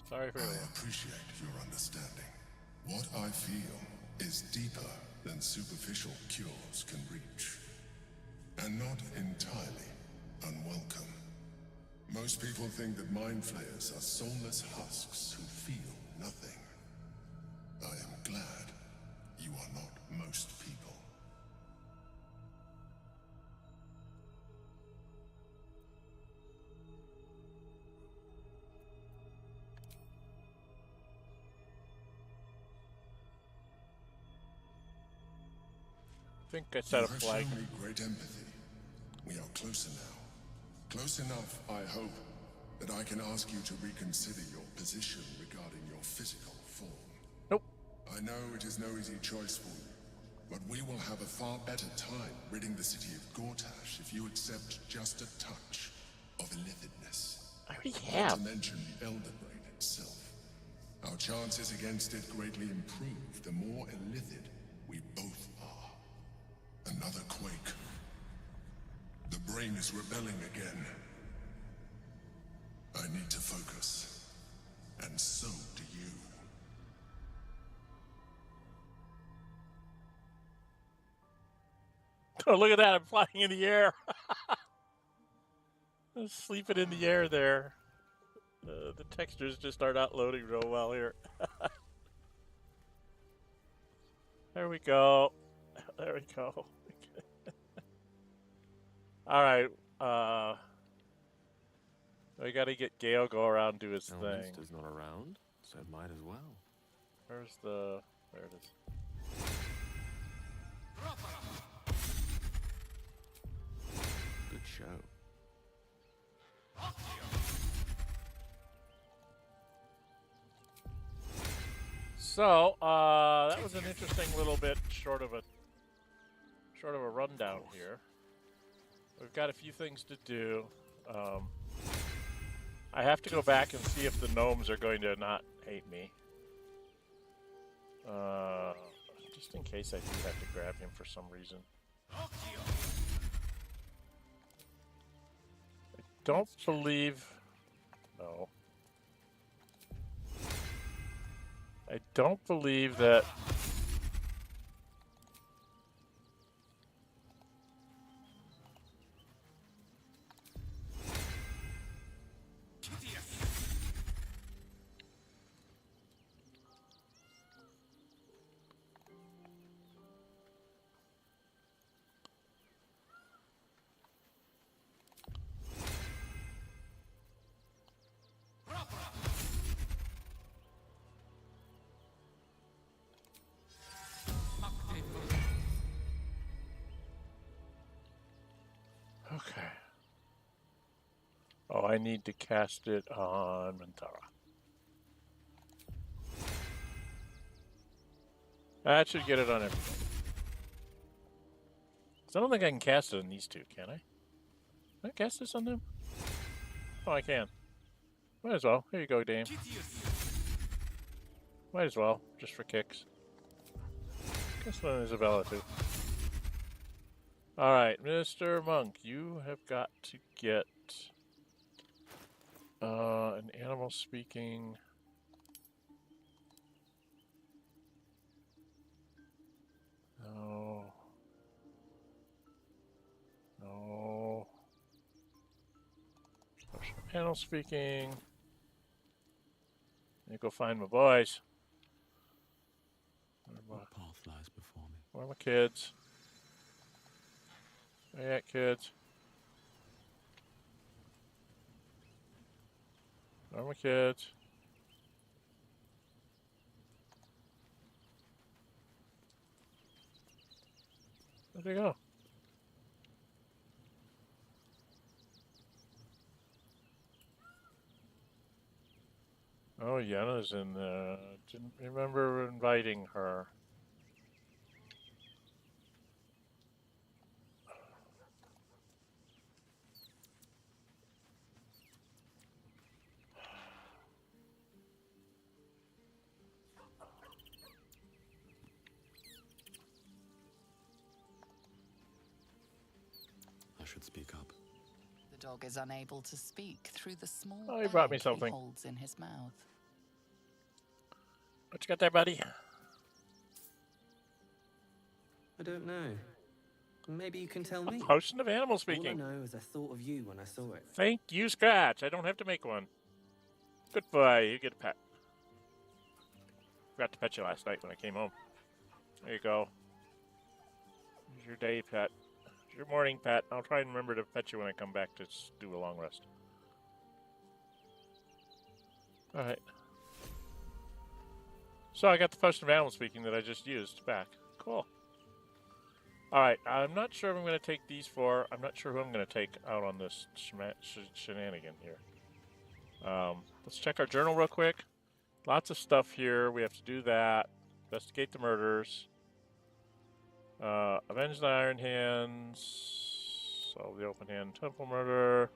Sorry for I appreciate your understanding. What I feel is deeper than superficial cures can reach. And not entirely unwelcome. Most people think that mind flayers are soulless husks who feel nothing. I am glad you are not most people. I think I set a You have flag. shown me great empathy. We are closer now. Close enough, I hope, that I can ask you to reconsider your position regarding your physical form. Nope. I know it is no easy choice for you, but we will have a far better time ridding the city of Gortash if you accept just a touch of illithidness. I already have. Not to mention the Elder Brain itself. Our chances against it greatly improve the more illithid we both are. Another quake. The brain is rebelling again. I need to focus. And so do you. Oh, look at that. I'm flying in the air. I'm sleeping in the air there. The textures just are not loading real well here. There we go. There we go. All right. We got to get Gale go around and do his thing. Elminster's not around, so it might as well. Where's the... There it is. Good show. So, that was an interesting little bit short of a rundown here. We've got a few things to do. I have to go back and see if the gnomes are going to not hate me. Just in case I do have to grab him for some reason. I don't believe... No. I don't believe that Okay. Oh, I need to cast it on Mantara. That should get it on everything. I don't think I can cast it on these two, can I? Can I cast this on them? Oh, I can. Might as well. Here you go, Dame. Might as well, just for kicks. Cast it on Isabella, too. Alright, Mr. Monk, you have got to get an animal speaking. No. No. Animal speaking. Let me go find my boys. What path lies before me? Where are my kids? Where you at, kids? Where are my kids? Where'd they go? Oh, Yenna's in there. Didn't remember inviting her. I should speak up. The dog is unable to speak through the small Oh, he brought me bag something. he holds in his mouth. What you got there, buddy? I don't know. Maybe you can tell me. A potion of animal speaking. All I know is I thought of you when I saw it. Thank you, Scratch. I don't have to make one. Good boy. You get a pet. Forgot to pet you last night when I came home. There you go. Here's your day pet. Here's your morning pet. I'll try and remember to pet you when I come back to do a long rest. Alright. So I got the potion of animal speaking that I just used back. Cool. Alright, I'm not sure if I'm going to take these four. I'm not sure who I'm going to take out on this shenanigan here. Let's check our journal real quick. Lots of stuff here. We have to do that. Investigate the murders. Avenge the Iron Hands. Solve the Open Hand Temple murder.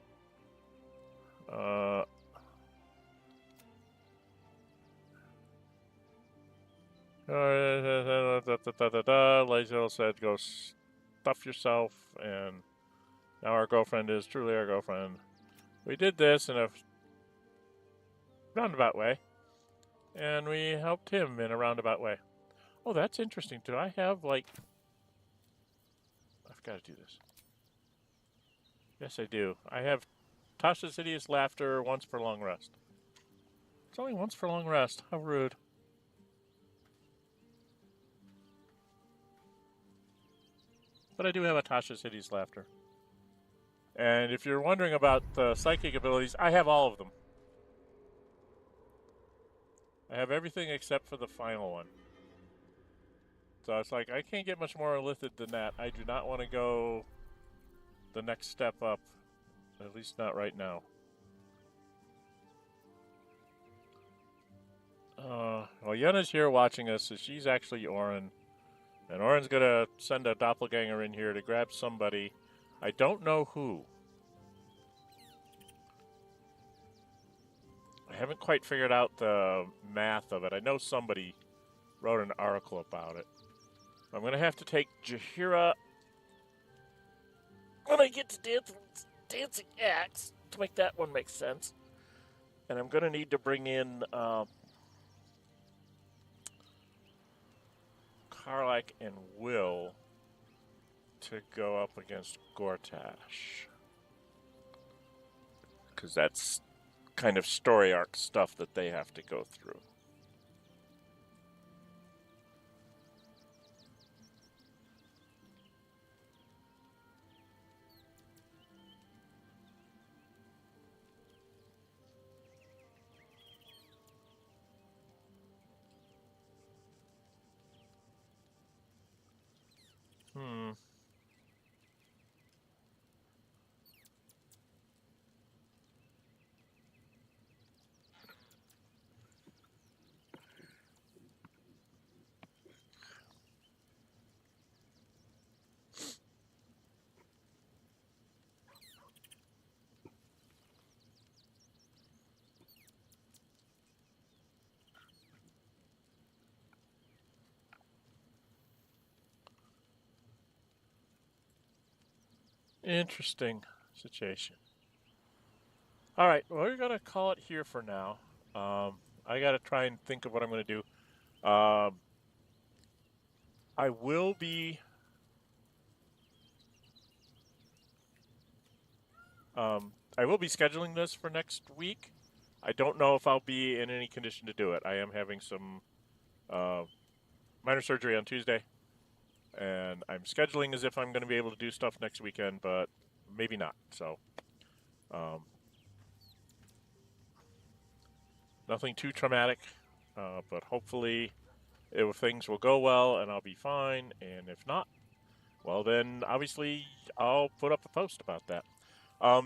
Lazel said, go stuff yourself, and now our girlfriend is truly our girlfriend. We did this in a roundabout way, and we helped him in a roundabout way. Oh, that's interesting. Do I have, like... I've got to do this. Yes, I do. I have Tasha's Hideous Laughter once per long rest. It's only once per long rest. How rude. But I do have a Tasha's Hideous Laughter. And if you're wondering about the psychic abilities, I have all of them. I have everything except for the final one. So it's like, I can't get much more lithid than that. I do not want to go the next step up. At least not right now. Well, Yenna's here watching us, so she's actually Orin. And Orin's going to send a doppelganger in here to grab somebody. I don't know who. I haven't quite figured out the math of it. I know somebody wrote an article about it. I'm going to have to take Jaheira when I get to Dancing Axe to make that one make sense. And I'm going to need to bring in Karlak and Will to go up against Gortash. Because that's kind of story arc stuff that they have to go through. Interesting situation. All right, well, we're going to call it here for now. I got to try and think of what I'm going to do. I will be... I will be scheduling this for next week. I don't know if I'll be in any condition to do it. I am having some minor surgery on Tuesday, and I'm scheduling as if I'm going to be able to do stuff next weekend, but maybe not. So, nothing too traumatic, but hopefully if things will go well and I'll be fine, and if not, well then obviously I'll put up a post about that.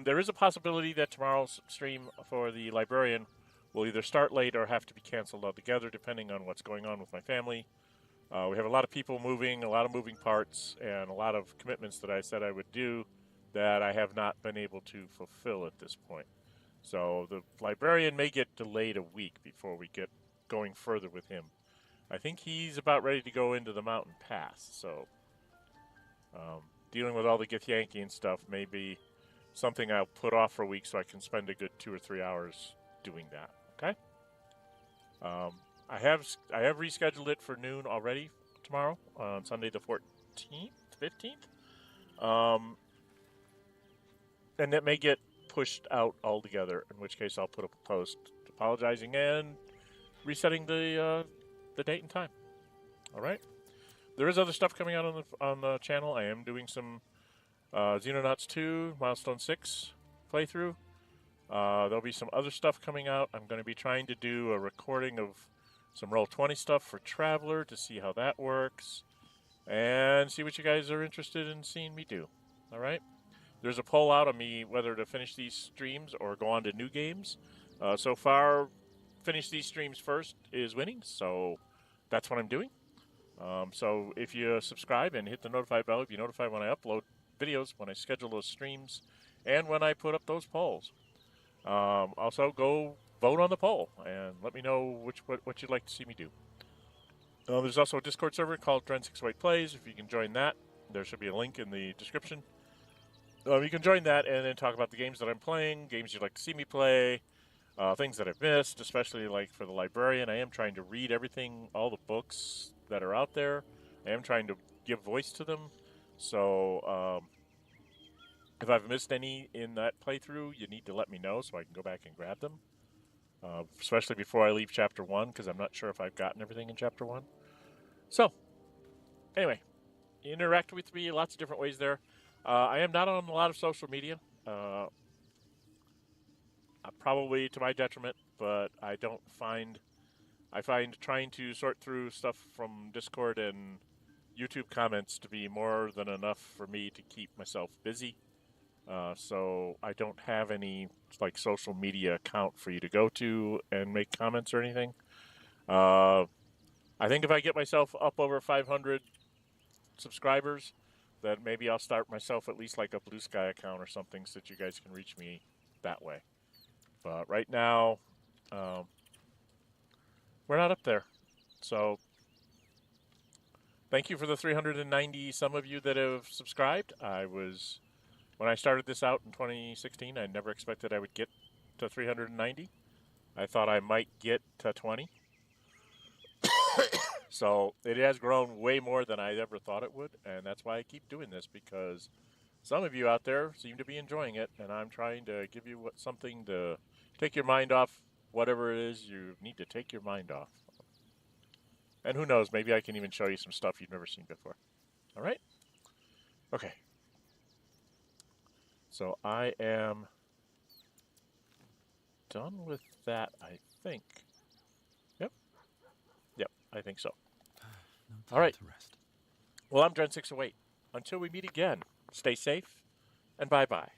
There is a possibility that tomorrow's stream for the Librarian will either start late or have to be canceled altogether, depending on what's going on with my family. We have a lot of people moving, a lot of moving parts, and a lot of commitments that I said I would do that I have not been able to fulfill at this point. So the Librarian may get delayed a week before we get going further with him. I think he's about ready to go into the mountain pass, so dealing with all the Githyanki and stuff may be something I'll put off for a week so I can spend a good 2 or 3 hours doing that. Okay. I have rescheduled it for noon already tomorrow on Sunday the 15th. And it may get pushed out altogether. In which case I'll put up a post apologizing and resetting the date and time. All right. There is other stuff coming out on the channel. I am doing some Xenonauts 2, Milestone 6 playthrough. There'll be some other stuff coming out. I'm going to be trying to do a recording of some Roll20 stuff for Traveler to see how that works and see what you guys are interested in seeing me do. All right? There's a poll out on me whether to finish these streams or go on to new games. So far, finish these streams first is winning, so that's what I'm doing. So if you subscribe and hit the notify bell, you'll be notified when I upload videos, when I schedule those streams, and when I put up those polls. Also, go vote on the poll and let me know what you'd like to see me do. There's also a Discord server called Dren608 Plays. If you can join that, there should be a link in the description. You can join that and then talk about the games that I'm playing, games you'd like to see me play, things that I've missed, especially like for the Librarian. I am trying to read everything, all the books that are out there. I am trying to give voice to them. So, if I've missed any in that playthrough, you need to let me know so I can go back and grab them. Especially before I leave Chapter 1, because I'm not sure if I've gotten everything in Chapter 1. So, anyway, interact with me lots of different ways there. I am not on a lot of social media. Probably to my detriment, but I find trying to sort through stuff from Discord and YouTube comments to be more than enough for me to keep myself busy. So I don't have any like social media account for you to go to and make comments or anything. I think if I get myself up over 500 subscribers, then maybe I'll start myself at least like a Blue Sky account or something so that you guys can reach me that way. But right now, we're not up there. So thank you for the 390 some of you that have subscribed. When I started this out in 2016, I never expected I would get to 390. I thought I might get to 20. So it has grown way more than I ever thought it would, and that's why I keep doing this, because some of you out there seem to be enjoying it, and I'm trying to give you something to take your mind off whatever it is you need to take your mind off. And who knows, maybe I can even show you some stuff you've never seen before. All right? Okay. So I am done with that, I think. Yep. Yep, I think so. All right. Well, I'm Dren608. Until we meet again, stay safe and bye-bye.